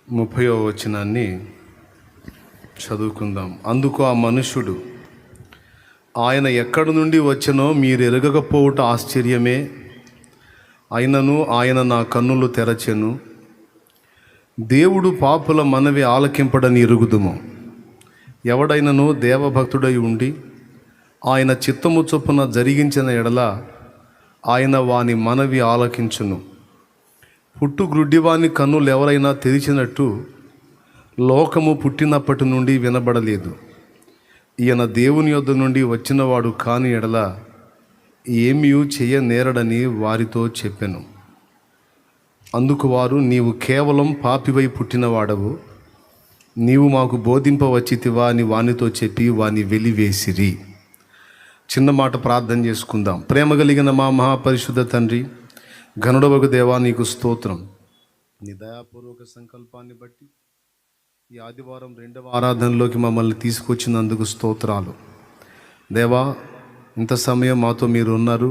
30వ వచనాన్ని చదువుకుందాం. అందుకు ఆ మనుష్యుడు, ఆయన ఎక్కడి నుండి వచ్చనో మీరు ఎరగకపోవుట ఆశ్చర్యమే, అయినను ఆయన నా కన్నులు తెరచెను. దేవుడు పాపుల మనవి ఆలకింపడని ఎరుగుదుము. ఎవడైనను దేవభక్తుడై ఉండి ఆయన చిత్తము చొప్పున జరిగించిన ఎడల ఆయన వాని మనవి ఆలకించును. పుట్టు గ్రుడ్డివాని కన్నులు ఎవరైనా తెరిచినట్టు లోకము పుట్టినప్పటి నుండి వినబడలేదు. ఈయన దేవుని యొద్ద నుండి వచ్చినవాడు కాని ఎడల ఏమీ చేయనేరడని వారితో చెప్పెను. అందుకు వారు, నీవు కేవలం పాపివై పుట్టినవాడవు, నీవు మాకు బోధింపవచ్చితివా అని వానితో చెప్పి వాని వెలివేసిరి. చిన్న మాట ప్రార్థన చేసుకుందాం. ప్రేమ కలిగిన మా మహాపరిశుద్ధ తండ్రి, ఘనుడవగు దేవా, నీకు స్తోత్రం. నీ దయాపూర్వక సంకల్పాన్ని బట్టి ఈ ఆదివారం 2వ ఆరాధనలోకి మమ్మల్ని తీసుకొచ్చినందుకు స్తోత్రాలు. దేవా, ఇంత సమయం మాతో మీరు ఉన్నారు.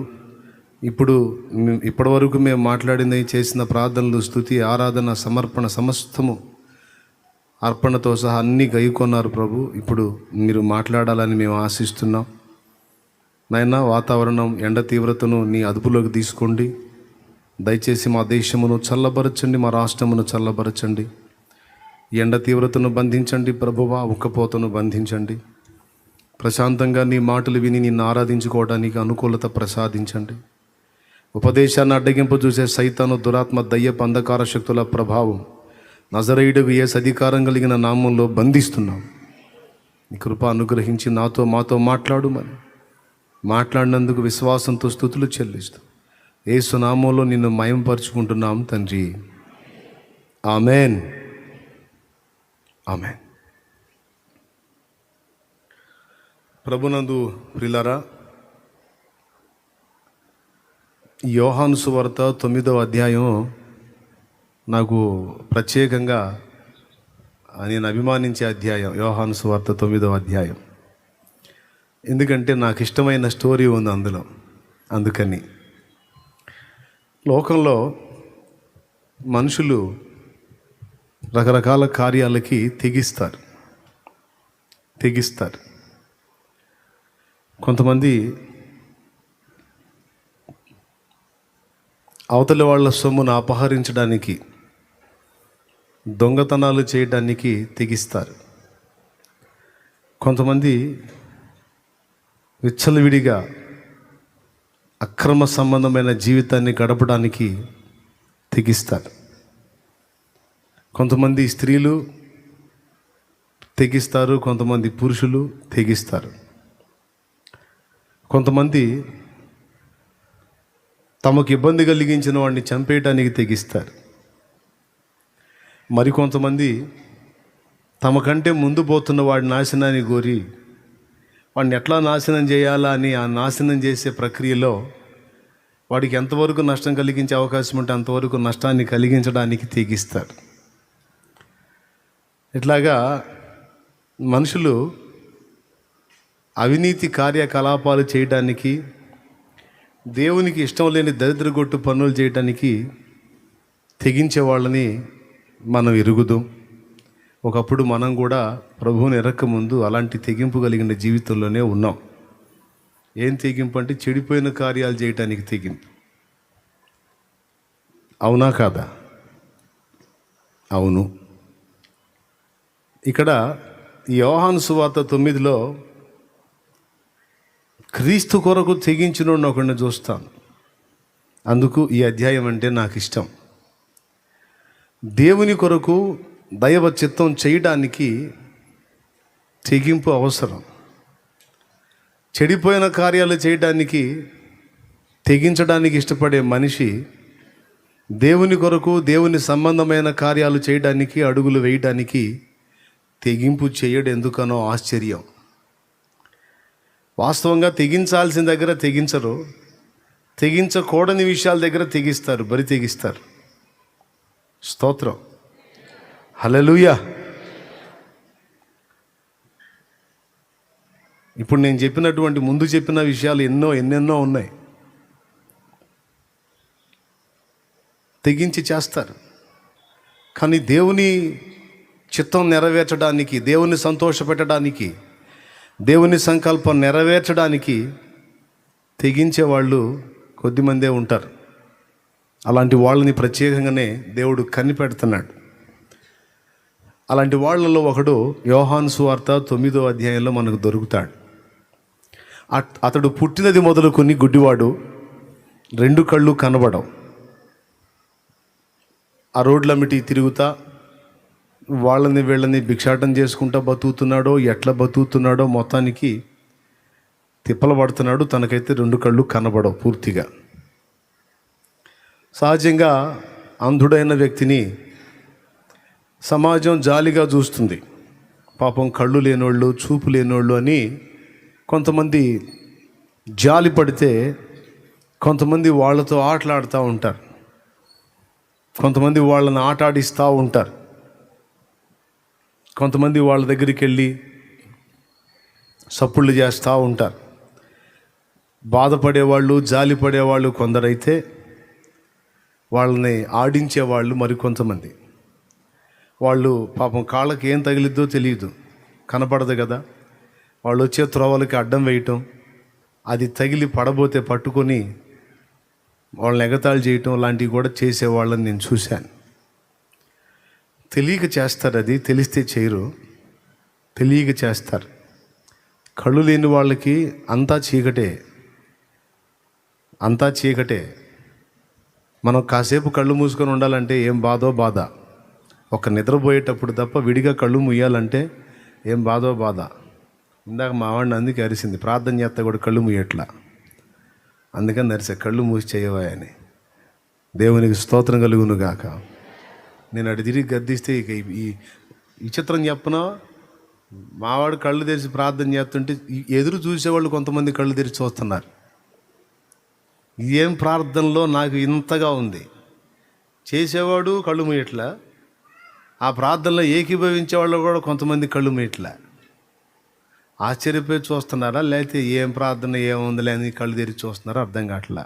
ఇప్పటివరకు మేము మాట్లాడినవి, చేసిన ప్రార్థనలు, స్తుతి, ఆరాధన, సమర్పణ సమస్తము అర్పణతో సహా అన్నీ గైకొన్నారు ప్రభు. ఇప్పుడు మీరు మాట్లాడాలని మేము ఆశిస్తున్నాం. నాయనా, వాతావరణం ఎండ తీవ్రతను నీ అదుపులోకి తీసుకోండి. దయచేసి మా దేశమును చల్లబరచండి, మా రాష్ట్రమును చల్లబరచండి. ఎండ తీవ్రతను బంధించండి ప్రభువా, ఉక్కపోతను బంధించండి. ప్రశాంతంగా నీ మాటలు విని నిన్ను ఆరాధించుకోవడానికి అనుకూలత ప్రసాదించండి. ఉపదేశాన్ని అడ్డగింపు చూసే సైతాను, దురాత్మ, దయ్యపు అంధకార శక్తుల ప్రభావం నజరేయుడుకు యేసు అధికారం కలిగిన నామంలో బంధిస్తున్నాం. నీ కృప అనుగ్రహించి మాతో మాట్లాడుమని, మాట్లాడినందుకు విశ్వాసంతో స్తుతులు చెల్లిస్తూ యేసు నామంలో నిన్ను మయంపరుచుకుంటున్నాం తండ్రి. Amen, amen. ప్రభునందు ప్రియులారా, యోహాను సువార్త 9వ అధ్యాయం నాకు ప్రత్యేకంగా నేను అభిమానించే అధ్యాయం. యోహాను సువార్త 9వ అధ్యాయం ఎందుకంటే నాకు ఇష్టమైన స్టోరీ ఉంది అందులో. అందుకని లోకంలో మనుషులు రకరకాల కార్యాలకి తెగిస్తారు. కొంతమంది అవతలి వాళ్ళ సొమ్మును అపహరించడానికి, దొంగతనాలు చేయడానికి తెగిస్తారు. కొంతమంది విచ్చలవిడిగా అక్రమ సంబంధమైన జీవితాన్ని గడపడానికి తెగిస్తారు. కొంతమంది స్త్రీలు తెగిస్తారు, కొంతమంది పురుషులు తెగిస్తారు. కొంతమంది తమకు ఇబ్బంది కలిగించిన వాడిని చంపేయటానికి తెగిస్తారు. మరికొంతమంది తమకంటే ముందు పోతున్న వాడి నాశనాన్ని కోరి వాడిని ఎట్లా నాశనం చేయాలా అని ఆ నాశనం చేసే ప్రక్రియలో వాడికి ఎంతవరకు నష్టం కలిగించే అవకాశం ఉంటే అంతవరకు నష్టాన్ని కలిగించడానికి తెగిస్తారు. ఇట్లాగా మనుషులు అవినీతి కార్యకలాపాలు చేయడానికి, దేవునికి ఇష్టం లేని దరిద్రగొట్టు పనులు చేయడానికి తెగించే వాళ్ళని మనం ఎరుగుదాం. ఒకప్పుడు మనం కూడా ప్రభువుని ఎరక్కముందు అలాంటి తెగింపు కలిగిన జీవితంలోనే ఉన్నాం. ఏం తెగింపు అంటే చెడిపోయిన కార్యాలు చేయటానికి తెగింపు. అవునా కాదా? అవును. ఇక్కడ యోహాను సువార్త 9లో క్రీస్తు కొరకు తెగించిన ఒకడిని చూస్తాను. అందుకు ఈ అధ్యాయం అంటే నాకు ఇష్టం. దేవుని కొరకు దైవ చిత్తం చేయడానికి తెగింపు అవసరం. చెడిపోయిన కార్యాలు చేయడానికి తెగించడానికి ఇష్టపడే మనిషి దేవుని కొరకు, దేవుని సంబంధమైన కార్యాలు చేయడానికి, అడుగులు వేయడానికి తెగింపు చేయడు. ఎందుకనో ఆశ్చర్యం. వాస్తవంగా తెగించాల్సిన దగ్గర తెగించరు, తెగించకూడని విషయాల దగ్గర తెగిస్తారు, బరి తెగిస్తారు. స్తోత్రం, హల్లెలూయా. ఇప్పుడు నేను చెప్పినటువంటి ముందు చెప్పిన విషయాలు ఎన్నెన్నో ఉన్నాయి. తెగించి చేస్తారు. కానీ దేవుని చిత్తం నెరవేర్చడానికి, దేవుని సంతోషపెట్టడానికి, దేవుని సంకల్పం నెరవేర్చడానికి తెగించే వాళ్ళు కొద్దిమందే ఉంటారు. అలాంటి వాళ్ళని ప్రత్యేకంగానే దేవుడు కనిపెడుతున్నాడు. అలాంటి వాళ్ళలో ఒకడు యోహాను సువార్త 9వ అధ్యాయంలో మనకు దొరుకుతాడు. అతడు పుట్టినది మొదలుకొని గుడ్డివాడు, 2 కళ్ళు కనబడవు. ఆ రోడ్లమిటి తిరుగుతా వాళ్ళని వీళ్ళని భిక్షాటం చేసుకుంటా బతుకుతున్నాడో, ఎట్లా బతుకుతున్నాడో మొత్తానికి తిప్పలు పడుతున్నాడు. తనకైతే 2 కళ్ళు కనబడవు పూర్తిగా. సహజంగా అంధుడైన వ్యక్తిని సమాజం జాలిగా చూస్తుంది. పాపం కళ్ళు లేనోళ్ళు, చూపు లేనోళ్ళు అని కొంతమంది జాలి పడితే కొంతమంది వాళ్ళతో ఆటలాడుతూ ఉంటారు, కొంతమంది వాళ్ళని ఆటాడిస్తూ ఉంటారు, కొంతమంది వాళ్ళ దగ్గరికి వెళ్ళి సప్పుళ్ళు చేస్తూ ఉంటారు. బాధపడేవాళ్ళు, జాలి పడేవాళ్ళు కొందరైతే వాళ్ళని ఆడించేవాళ్ళు మరికొంతమంది. వాళ్ళు పాపం కాళ్ళకి ఏం తగిలిద్దో తెలియదు, కనపడదు కదా, వాళ్ళు వచ్చే త్రోవలకి అడ్డం వేయటం, అది తగిలి పడబోతే పట్టుకొని వాళ్ళని ఎగతాళి చేయటం లాంటివి కూడా చేసేవాళ్ళని నేను చూశాను. తెలియక చేస్తారు, అది తెలిస్తే చేయరు, తెలియక చేస్తారు. కళ్ళు లేని వాళ్ళకి అంతా చీకటే, అంతా చీకటే. మనం కాసేపు కళ్ళు మూసుకొని ఉండాలంటే ఏం బాధో బాధ. ఒక నిద్రపోయేటప్పుడు తప్ప విడిగా కళ్ళు ముయ్యాలంటే ఏం బాధో బాధ. ఇందాక మా వాడిని అందుకే అరిసింది, ప్రార్థన చేస్తా కూడా కళ్ళు ముయ్యట్లా, అందుకని అరిసే కళ్ళు మూసి చేయవా అని. దేవునికి స్తోత్రం కలుగును గాక. నేను అటు తిరిగి గద్దిస్తే ఇక ఈ విచిత్రం చెప్పనా, మావాడు కళ్ళు తెరిచి ప్రార్థన చేస్తుంటే ఎదురు చూసేవాళ్ళు కొంతమంది కళ్ళు తెరిచి చూస్తున్నారు. ఏం ప్రార్థనలో నాకు ఇంతగా ఉంది. చేసేవాడు కళ్ళు మూయట్లా, ఆ ప్రార్థనలో ఏకీభవించే వాళ్ళు కూడా కొంతమంది కళ్ళు మూయట్లా. ఆశ్చర్యపోయి చూస్తున్నారా, లేకపోతే ఏం ప్రార్థన ఏముందిలే అని కళ్ళు తెరిచి చూస్తున్నారా అర్థం కావట్లా.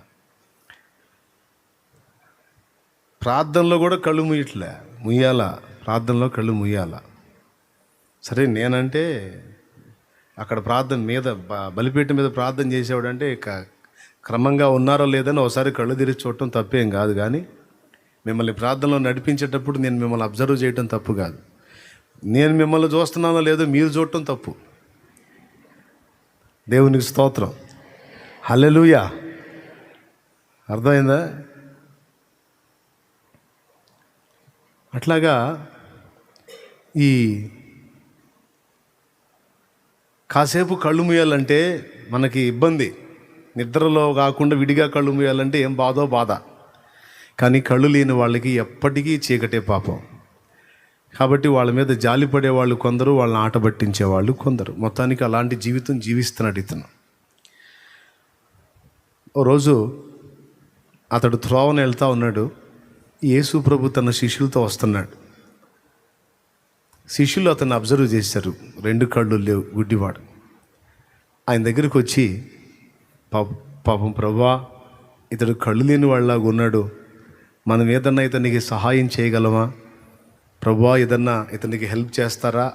ప్రార్థనలో కూడా కళ్ళు ముయ్యట్లే, ముయ్యాలా, ప్రార్థనలో కళ్ళు ముయ్యాలా. సరే, నేనంటే అక్కడ ప్రార్థన మీద బలిపీఠం మీద ప్రార్థన చేసేవాడంటే క్రమంగా ఉన్నారో లేదని ఒకసారి కళ్ళు తెరిచి చూడటం తప్పేం కాదు. కానీ మిమ్మల్ని ప్రార్థనలో నడిపించేటప్పుడు నేను మిమ్మల్ని అబ్జర్వ్ చేయటం తప్పు కాదు. నేను మిమ్మల్ని చూస్తున్నానో లేదో మీరు చూడటం తప్పు. దేవునికి స్తోత్రం, హల్లెలూయా. అర్థమైందా? అట్లాగా ఈ కాసేపు కళ్ళు మూయాలంటే మనకి ఇబ్బంది. నిద్రలో కాకుండా విడిగా కళ్ళు మూయాలంటే ఏం బాధో బాధ. కానీ కళ్ళు లేని వాళ్ళకి ఎప్పటికీ చీకటే పాపం. కాబట్టి వాళ్ళ మీద జాలి పడేవాళ్ళు కొందరు, వాళ్ళని ఆట పట్టించేవాళ్ళు కొందరు. మొత్తానికి అలాంటి జీవితం జీవిస్తున్నాడు ఇతను. ఓ రోజు అతడు త్రోవన వెళ్తూ ఉన్నాడు. యేసు ప్రభు తన శిష్యులతో వస్తున్నాడు. శిష్యులు అతన్ని అబ్జర్వ్ చేశారు. 2 కళ్ళు లేవు, గుడ్డివాడు. ఆయన దగ్గరికి వచ్చి, పాపం ప్రభువా, ఇతడు కళ్ళు లేని వాళ్ళలాగా ఉన్నాడు, మనం ఏదన్నా ఇతనికి సహాయం చేయగలమా ప్రభువా, ఏదన్నా ఇతనికి హెల్ప్ చేస్తారా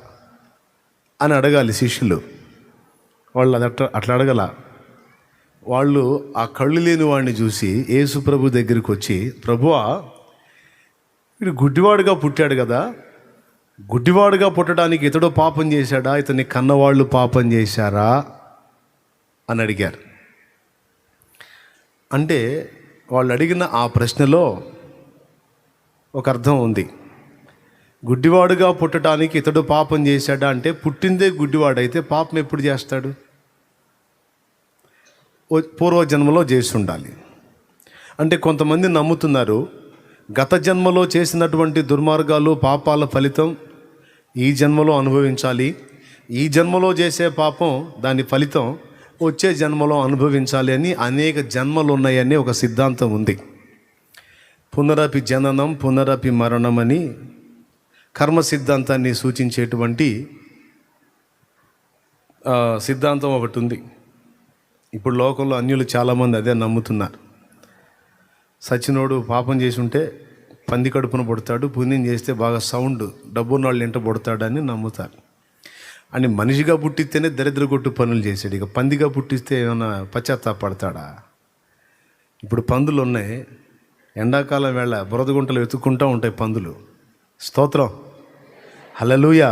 అని అడగాలి శిష్యులు. వాళ్ళు అది అట్లా అడగల. వాళ్ళు ఆ కళ్ళు లేని వాడిని చూసి యేసు ప్రభు దగ్గరికి వచ్చి, ప్రభువా, వీడు గుడ్డివాడుగా పుట్టాడు కదా, గుడ్డివాడుగా పుట్టడానికి ఇతడు పాపం చేశాడా, ఇతన్ని కన్నవాళ్ళు పాపం చేశారా అని అడిగారు. అంటే వాళ్ళు అడిగిన ఆ ప్రశ్నలో ఒక అర్థం ఉంది. గుడ్డివాడుగా పుట్టడానికి ఇతడు పాపం చేశాడా అంటే, పుట్టిందే గుడ్డివాడైతే పాపం ఎప్పుడు చేస్తాడు? పూర్వజన్మలో చేసి ఉండాలి. అంటే కొంతమంది నమ్ముతున్నారు, గత జన్మలో చేసినటువంటి దుర్మార్గాలు, పాపాల ఫలితం ఈ జన్మలో అనుభవించాలి, ఈ జన్మలో చేసే పాపం దాని ఫలితం వచ్చే జన్మలో అనుభవించాలి అని అనేక జన్మలు ఉన్నాయని ఒక సిద్ధాంతం ఉంది. పునరపి జననం పునరపి మరణం అని కర్మ సిద్ధాంతాన్ని సూచించేటువంటి సిద్ధాంతం ఒకటి ఉంది. ఇప్పుడు లోకంలో అన్యులు చాలామంది అదే నమ్ముతున్నారు. సచ్చినోడు పాపం చేసి ఉంటే పంది కడుపున పుడతాడు, పుణ్యం చేస్తే బాగా సౌండ్ డబ్బున్న వాళ్ళు ఇంట పుడతాడని నమ్ముతారు. అని మనిషిగా పుట్టిస్తేనే దరిద్ర కొట్టు పనులు చేశాడు, ఇక పందిగా పుట్టిస్తే ఏమైనా పశ్చాత్తాపడతాడా? ఇప్పుడు పందులు ఉన్నాయి, ఎండాకాలం వేళ బురద గుంటలు వెతుక్కుంటూ ఉంటాయి పందులు. స్తోత్రం, హల్లెలూయా.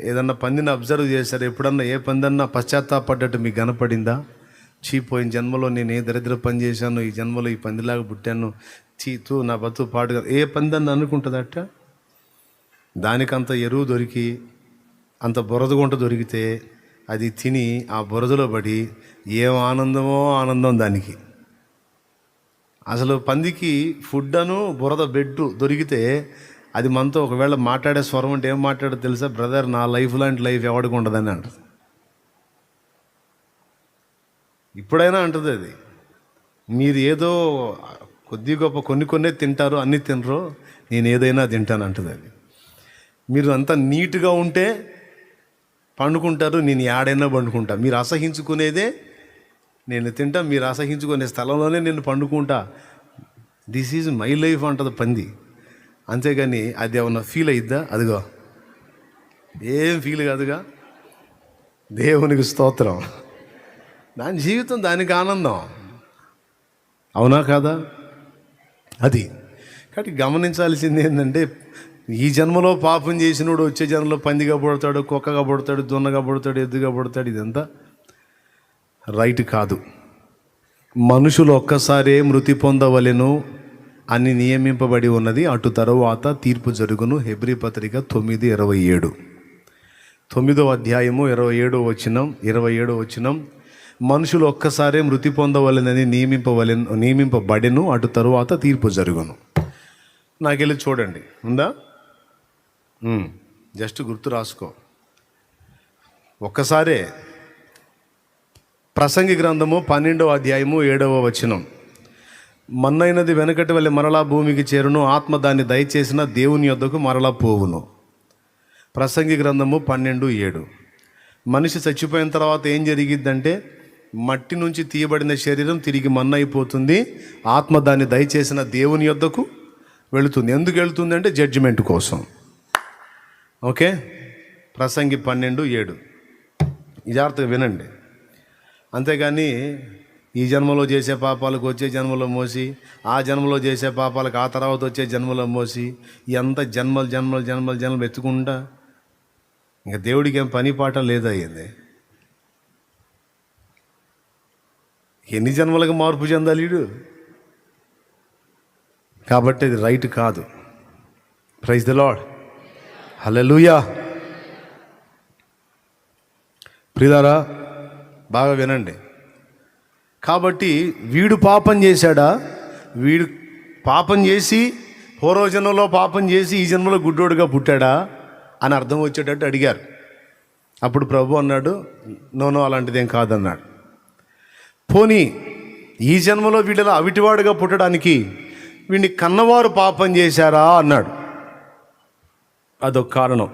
ఏదన్నా పందిని అబ్జర్వ్ చేశారు ఎప్పుడన్నా? ఏ పందన్నా పశ్చాత్తాపడ్డట్టు మీకు కనపడిందా? చీపోయిన జన్మలో నేను ఏ దరిద్ర పని చేశాను, ఈ జన్మలో ఈ పందిలాగా పుట్టాను, చీతూ నా బతు పాడుగా ఏ పందని అనుకుంటుందట? దానికంత ఎరువు దొరికి అంత బురద గుంట దొరికితే అది తిని ఆ బురదలో పడి ఏం ఆనందమో ఆనందం దానికి. అసలు పందికి ఫుడ్ అను బురద బెడ్ దొరికితే అది మనతో ఒకవేళ మాట్లాడే స్వరం అంటే ఏం మాట్లాడో తెలుసా? బ్రదర్, నా లైఫ్ లాంటి లైఫ్ ఎవడికి ఉండదని అంటుంది. ఇప్పుడైనా అంటుంది అది. మీరు ఏదో కొద్ది గొప్ప కొన్నే తింటారు, అన్నీ తినరు, నేను ఏదైనా తింటాను అంటుంది అది. మీరు అంతా నీట్గా ఉంటే పండుకుంటారు, నేను ఏడైనా పండుకుంటా. మీరు అసహించుకునేదే నేను తింటా, మీరు అసహించుకునే స్థలంలోనే నేను పండుకుంటా. దిస్ ఈజ్ మై లైఫ్ అంటుంది పంది. అంతేగాని అది ఏమన్నా ఫీల్ అయిద్దా? అదిగో ఏం ఫీల్ కాదుగా. దేవునికి స్తోత్రం. దాని జీవితం, దానికి ఆనందం. అవునా కాదా? అది కాబట్టి గమనించాల్సింది ఏంటంటే, ఈ జన్మలో పాపం చేసినోడు వచ్చే జన్మలో పందిగా పుడతాడు, కుక్కగా పుడతాడు, దున్నగా పుడతాడు, ఎద్దుగా పుడతాడు. ఇదంతా రైట్ కాదు. మనుషులు ఒక్కసారే మృతి పొందవలెను అని నియమింపబడి ఉన్నది, అటు తరువాత తీర్పు జరుగును. హెబ్రీ పత్రిక 9:27, 9వ అధ్యాయము 27వ వచనం. మనుషులు ఒక్కసారే మృతి పొందవలెనని నియమింపబడెను, అటు తరువాత తీర్పు జరుగును. నాకెళ్ళి చూడండి, ఉందా? జస్ట్ గుర్తు రాసుకో. ఒక్కసారే. ప్రసంగి గ్రంథము 12వ అధ్యాయము 7వ వచనం. మన్నైనది వెనకటి వల్ల మరలా భూమికి చేరును, ఆత్మ దాన్ని దయచేసిన దేవుని యొద్దకు మరలా పోవును. ప్రసంగి గ్రంథము 12:7. మనిషి చచ్చిపోయిన తర్వాత ఏం జరిగిద్దంటే, మట్టి నుంచి తీయబడిన శరీరం తిరిగి మన్నైపోతుంది, ఆత్మ దాన్ని దయచేసిన దేవుని యొద్దకు వెళుతుంది. ఎందుకు వెళుతుంది అంటే జడ్జిమెంట్ కోసం. ఓకే, ప్రసంగి 12:7 జాగ్రత్తగా వినండి. అంతేగాని ఈ జన్మలో చేసే పాపాలకు వచ్చే జన్మలో మోసి, ఆ జన్మలో చేసే పాపాలకు ఆ తర్వాత వచ్చే జన్మలో మోసి, ఎంత జన్మలు ఎత్తుకుంటా ఇంకా దేవుడికి ఏం పని పాట లేదయ్యింది. ఎన్ని జన్మలకు మార్పు చెందాలి వీడు? కాబట్టి అది రైట్ కాదు. ప్రైజ్ ది లార్డ్, హల్లెలూయా. ప్రియులారా, బాగా వినండి. కాబట్టి వీడు పాపం చేశాడా? వీడు పాపం చేసి పూర్వజన్మలో పాపం చేసి ఈ జన్మలో గుడ్డోడుగా పుట్టాడా అని అర్థం వచ్చేటట్టు అడిగారు. అప్పుడు ప్రభు అన్నాడు, నో అలాంటిదేం కాదన్నాడు. పోనీ ఈ జన్మలో వీడిలా అవిటివాడుగా పుట్టడానికి వీడిని కన్నవారు పాపం చేశారా అన్నాడు. అదొక కారణం.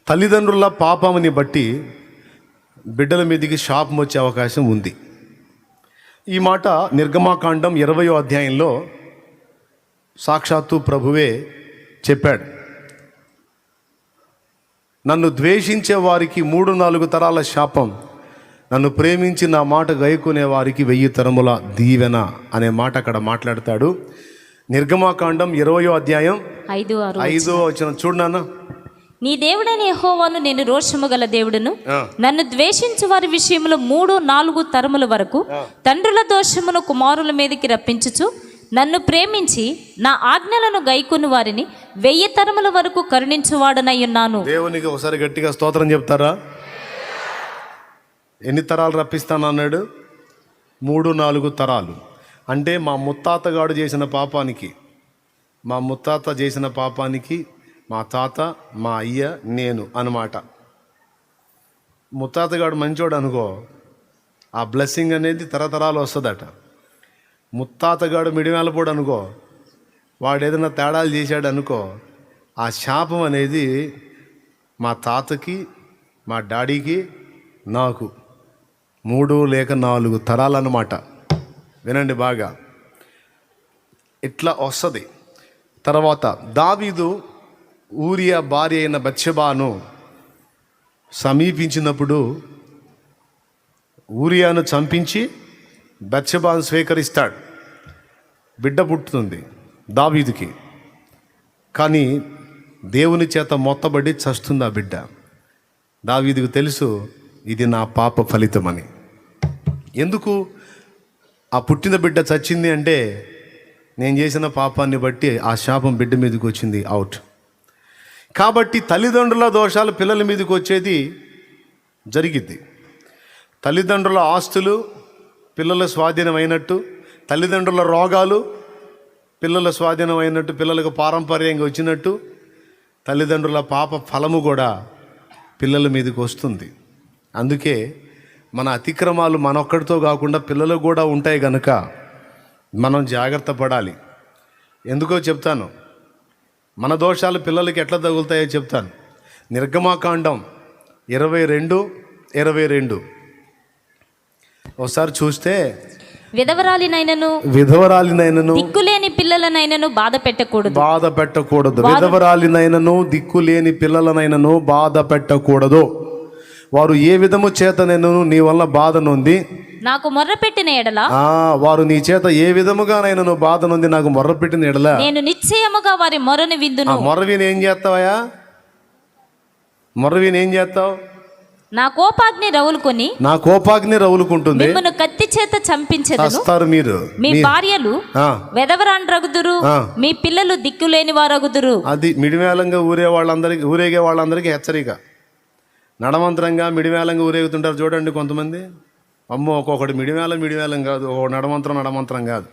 తల్లిదండ్రుల పాపముని బట్టి బిడ్డల మీదకి శాపం వచ్చే అవకాశం ఉంది. ఈ మాట నిర్గమాకాండం 20వ అధ్యాయంలో సాక్షాత్తు ప్రభువే చెప్పాడు. నన్ను ద్వేషించే వారికి 3-4 తరాల శాపం, నన్ను ప్రేమించి నా మాట గైకునే వారికి 1000 తరముల దీవెన అనే మాట అక్కడ మాట్లాడతాడు. నిర్గమాకాండం 20వ అధ్యాయం 5వ వచనం చూడనా. నీ దేవుడైన యెహోవాను నేను రోషము గల దేవుడును, నన్ను ద్వేషించు వారి విషయంలో 3-4 తరముల వరకు తండ్రుల దోషమును కుమారుల మీదకి రప్పించుచు, నన్ను ప్రేమించి నా ఆజ్ఞలను గైకొను వారిని 1000 తరముల వరకు కరుణించువాడనై ఉన్నాను. దేవునికి ఒకసారి గట్టిగా స్తోత్రం చెప్తారా? ఎన్ని తరాలు రప్పిస్తానన్నాడు? 3-4 తరాలు. అంటే మా ముత్తాతగాడు చేసిన పాపానికి, మా తాత, మా అయ్య, నేను అన్నమాట. ముత్తాతగాడు మంచోడు అనుకో, ఆ బ్లెస్సింగ్ అనేది తరతరాలు వస్తుందట. ముత్తాతగాడు మిడిమేలపోడు అనుకో, వాడు ఏదైనా తేడాలు చేశాడు అనుకో, ఆ శాపం అనేది మా తాతకి, మా డాడీకి, నాకు 3 లేక 4 తరాలన్నమాట. వినండి బాగా. ఇట్లా వస్తుంది. తర్వాత దావీదు ఊరియా భార్య అయిన బత్షెబాను సమీపించినప్పుడు ఊరియాను చంపించి బత్షెబాను స్వీకరిస్తాడు. బిడ్డ పుట్టుతుంది దావీదుకి. కానీ దేవుని చేత మొత్తబడి చస్తుంది ఆ బిడ్డ. దావీదుకు తెలుసు ఇది నా పాప ఫలితమని. ఎందుకు ఆ పుట్టిన బిడ్డ చచ్చింది అంటే నేను చేసిన పాపాన్ని బట్టి ఆ శాపం బిడ్డ మీదకి వచ్చింది, అవుట్. కాబట్టి తల్లిదండ్రుల దోషాలు పిల్లల మీదకి వచ్చేది జరిగిద్ది. తల్లిదండ్రుల ఆస్తులు పిల్లల స్వాధీనమైనట్టు, తల్లిదండ్రుల రోగాలు పిల్లల స్వాధీనమైనట్టు, పిల్లలకు పారంపర్యంగా వచ్చినట్టు తల్లిదండ్రుల పాప ఫలము కూడా పిల్లల మీదకి వస్తుంది. అందుకే మన అతిక్రమాలు మనొక్కడితో కాకుండా పిల్లలకు కూడా ఉంటాయి కనుక మనం జాగ్రత్త పడాలి. ఎందుకో చెప్తాను, మన దోషాలు పిల్లలకి ఎట్లా తగులుతాయో చెప్తాను. నిర్గమాకాండం 22:22 ఒకసారి చూస్తే, విధవరాలినైనను దిక్కులేని పిల్లలనైనను బాధ పెట్టకూడదు. విధవరాలినైనను దిక్కులేని పిల్లలనైనను బాధ పెట్టకూడదు. వారు ఏ విధము చేత నేను నీ వల్ల బాధ నొంది నాకు మొర్రపెట్టిన ఎడల, వారు నీ చేత ఏ విధముగానైనా నువ్వు బాధ నొంది నాకు మొర్రపెట్టిన ఎడల నేను నిశ్చయముగా వారి మొర్రను విందును. మొర్రవిని ఏం చేస్తావా? మొర్రవిని ఏం చేస్తావు? నా కోపాగ్ని రవులుకుంటుంది. మిమ్మల్ని కత్తి చేత చంపించెదను. మీరు మీ భార్యలు వెదవరాండ్రగుదురు, మీ పిల్లలు దిక్కులేని వారగుదురు. అది మిడిమేళంగా ఊరేగే వాళ్ళందరికీ హెచ్చరిక. నడమంత్రంగా మిడిమేళంగా ఊరేగుతుంటారు చూడండి కొంతమంది. అమ్మో, ఒక్కొక్కటి మిడిమేళం కాదు, ఒక నడమంత్రం కాదు.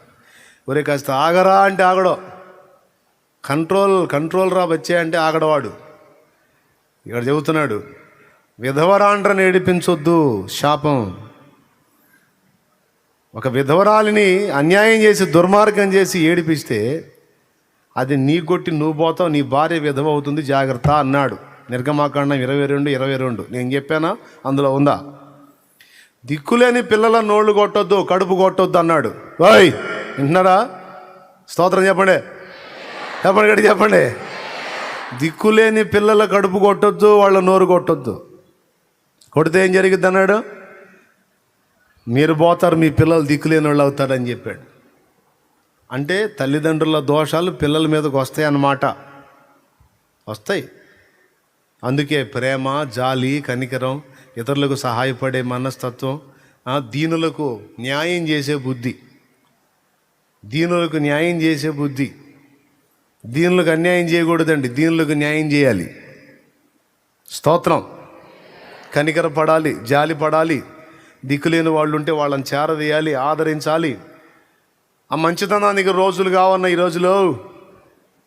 ఊరే కాస్త ఆగరా అంటే ఆగడో, కంట్రోల్ రా వచ్చే అంటే ఆగడవాడు. ఇక్కడ చెబుతున్నాడు, విధవరాండ్రని ఏడిపించొద్దు, శాపం. ఒక విధవరాలిని అన్యాయం చేసి దుర్మార్గం చేసి ఏడిపిస్తే అది నీ కొట్టి నువ్వు పోతావు, నీ భార్య విధవ అవుతుంది, జాగ్రత్త అన్నాడు. నిర్గమాకాండం 22:22 నేను చెప్పానా? అందులో ఉందా? దిక్కులేని పిల్లల నోళ్ళు కొట్టొద్దు, కడుపు కొట్టొద్దు అన్నాడు. ఓయ్ వింటున్నారా? స్తోత్రం చెప్పండి. చెప్పండి. దిక్కులేని పిల్లల కడుపు కొట్టొద్దు, వాళ్ళ నోరు కొట్టొద్దు. కొడితే ఏం జరిగిద్ది అన్నాడు? మీరు పోతారు, మీ పిల్లలు దిక్కులేని వాళ్ళు అవుతారని చెప్పాడు. అంటే తల్లిదండ్రుల దోషాలు పిల్లల మీదకి వస్తాయి అన్నమాట, వస్తాయి. అందుకే ప్రేమ, జాలి, కనికరం, ఇతరులకు సహాయపడే మనస్తత్వం, దీనులకు న్యాయం చేసే బుద్ధి, దీనులకు అన్యాయం చేయకూడదండి, దీనులకు న్యాయం చేయాలి. స్తోత్రం. కనికర పడాలి, జాలి పడాలి. దిక్కులేని వాళ్ళు ఉంటే వాళ్ళని చేరవేయాలి, ఆదరించాలి. ఆ మంచితనానికి రోజులు కావన్న ఈ రోజులో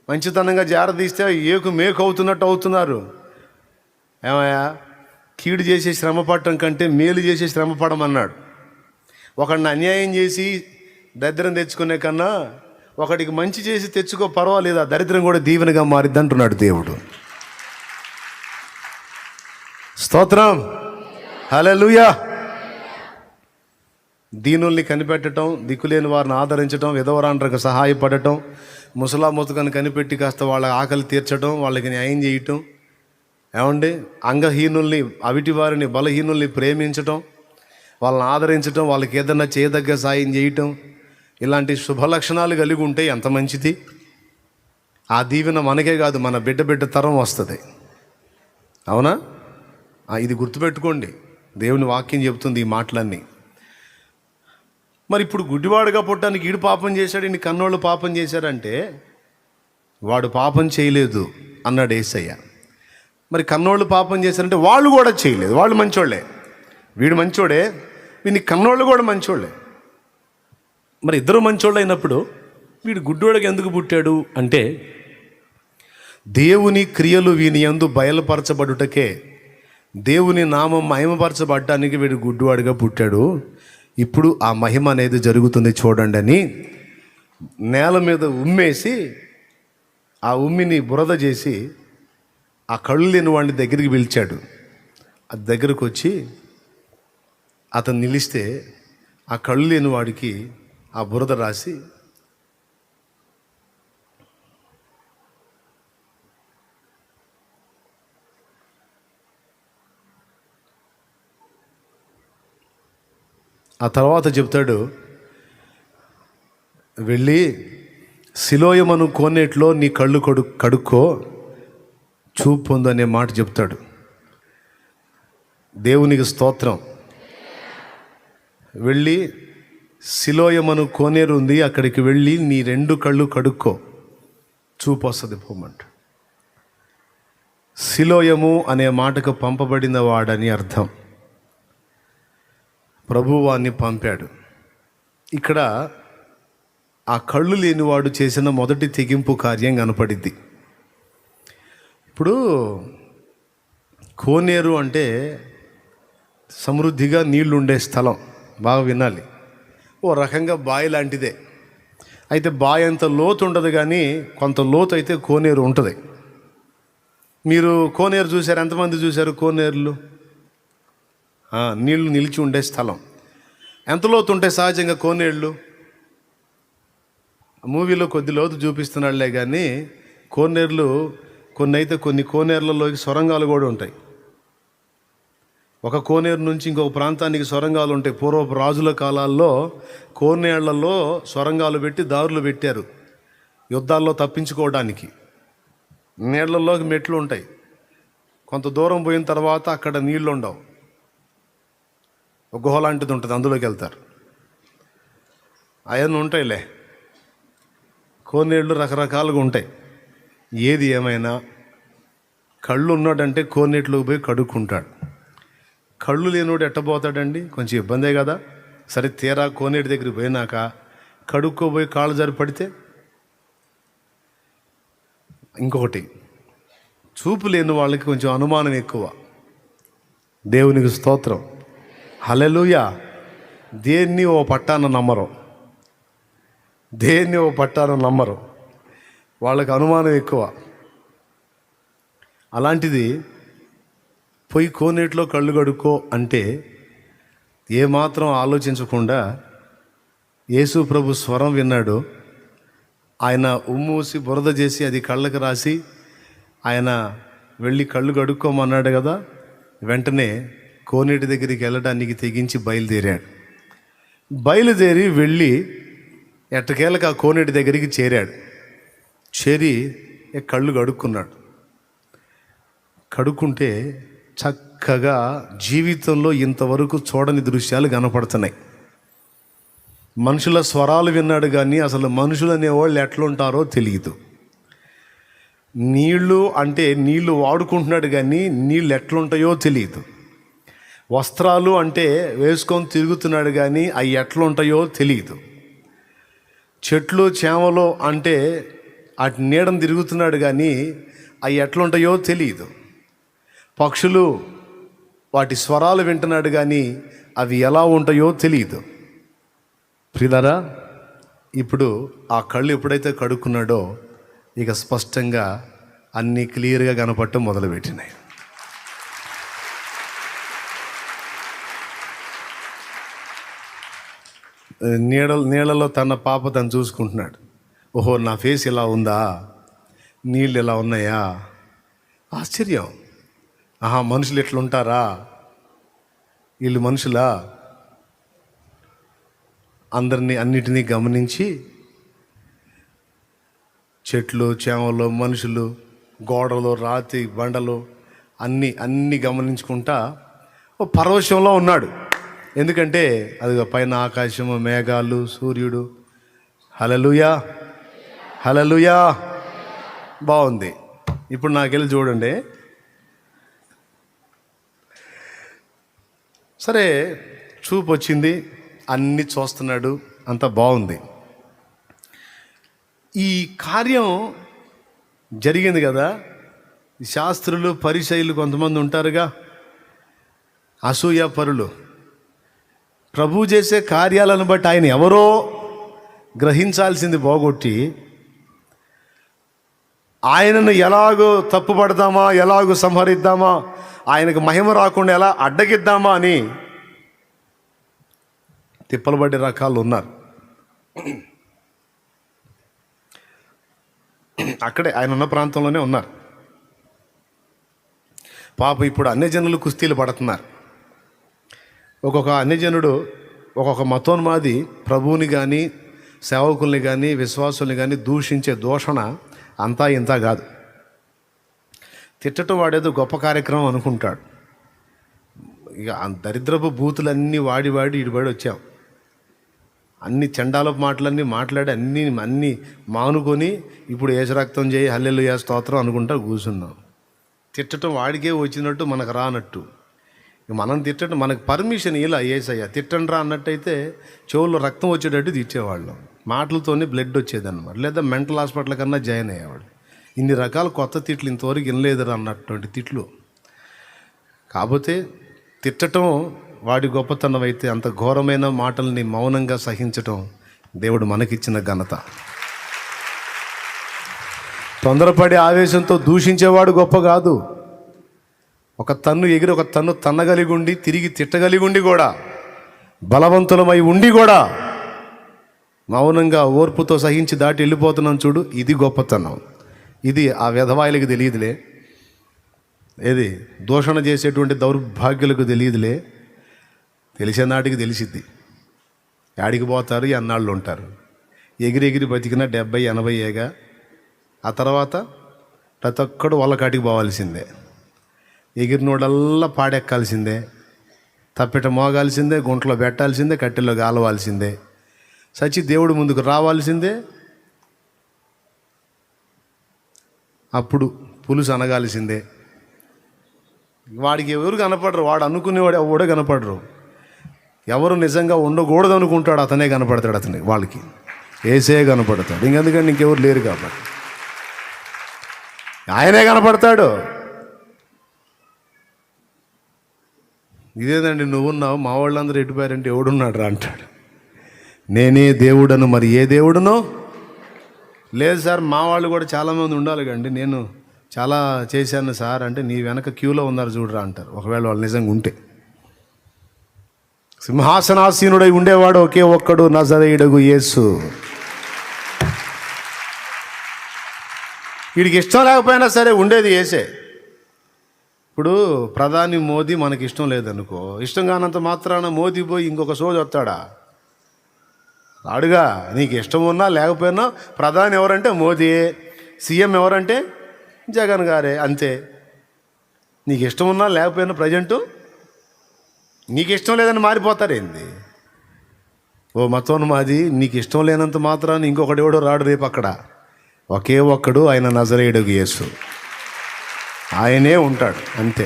మంచితనంగా జారదీస్తే మేకు అవుతున్నట్టు అవుతున్నారు. ఏమయ్యా, కీడు చేసే శ్రమ పడటం కంటే మేలు చేసే శ్రమ పడమన్నాడు. ఒకడిని అన్యాయం చేసి దరిద్రం తెచ్చుకునే కన్నా ఒకడికి మంచి చేసి తెచ్చుకో, పర్వాలేదు, ఆ దరిద్రం కూడా దీవెనగా మారిద్ది అంటున్నాడు దేవుడు. స్తోత్రం. హల్లెలూయా. దీనుల్ని కనిపెట్టడం, దిక్కులేని వారిని ఆదరించడం, విధవరాండ్రకు సహాయపడటం, ముసలా ముతకని కనిపెట్టి కాస్త వాళ్ళ ఆకలి తీర్చడం, వాళ్ళకి న్యాయం చేయటం. ఏమండి, అంగహీనుల్ని, అవిటి వారిని, బలహీనుల్ని ప్రేమించటం, వాళ్ళని ఆదరించటం, వాళ్ళకి ఏదన్నా చేయదగ్గ సాయం చేయటం, ఇలాంటి శుభ లక్షణాలు కలిగి ఉంటే ఎంత మంచిది. ఆ దీవెన మనకే కాదు, మన బిడ్డ తరం వస్తుంది. అవునా? ఇది గుర్తుపెట్టుకోండి, దేవుని వాక్యం చెబుతుంది ఈ మాటలన్నీ. మరి ఇప్పుడు గుడ్డివాడుగా పుట్టడానికి ఈడు పాపం చేశాడు, ఇన్ని కన్నోళ్ళు పాపం చేశారంటే వాడు పాపం చేయలేదు అన్నాడు యేసయ్య. మరి కన్నోళ్ళు పాపం చేశారంటే వాళ్ళు కూడా చేయలేదు, వాళ్ళు మంచోళ్ళే. వీడు మంచోడే, వీని కన్నోళ్ళు కూడా మంచోళ్ళే. మరి ఇద్దరు మంచోళ్ళు అయినప్పుడు వీడు గుడ్డివాడికి ఎందుకు పుట్టాడు అంటే, దేవుని క్రియలు వీని యందు బయలుపరచబడుటకే, దేవుని నామం మహిమపరచబడ్డానికి వీడు గుడ్డివాడిగా పుట్టాడు. ఇప్పుడు ఆ మహిమ అనేది జరుగుతుంది చూడండి అని నేల మీద ఉమ్మేసి, ఆ ఉమ్మిని బురద చేసి ఆ కళ్ళు లేని వాడిని దగ్గరికి పిలిచాడు. అది దగ్గరకు వచ్చి అతను నిలిస్తే ఆ కళ్ళు లేని వాడికి ఆ బురద రాసి ఆ తర్వాత చెప్తాడు, వెళ్ళి సిలోయమను కోనేట్లో నీ కళ్ళు కడుక్కో, చూపు పొందు అనే మాట చెప్తాడు. దేవునికి స్తోత్రం. వెళ్ళి సిలోయమను కోనేరు ఉంది, అక్కడికి వెళ్ళి నీ 2 కళ్ళు కడుక్కో, చూపు వస్తుంది పోమంట. సిలోయము అనే మాటకు పంపబడిన వాడని అర్థం. ప్రభువు వాణ్ణి పంపాడు. ఇక్కడ ఆ కళ్ళు లేనివాడు చేసిన మొదటి తెగింపు కార్యం కనపడిద్ది. ఇప్పుడు కోనేరు అంటే సమృద్ధిగా నీళ్లు ఉండే స్థలం. బాగా వినాలి. ఓ రకంగా బావి లాంటిదే. అయితే బావి అంత లోతు ఉండదు, కానీ కొంత లోతు అయితే కోనేరు ఉంటుంది. మీరు కోనేరు చూశారు? ఎంతమంది చూశారు కోనేరులు? నీళ్లు నిలిచి ఉండే స్థలం. ఎంత లోతు ఉంటాయి సహజంగా కోనేళ్ళు? మూవీలో కొద్ది లోతు చూపిస్తున్నాడులే, కానీ కోనేరులు కొన్ని కోనేరులలోకి సొరంగాలు కూడా ఉంటాయి. ఒక కోనేరు నుంచి ఇంకొక ప్రాంతానికి సొరంగాలు ఉంటాయి. పూర్వపు రాజుల కాలాల్లో కోనేళ్లలో సొరంగాలు పెట్టి దారులు పెట్టారు యుద్ధాల్లో తప్పించుకోవడానికి. నీళ్లలోకి మెట్లు ఉంటాయి. కొంత దూరం పోయిన తర్వాత అక్కడ నీళ్లు ఉండవు, ఒక గుహ లాంటిది ఉంటుంది, అందులోకి వెళ్తారు. అవన్నీ ఉంటాయిలే. కోనేళ్ళు రకరకాలుగా ఉంటాయి. ఏది ఏమైనా కళ్ళు ఉన్నాడంటే కోనేట్లోకి పోయి కడుక్కుంటాడు. కళ్ళు లేనోడు ఎట్టబోతాడండి? కొంచెం ఇబ్బందే కదా. సరే, తీరా కోనేటి దగ్గరికి పోయినాక కడుక్కోపోయి కాళ్ళు జారి పడితే. ఇంకొకటి, చూపు లేని వాళ్ళకి కొంచెం అనుమానం ఎక్కువ. దేవునికి స్తోత్రం, హల్లెలూయా. దేన్ని ఓ పట్టాన నమ్మరు, వాళ్ళకి అనుమానం ఎక్కువ. అలాంటిది పోయి కోనేటిలో కళ్ళు కడుక్కో అంటే ఏమాత్రం ఆలోచించకుండా యేసు ప్రభు స్వరం విన్నాడు. ఆయన ఉమ్మూసి బురద చేసి అది కళ్ళకి రాసి ఆయన వెళ్ళి కళ్ళు కడుక్కోమన్నాడు కదా. వెంటనే కోనేటి దగ్గరికి వెళ్ళడానికి తెగించి బయలుదేరి వెళ్ళి ఎట్టకేలకు ఆ కోనేటి దగ్గరికి చేరాడు. చేరి కళ్ళు కడుక్కున్నాడు. కడుక్కుంటే చక్కగా జీవితంలో ఇంతవరకు చూడని దృశ్యాలు కనపడుతున్నాయి. మనుషుల స్వరాలు విన్నాడు, కానీ అసలు మనుషులు అనేవాళ్ళు ఎట్లుంటారో తెలియదు. నీళ్లు వాడుకుంటున్నాడు, కానీ నీళ్ళు ఎట్లుంటాయో తెలియదు. వస్త్రాలు అంటే వేసుకొని తిరుగుతున్నాడు, కానీ అవి ఎట్లుంటాయో తెలియదు. చెట్లు చేమలు అంటే వాటి నీడను తిరుగుతున్నాడు, కానీ అవి ఎట్లుంటాయో తెలియదు. పక్షులు వాటి స్వరాలు వింటున్నాడు, కానీ అవి ఎలా ఉంటాయో తెలియదు. ప్రియులారా, ఇప్పుడు ఆ కళ్ళు ఎప్పుడైతే కడుక్కున్నాడో ఇక స్పష్టంగా అన్నీ క్లియర్గా కనపడటం మొదలుపెట్టినాయి. నీళ్ళలో తన పాప తను చూసుకుంటున్నాడు. ఓహో, నా ఫేస్ ఇలా ఉందా, నీళ్ళు ఎలా ఉన్నాయా, ఆశ్చర్యం. మనుషులు ఎట్లుంటారా, వీళ్ళు మనుషులా? అన్నిటినీ గమనించి చెట్లు చేమలు మనుషులు గోడలు రాతి బండలు అన్నీ గమనించుకుంటా ఓ పరవశంలో ఉన్నాడు. ఎందుకంటే అది పైన ఆకాశము, మేఘాలు, సూర్యుడు. హల్లెలూయా, హల్లెలూయా. బాగుంది. ఇప్పుడు నాకెళ్ళి చూడండి. సరే, చూపు వచ్చింది, అన్నీ చూస్తున్నాడు, అంతా బాగుంది. ఈ కార్యం జరిగింది కదా. శాస్త్రులు పరిసయ్యులు కొంతమంది ఉంటారుగా, అసూయాపరులు. ప్రభు చేసే కార్యాలను బట్టి ఆయన ఎవరో గ్రహించాల్సింది పోగొట్టి ఆయనను ఎలాగో తప్పుపడదామా, ఎలాగో సంహరిద్దామా, ఆయనకు మహిమ రాకుండా ఎలా అడ్డగిద్దామా అని తిప్పలు పడే రకాలు ఉన్నారు. అక్కడే ఆయన ఉన్న ప్రాంతంలోనే ఉన్నారు. పాప ఇప్పుడు అన్యజనులు కుస్తీలు పడుతున్నారు. ఒక్కొక్క అన్యజనుడు ఒక్కొక్క మతోన్మాది ప్రభువుని కానీ సేవకుల్ని కానీ విశ్వాసుల్ని కానీ దూషించే దూషణ అంతా ఇంత కాదు. తిట్టడం వాడేదో గొప్ప కార్యక్రమం అనుకుంటాడు. ఇక దరిద్రపు బూతులన్నీ వాడి ఇడిపడి వచ్చాం. అన్ని చండాలపు మాటలన్నీ మాట్లాడి అన్నీ మానుకొని ఇప్పుడు ఏసురక్తం చేయి హల్లెలూయా స్తోత్రం అనుకుంటా కూర్చున్నాం. తిట్టడం వాడికే వచ్చినట్టు మనకు రానట్టు. మనం తిట్టడం మనకు పర్మిషన్ ఇలా ఏసయ్యా తిట్టండి రా అన్నట్టయితే చెవుల్లో రక్తం వచ్చేటట్టు తిట్టేవాళ్ళం. మాటలతోనే బ్లడ్ వచ్చేదన్నమాట. లేదా మెంటల్ హాస్పిటల్ కన్నా జాయిన్ అయ్యేవాడు. ఇన్ని రకాల కొత్త తిట్లు ఇంతవరకు వినలేదురా అన్నటువంటి తిట్లు. కాకపోతే తిట్టడం వాడి గొప్పతనం అయితే అంత ఘోరమైన మాటల్ని మౌనంగా సహించటం దేవుడు మనకిచ్చిన ఘనత. తొందరపడి ఆవేశంతో దూషించేవాడు గొప్ప కాదు. ఒక తన్ను ఎగిరి ఒక తన్ను తన్నగలిగి ఉండి తిరిగి తిట్టగలిగి ఉండి కూడా బలవంతులమై ఉండి కూడా మౌనంగా ఓర్పుతో సహించి దాటి వెళ్ళిపోతున్నాం చూడు, ఇది గొప్పతనం. ఇది ఆ విధవాయిలకు తెలియదులే, ఏది దూషణ చేసేటువంటి దౌర్భాగ్యులకు తెలియదులే. తెలిసే నాటికి తెలిసిద్ది. యాడికి పోతారు, ఎన్నాళ్ళు ఉంటారు. ఎగిరి బతికిన 70-80 ఏగా. ఆ తర్వాత ప్రతి ఒక్కడు వాళ్ళ కాటికి పోవాల్సిందే. ఎగిరినోడల్లా పాడెక్కాల్సిందే, తప్పిట మోగాల్సిందే, గుంటలో పెట్టాల్సిందే, కట్టెల్లో గాలవాల్సిందే, సచి దేవుడు ముందుకు రావాల్సిందే. అప్పుడు పులుసు అనగాల్సిందే. వాడికి ఎవరు కనపడరు. వాడు అనుకునేవాడు ఎవడో కనపడరు. ఎవరు నిజంగా ఉండకూడదు అనుకుంటాడు అతనే కనపడతాడు. అతని వాళ్ళకి ఏసే కనపడతాడు. ఇంకెందుకంటే ఇంకెవరు లేరు కాబట్టి ఆయనే కనపడతాడు. ఇదేనండి నువ్వున్నావు, మా వాళ్ళందరూ ఎటుపోయారంటే ఎవడున్నాడు రా అంటాడు. నేనే దేవుడను, మరి ఏ దేవుడునో లేదు సార్, మా వాళ్ళు కూడా చాలామంది ఉండాలి కండి, నేను చాలా చేశాను సార్ అంటే నీ వెనక క్యూలో ఉన్నారు చూడరా అంటారు. ఒకవేళ వాళ్ళు నిజంగా ఉంటే. సింహాసనాసీనుడై ఉండేవాడు ఒకే ఒక్కడు, నజరేయుడగు యేసు. వీడికి ఇష్టం లేకపోయినా సరే ఉండేది యేసే. ఇప్పుడు ప్రధాని మోదీ మనకి ఇష్టం లేదనుకో, ఇష్టం కానంత మాత్రాన మోదీ పోయి ఇంకొక సోది వస్తాడా? అడుగా. నీకు ఇష్టం ఉన్నా లేకపోయినా ప్రధాని ఎవరంటే మోదీ, సీఎం ఎవరంటే జగన్ గారే, అంతే. నీకు ఇష్టం ఉన్నా లేకపోయినా ప్రజెంటు నీకు ఇష్టం లేదని మారిపోతారేంది? ఓ మతోన్మాది, నీకు ఇష్టం లేనంత మాత్రాన్ని ఇంకొకటి ఎవడో రాడు రేపు అక్కడ. ఒకే ఒక్కడు, ఆయన నజరేయుడగు యేసు. ఆయనే ఉంటాడు అంతే.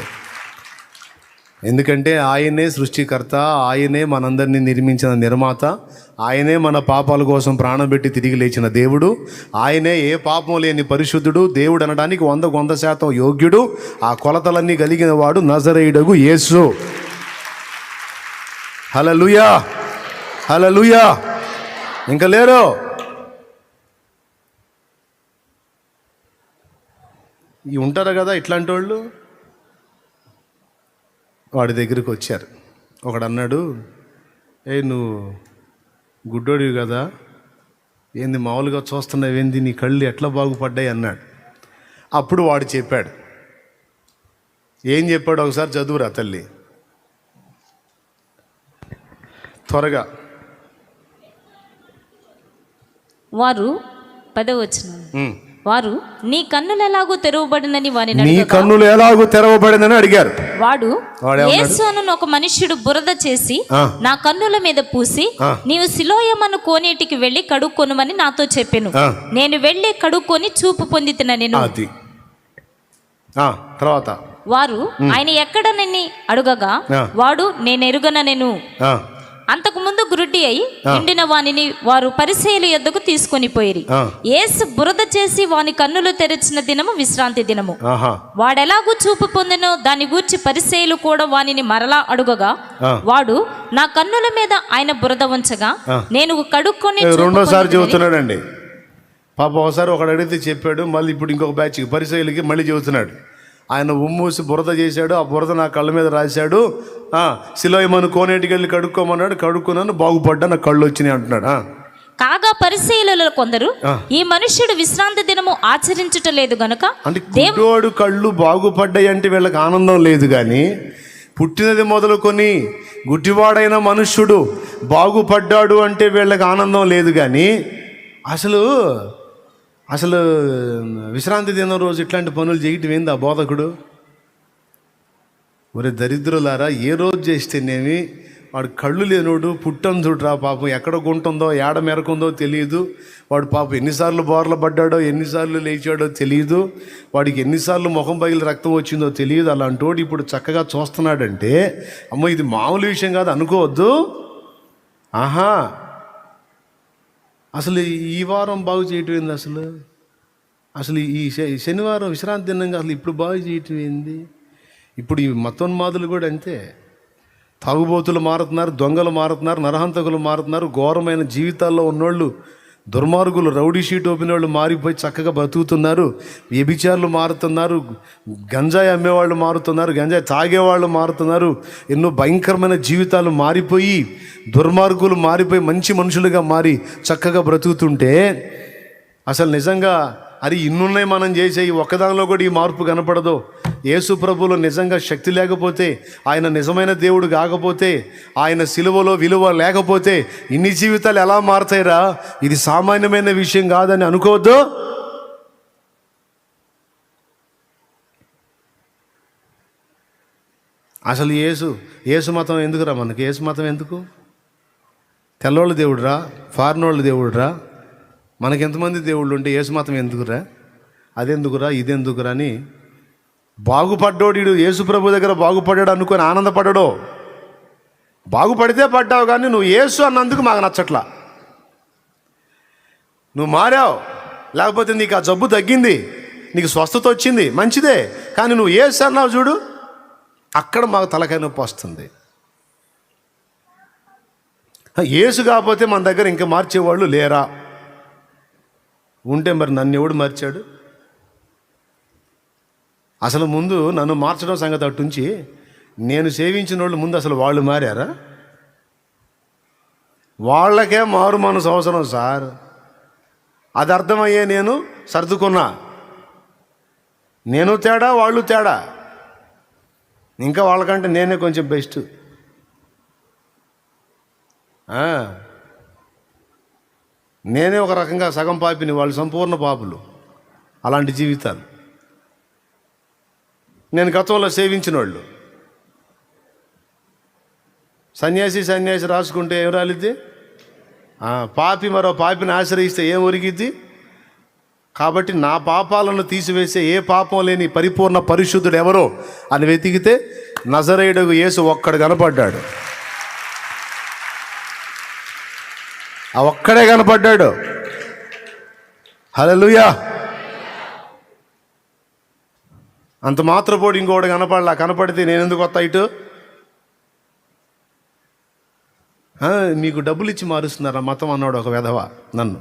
ఎందుకంటే ఆయనే సృష్టికర్త, ఆయనే మనందరినీ నిర్మించిన నిర్మాత, ఆయనే మన పాపాల కోసం ప్రాణం పెట్టి తిరిగి లేచిన దేవుడు, ఆయనే ఏ పాపం లేని పరిశుద్ధుడు, దేవుడు అనడానికి 100% యోగ్యుడు. ఆ కొలతలన్నీ కలిగిన వాడు నజరేయుడగు యేసు. హల్లెలూయా, హల్లెలూయా. ఇంకా లేరు. ఉంటారు కదా ఇట్లాంటి వాళ్ళు. వాడి దగ్గరికి వచ్చారు. ఒకడు అన్నాడు, నువ్వు గుడ్డోడివి కదా, ఏంది మామూలుగా చూస్తున్నావేంది, నీ కళ్ళు ఎట్లా బాగుపడ్డాయి అన్నాడు. అప్పుడు వాడు చెప్పాడు. ఏం చెప్పాడు ఒకసారి చదువురా తల్లి త్వరగా. వారు 10వ వచనం. వారు నీ కన్నులు ఎలాగో తెరవబడినని వారిని నీ కన్నులు ఎలాగో తెరవబడినని అడిగారు. వాడు యేసు అను ఒక మనుష్యుడు బురద చేసి నా కన్నుల మీద పూసి నీవు సిలోయమను కోనేటికి వెళ్ళి కడుక్కొనుమని నాతో చెప్పెను. నేను వెళ్ళి కడుక్కొని చూపు పొందితిన నేను. తర్వాత వారు ఆయన ఎక్కడనని అడుగగా వాడు నేనెరుగనెను. అంతకు ముందు గురుడి అయి నిండిన వానిని వారు పరిసయ్యుల యొద్దకు తీసుకొని పోయిరి. యేసు బురద చేసి వాని కన్నులు తెరిచిన దినము విశ్రాంతి దినము. వాడెలాగూ చూపు పొందెనో దాని గూర్చి పరిసయ్యులు కూడా వానిని మరలా అడుగగా వాడు నా కన్నుల మీద ఆయన బురద ఉంచగా నేను కడుక్కొని. రెండోసారి చెబుతున్నాడండి పాప. ఒకసారి ఒకడు అడిగితే చెప్పాడు, మళ్ళీ ఇప్పుడు ఇంకొక బ్యాచ్ పరిసయ్యులకి మళ్ళీ చెబుతున్నాడు. ఆయన ఉమ్మూసి బురద చేశాడు, ఆ బురద నా కళ్ళ మీద రాశాడు, సిలోయమను కోనేటికి వెళ్ళి కడుక్కోమన్నాడు, కడుక్కున్నాను, బాగుపడ్డా, నా కళ్ళు వచ్చినాయి అంటున్నాడు. కాగా పరిసయ్యులలో కొందరు ఈ మనుష్యుడు విశ్రాంతి దినము ఆచరించుట లేదు గనుక, అంటే దేవుడు కళ్ళు బాగుపడ్డాయి అంటే వీళ్ళకి ఆనందం లేదు, కానీ పుట్టినది మొదలుకొని గుడ్డివాడైన మనుష్యుడు బాగుపడ్డాడు అంటే వీళ్ళకి ఆనందం లేదు. కానీ అసలు విశ్రాంతి దినం రోజు ఇట్లాంటి పనులు చేయటం ఏంది ఆ బోధకుడు? ఒరే దరిద్రులారా, ఏ రోజు చేస్తేనేమి వాడు కళ్ళు లేనోడు పుట్టందుడురా పాపం, ఎక్కడ గుంటుందో ఏడ మెరకుందో తెలియదు. వాడు పాపం ఎన్నిసార్లు బోర్ల పడ్డాడో, ఎన్నిసార్లు లేచాడో తెలియదు. వాడికి ఎన్నిసార్లు ముఖం పగిలి రక్తం వచ్చిందో తెలియదు. అలాంటి వాడు ఇప్పుడు చక్కగా చూస్తున్నాడంటే అమ్మో ఇది మామూలు విషయం కాదు అనుకోవద్దు. ఆహా, అసలు ఈ వారం బాగు చేయటం ఏంది? అసలు ఈ శనివారం విశ్రాంతి దినంగా అసలు ఇప్పుడు బాగు చేయటం ఏంది? ఇప్పుడు ఈ మతోన్మాదులు కూడా అంతే. తాగుబోతులు మారుతున్నారు, దొంగలు మారుతున్నారు, నరహంతకులు మారుతున్నారు. ఘోరమైన జీవితాల్లో ఉన్నోళ్ళు, దుర్మార్గులు, రౌడీ షీట్ ఓపిన వాళ్ళు మారిపోయి చక్కగా బతుకుతున్నారు. వ్యభిచారులు మారుతున్నారు, గంజాయి అమ్మేవాళ్ళు మారుతున్నారు, గంజాయి తాగేవాళ్ళు మారుతున్నారు. ఎన్నో భయంకరమైన జీవితాలు మారిపోయి, దుర్మార్గులు మారిపోయి మంచి మనుషులుగా మారి చక్కగా బ్రతుకుతుంటే అసలు నిజంగా అది ఇన్నున్నాయి మనం చేసే ఈ ఒక్కదానిలో కూడా ఈ మార్పు కనపడదు. యేసు ప్రభువులో నిజంగా శక్తి లేకపోతే, ఆయన నిజమైన దేవుడు కాకపోతే, ఆయన సిలువలో విలువ లేకపోతే ఇన్ని జీవితాలు ఎలా మారుతాయిరా? ఇది సామాన్యమైన విషయం కాదని అనుకోవద్దు. అసలు యేసు మతం ఎందుకురా మనకి? యేసు మతం ఎందుకు? తెల్లోళ్ళ దేవుడురా, ఫారిన్ వాళ్ళ దేవుడురా, మనకి ఎంతమంది దేవుళ్ళు ఉంటే యేసు మతం ఎందుకురా? అదెందుకురా, ఇదెందుకురా అని బాగుపడ్డోడు యేసు ప్రభు దగ్గర బాగుపడ్డాడు అనుకొని ఆనందపడ్డాడో. బాగుపడితే పడ్డావు, కానీ నువ్వు యేసు అన్నందుకు మాకు నచ్చట్లా. నువ్వు మారావు, లేకపోతే నీకు ఆ జబ్బు తగ్గింది, నీకు స్వస్థత వచ్చింది, మంచిదే. కానీ నువ్వు యేసు అన్నావు చూడు, అక్కడ మాకు తలకాయ నొప్పి వస్తుంది. యేసు కాకపోతే మన దగ్గర ఇంకా మార్చేవాళ్ళు లేరా? ఉంటే మరి నన్ను ఎవడు మార్చాడు? అసలు ముందు నన్ను మార్చడం సంగతి అట్టుంచి, నేను సేవించిన వాళ్ళు ముందు అసలు వాళ్ళు మారారా? వాళ్ళకే మారు మనసు అవసరం సార్. అది అర్థమయ్యే నేను సర్దుకున్నా. నేను తేడా, వాళ్ళు తేడా. ఇంకా వాళ్ళకంటే నేనే కొంచెం బెస్ట్. నేనే ఒక రకంగా సగం పాపిని, వాళ్ళు సంపూర్ణ పాపులు. అలాంటి జీవితాలు నేను గతంలో సేవించిన వాళ్ళు. సన్యాసి రాసుకుంటే ఏం రాలిద్ది? పాపి మరో పాపిని ఆశ్రయిస్తే ఏం ఒరిగిద్ది? కాబట్టి నా పాపాలను తీసివేసే ఏ పాపం లేని పరిపూర్ణ పరిశుద్ధుడు ఎవరో అని వెతికితే నజరేయుడు యేసు ఒక్కడు కనపడ్డాడు. ఆ ఒక్కడే కనపడ్డాడు. హల్లెలూయా. అంత మాత్రపోడు ఇంకోటి కనపడలా. కనపడితే నేను ఎందుకు వస్తా ఇటు? మీకు డబ్బులు ఇచ్చి మారుస్తున్నారా మతం అన్నాడు ఒక వెధవ నన్ను.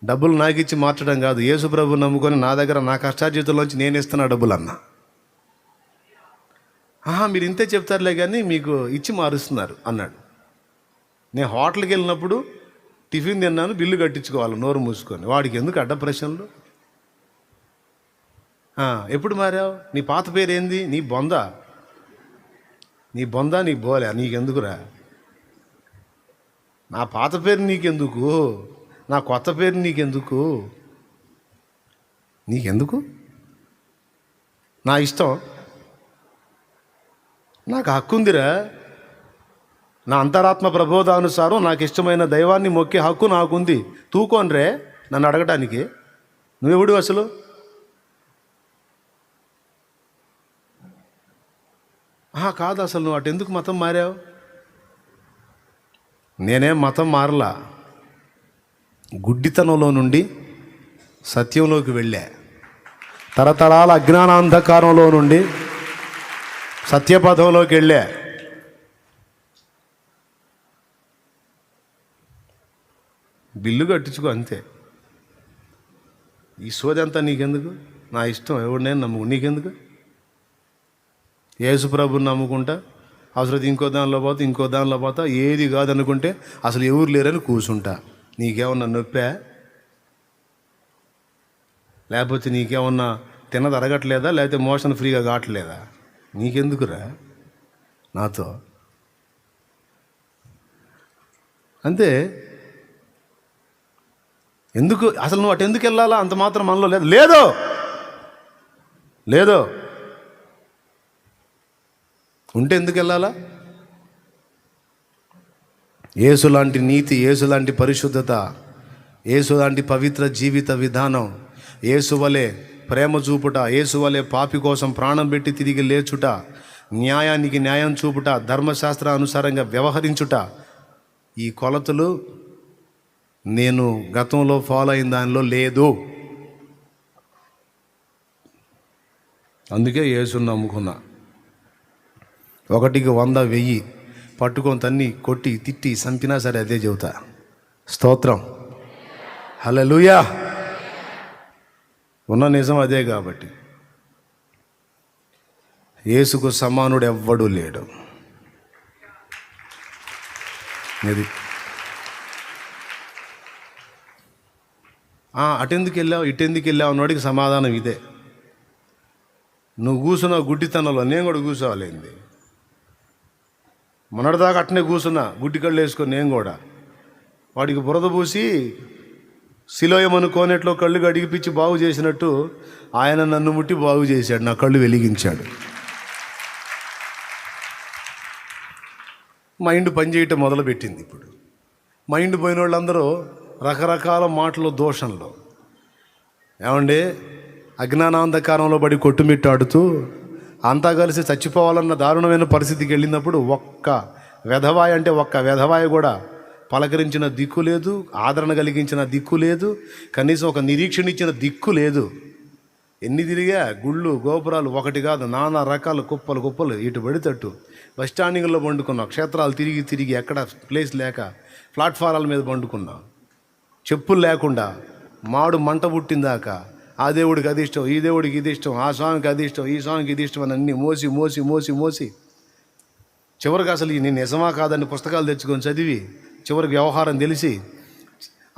డబ్బులు నాకు ఇచ్చి మార్చడం కాదు, యేసు ప్రభువు నమ్ముకొని నా దగ్గర నా కష్టార్జితంలోంచి నేను ఇస్తున్నా డబ్బులు అన్నా. మీరు ఇంతే చెప్తారులే కానీ మీకు ఇచ్చి మారుస్తున్నారు అన్నాడు. నేను హోటల్కి వెళ్ళినప్పుడు టిఫిన్ తిన్నాను, బిల్లు కట్టించుకోవాలి నోరు మూసుకొని. వాడికి ఎందుకు అడ్డ ప్రశ్నలు? ఎప్పుడు మారావు? నీ పాత పేరు ఏంది? నీ బొంద నీ బోలే, నీకెందుకురా? నా పాత పేరు నీకెందుకు? నా కొత్త పేరు నీకెందుకు? నా ఇష్టం, నాకు హక్కు ఉందిరా. నా అంతరాత్మ ప్రబోధానుసారం నాకు ఇష్టమైన దైవాన్ని మొక్కే హక్కు నాకుంది. తూకోనరే నన్ను అడగటానికి. నువ్వెవడు అసలు? కాదు, అసలు నువ్వు అటెందుకు మతం మారావు? నేనేం మతం మారలా. గుడ్డితనంలో నుండి సత్యంలోకి వెళ్ళా. తరతరాల అజ్ఞానాంధకారంలో నుండి సత్యపథంలోకి వెళ్ళా. బిల్లు కట్టించుకో అంతే. ఈ సోదంతా నీకెందుకు? నా ఇష్టం, ఎవరినైనా నమ్ముకు, నీకెందుకు? యేసు ప్రభుని నమ్ముకుంటా, అవసరం ఇంకో దానిలో పోతా, ఏది కాదనుకుంటే అసలు ఎవరు లేరని కూర్చుంటా. నీకేమన్నా నొప్పా? లేకపోతే నీకేమన్నా తినది అరగట్లేదా? లేకపోతే మోషన్ ఫ్రీగా కావట్లేదా? నీకెందుకురా నాతో? అంతే. ఎందుకు అసలు నువ్వు అటు ఎందుకు వెళ్ళాలా? అంత మాత్రం మనలో లేదు. ఉంటే ఎందుకు వెళ్ళాలా? యేసు లాంటి నీతి, యేసు లాంటి పరిశుద్ధత, యేసు లాంటి పవిత్ర జీవిత విధానం, యేసు వలె ప్రేమ చూపుట, యేసు వలె పాపి కోసం ప్రాణం పెట్టి తిరిగి లేచుట, న్యాయానికి న్యాయం చూపుట, ధర్మశాస్త్రానుసారంగా వ్యవహరించుట, ఈ కొలతలు నేను గతంలో ఫాలో అయిన దానిలో లేదు. అందుకే యేసుని నమ్ముకున్నా. 1కి 100 1000 పట్టుకొని తన్ని కొట్టి తిట్టి చంపినా సరే అదే చెబుతా. స్తోత్రం, హల్లెలూయా. ఉన్న నిజం అదే. కాబట్టి యేసుకు సమానుడు ఎవ్వడూ లేడు. ఇది అటెందుకు వెళ్ళావు ఇటెందుకు వెళ్ళావు అన్నవాడికి సమాధానం ఇదే. నువ్వు కూర్చున్నావు గుడ్డితనంలో, నేను కూడా కూర్చోవాలేంది. మొన్నటిదాకా అట్నే కూర్చున్నా గుడ్డి కళ్ళు వేసుకొని నేను కూడా. వాడికి బురద పూసి శిలోయమను కోనేట్లో కళ్ళు గడిగిపించి బాగు చేసినట్టు ఆయన నన్ను ముట్టి బాగు చేశాడు, నా కళ్ళు వెలిగించాడు. మైండ్ పనిచేయటం మొదలుపెట్టింది. ఇప్పుడు మైండ్ పోయిన వాళ్ళందరూ రకరకాల మాటలు, దోషంలో ఏమండి అజ్ఞానాంధకారంలో పడి కొట్టుమిట్టాడుతూ అంతా కలిసి చచ్చిపోవాలన్న దారుణమైన పరిస్థితికి వెళ్ళినప్పుడు ఒక్క వెధవాయి అంటే ఒక్క వెధవాయి కూడా పలకరించిన దిక్కు లేదు, ఆదరణ కలిగించిన దిక్కు లేదు, కనీసం ఒక నిరీక్షణ ఇచ్చిన దిక్కు లేదు. ఎన్ని తిరిగా గుళ్ళు గోపురాలు ఒకటి కాదు, నానా రకాల కుప్పలు ఇటు పడితట్టు బస్ స్టాండింగ్లో పండుకున్నాం. క్షేత్రాలు తిరిగి ఎక్కడ ప్లేస్ లేక ప్లాట్ఫారాల మీద పండుకున్నాం. చెప్పులు లేకుండా మాడు మంట పుట్టిందాక ఆ దేవుడికి అది ఇష్టం, ఈ దేవుడికి ఇది ఇష్టం, ఆ స్వామికి అది ఇష్టం, ఈ స్వామికి ఇది ఇష్టం అని అన్నీ మోసి చివరికి అసలు నేను నిజమా కాదని పుస్తకాలు తెచ్చుకొని చదివి చివరికి వ్యవహారం తెలిసి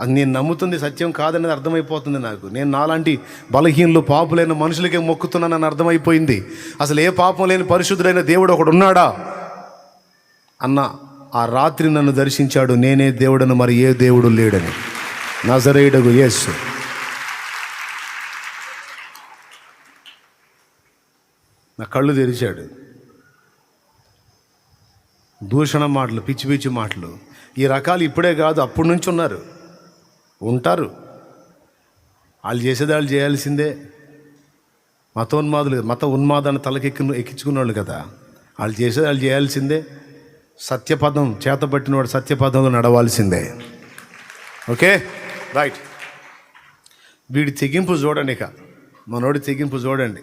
అది నేను నమ్ముతుంది సత్యం కాదనేది అర్థమైపోతుంది నాకు. నేను నాలాంటి బలహీనులు పాపులైన మనుషులకే మొక్కుతున్నానని అర్థమైపోయింది. అసలు ఏ పాపం లేని పరిశుద్ధుడైన దేవుడు ఒకడు ఉన్నాడా అన్న ఆ రాత్రి నన్ను దర్శించాడు. నేనే దేవుడను, మరి ఏ దేవుడు లేడని. నజరేయుడగు యేసు నా కళ్ళు తెరిచాడు. దూషణ మాటలు, పిచ్చి మాటలు, ఈ రకాలు ఇప్పుడే కాదు అప్పటి నుంచి ఉంటారు. వాళ్ళు చేసేది వాళ్ళు చేయాల్సిందే. మత ఉన్మాదాన్ని ఎక్కించుకున్న వాళ్ళు కదా, వాళ్ళు చేసేది వాళ్ళు చేయాల్సిందే. సత్యపదం చేతబట్టినవాడు సత్యపదంలో నడవాల్సిందే. Okay, right. వీడి తెగింపు చూడండి, ఇక మనోడి తెగింపు చూడండి.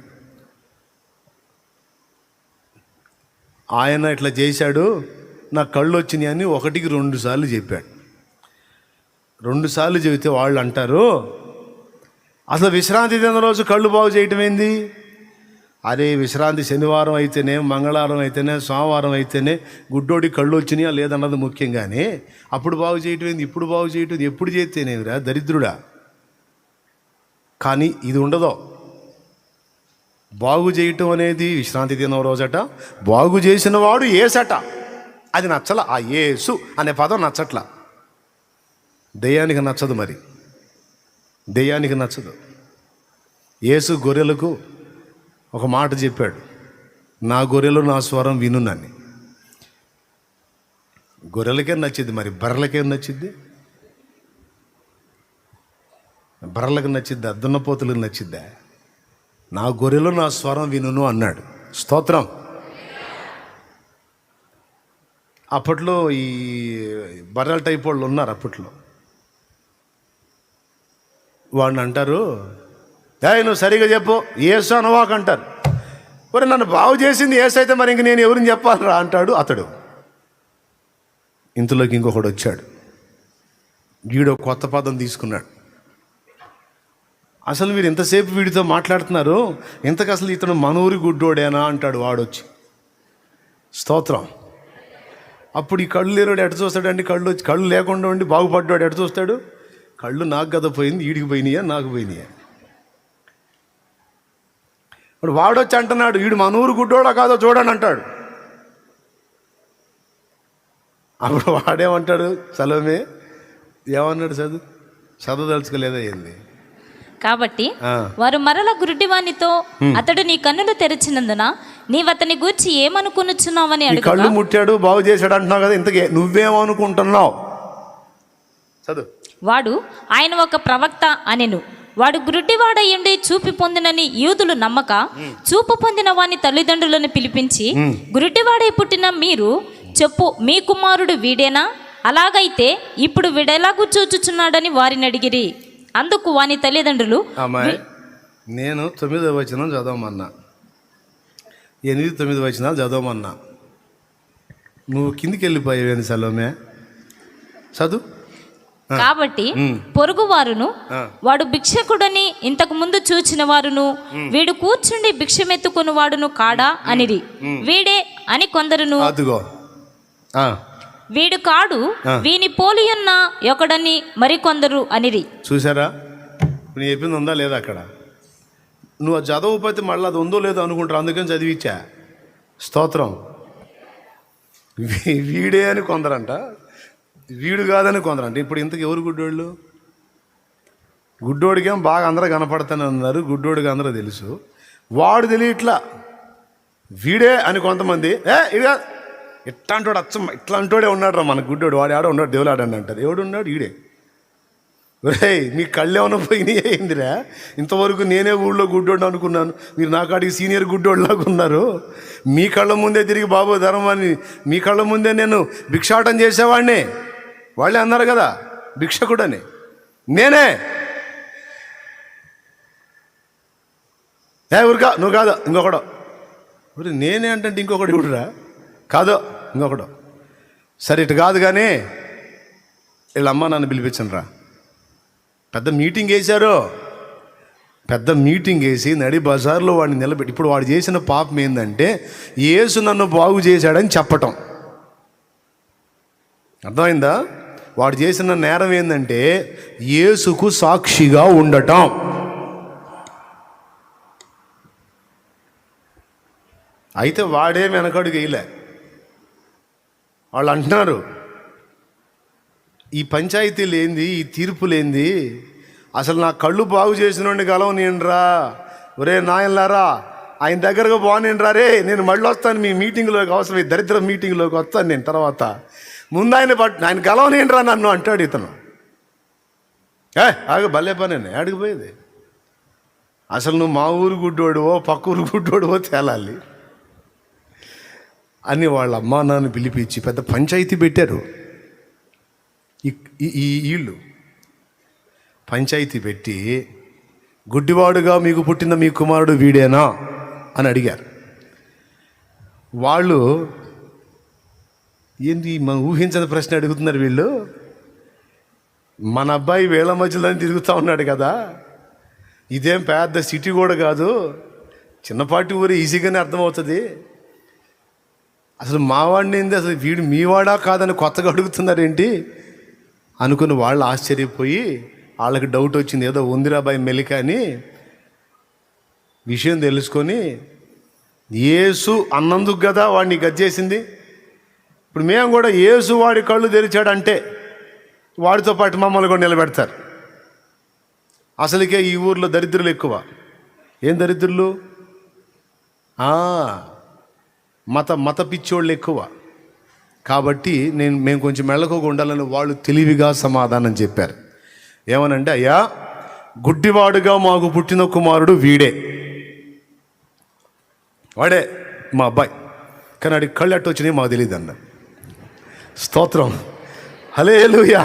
ఆయన ఇట్లా చేశాడు, నా కళ్ళు వచ్చినాయి అని 1కి 2 సార్లు చెప్పాడు. 2 సార్లు చెబితే వాళ్ళు అంటారు, అసలు విశ్రాంతి దిన రోజు కళ్ళు బాగు చేయటం ఏంది? అరే విశ్రాంతి శనివారం అయితేనే, మంగళవారం అయితేనే, సోమవారం అయితేనే గుడ్డోడి కళ్ళు వచ్చినాయా లేదన్నది ముఖ్యంగానే అప్పుడు బాగు చేయటం ఏంది, ఇప్పుడు బాగు చేయటం ఏంది, ఎప్పుడు చేస్తేనేమిరా దరిద్రుడా. కానీ ఇది ఉండదు. బాగు చేయటం అనేది విశ్రాంతి దినం రోజట, బాగు చేసిన వాడు యేసట. అది నచ్చల, ఆ యేసు అనే పదం నచ్చట్ల. దెయ్యానికి నచ్చదు, మరి దెయ్యానికి నచ్చదు. యేసు గొర్రెలకు ఒక మాట చెప్పాడు, నా గొర్రెలు నా స్వరం వినునని. గొర్రెలకే నచ్చింది, మరి బర్రెలకేం నచ్చింది? బర్రెలకు నచ్చిద్దా, దున్నపోతులకు నచ్చిద్దా? నా గొర్రెలు నా స్వరం వినును అన్నాడు. స్తోత్రం. అప్పట్లో ఈ బర్రెల టైప్ వాళ్ళు ఉన్నారు. అప్పట్లో వాడిని అంటారు, నువ్వు సరిగా చెప్పు, యేసు అనవాక అంటారు. మరి నన్ను బాగు చేసింది యేసు అయితే మరి ఇంక నేను ఎవరిని చెప్పాలరా అంటాడు అతడు. ఇంతలోకి ఇంకొకడు వచ్చాడు, వీడు కొత్త పదం తీసుకున్నాడు. అసలు మీరు ఎంతసేపు వీడితో మాట్లాడుతున్నారు, ఇంతకు అసలు ఇతను మనూరి గుడ్డోడేనా అంటాడు వాడొచ్చి. స్తోత్రం. అప్పుడు ఈ కళ్ళు లేనివాడు ఎట చూస్తాడండి? కళ్ళు లేకుండా ఉండి బాగుపడ్డాడు ఎట చూస్తాడు? కళ్ళు నాకు కదా పోయింది, వీడికి పోయినాయా నాకు పోయినాయా? ఇప్పుడు వాడొచ్చి అంటున్నాడు, వీడు మన ఊరు గుడ్డోడా కాదో చూడండి అంటాడు. అప్పుడు వాడేమంటాడు, సలోమే ఏమన్నాడు, చదవదలుచుకోలేదా ఏంది? కాబట్టి వారు మరల గుడ్డివానితో, అతడు నీ కన్నులు తెరిచినందున నీవతని గూర్చి ఏమనుకునుచున్నావని అడుగు. కళ్ళు ముట్టాడు, బాగు చేశాడు అంటున్నావు కదా, ఇంతకే నువ్వేమనుకుంటున్నావు? చదువు. వాడు ఆయన ఒక ప్రవక్త అనెను. వాడు గుడ్డివాడయ్యుండి చూపి పొందినని యూదులు నమ్మక, చూపు పొందిన వాని తల్లిదండ్రులను పిలిపించి, గుడ్డివాడై పుట్టిన మీరు చెప్పు, మీ కుమారుడు వీడేనా? అలాగైతే ఇప్పుడు వీడెలాగూ చూచుచున్నాడని వారిని అడిగిరి. అందుకు వాని తల్లిదండ్రులు, అమ్మాయి నేను 9వ వచనం చదవమన్నా, 8, 9 వచనాలు చదవమన్నా, నువ్వు కిందికి వెళ్ళిపోయావేంది సలోమే? చదువు. కాబట్టి పొరుగు వారును వాడు భిక్షకుడని ఇంతకు ముందు చూచిన వారును వీడు కూర్చుండి భిక్షమెత్తుకుని వాడును కాడా అనిరి. వీడే అని కొందరును, అదుగో వీడు కాడు, వీని పోలియున్న ఒకడని మరికొందరు అనిరి. చూసారా, నేను చెప్పింది ఉందా లేదా అక్కడ? నువ్వు అది చదవకపోతే మళ్ళీ అది ఉందో లేదో అనుకుంటారు, అందుకని చదివిచ్చా. స్తోత్రం. వీడే అని కొందరంట, వీడు కాదని కొందరంట. ఇప్పుడు ఇంతకు ఎవరు గుడ్డోళ్ళు? గుడ్డోడికేం బాగా అందరూ కనపడతానే ఉన్నారు, గుడ్డోడికి అందరూ తెలుసు, వాడు తెలియట్లా. వీడే అని కొంతమంది, ఇక ఇట్లాంటోడు అచ్చం ఇట్లాంటోడే ఉన్నాడు రా మన గుడ్డోడు, వాడు ఆడ ఉన్నాడు, దేవుడు ఆడండి అంటారు. ఎవడు ఉన్నాడు? ఈడే. ఒరే మీ కళ్ళు ఏమైనా పోయినాయి అయిందిరా, ఇంతవరకు నేనే ఊళ్ళో గుడ్డోడు అనుకున్నాను, మీరు నా కాడికి సీనియర్ గుడ్డోళ్ళలాగా ఉన్నారు. మీ కళ్ళ ముందే తిరిగి బాబు ధర్మాన్ని, మీ కళ్ళ ముందే నేను భిక్షాటం చేసేవాడిని, వాళ్ళే అన్నారు కదా భిక్షకుడని. నేనే ఊరికా నువ్వు కాదు ఇంకొకడు, ఊరి నేనే అంటే ఇంకొకటి ఇవిడురా, కాదు ఇంకొకడు. సరే ఇటు కాదు కానీ వీళ్ళ అమ్మ నన్ను పిలిపించండి రా. పెద్ద మీటింగ్ వేశారు, పెద్ద మీటింగ్ వేసి నడి బజార్లో వాడిని నిలబెట్టి, ఇప్పుడు వాడు చేసిన పాపం ఏంటంటే యేసు నన్ను బాగు చేశాడని చెప్పటం. అర్థమైందా? వాడు చేసిన నేరం ఏంటంటే యేసుకు సాక్షిగా ఉండటం. అయితే వాడే వెనకడుగు వేయలే. వాళ్ళు అంటున్నారు, ఈ పంచాయతీలు ఏంది, ఈ తీర్పులేంది, అసలు నా కళ్ళు బాగు చేసినోడిని కలవనేండ్రా, ఒరే నాయనలారా ఆయన దగ్గరకు బాగునేండ్రా రే, నేను మళ్ళీ వస్తాను మీ మీటింగ్లోకి, అవసరం ఈ దరిద్ర మీటింగ్లోకి వస్తాను నేను తర్వాత, ముందు ఆయన కలవనేండ్రా నన్ను అంటాడు ఇతను. ఆగ భలే పని ఆడికిపోయేది. అసలు నువ్వు మా ఊరు గుడ్డోడువో పక్క ఊరు గుడ్డోడువో తేలాలి అని వాళ్ళ అమ్మా నాన్న పిలిపించి పెద్ద పంచాయతీ పెట్టారు. ఈ వీళ్ళు పంచాయతీ పెట్టి, గుడ్డివాడుగా మీకు పుట్టిన మీ కుమారుడు వీడేనా అని అడిగారు. వాళ్ళు ఏంటి మనం ఊహించని ప్రశ్న అడుగుతున్నారు వీళ్ళు. మన అబ్బాయి వేళ మధ్యలో తిరుగుతూ ఉన్నాడు కదా, ఇదేం పెద్ద సిటీ కూడా కాదు, చిన్నపాటి ఊరు, ఈజీగానే అర్థమవుతుంది. అసలు మావాడిని ఏంది, అసలు వీడు మీవాడా కాదని కొత్తగా అడుగుతున్నారేంటి అనుకుని వాళ్ళు ఆశ్చర్యపోయి, వాళ్ళకి డౌట్ వచ్చింది, ఏదో ఉందిరాబాయి మెలిక అని విషయం తెలుసుకొని, యేసు అన్నందుకు కదా వాడిని గచ్చేసింది. ఇప్పుడు మేము కూడా యేసు వాడి కళ్ళు తెరిచాడంటే వాడితో పాటు మమ్మల్ని కూడా నిలబెడతారు. అసలుకే ఈ ఊర్లో దరిద్రులు ఎక్కువ. ఏం దరిద్రులు? మత పిచ్చోళ్ళు ఎక్కువ. కాబట్టి మేము కొంచెం మెళ్ళకోగా ఉండాలని వాళ్ళు తెలివిగా సమాధానం చెప్పారు. ఏమనంటే, అయ్యా గుడ్డివాడుగా మాకు పుట్టిన కుమారుడు వీడే, వాడే మా అబ్బాయి, కానీ వాడికి కళ్ళు ఎట్టు వచ్చినాయి మాకు తెలియదు అన్న. స్తోత్రం, హల్లెలూయా.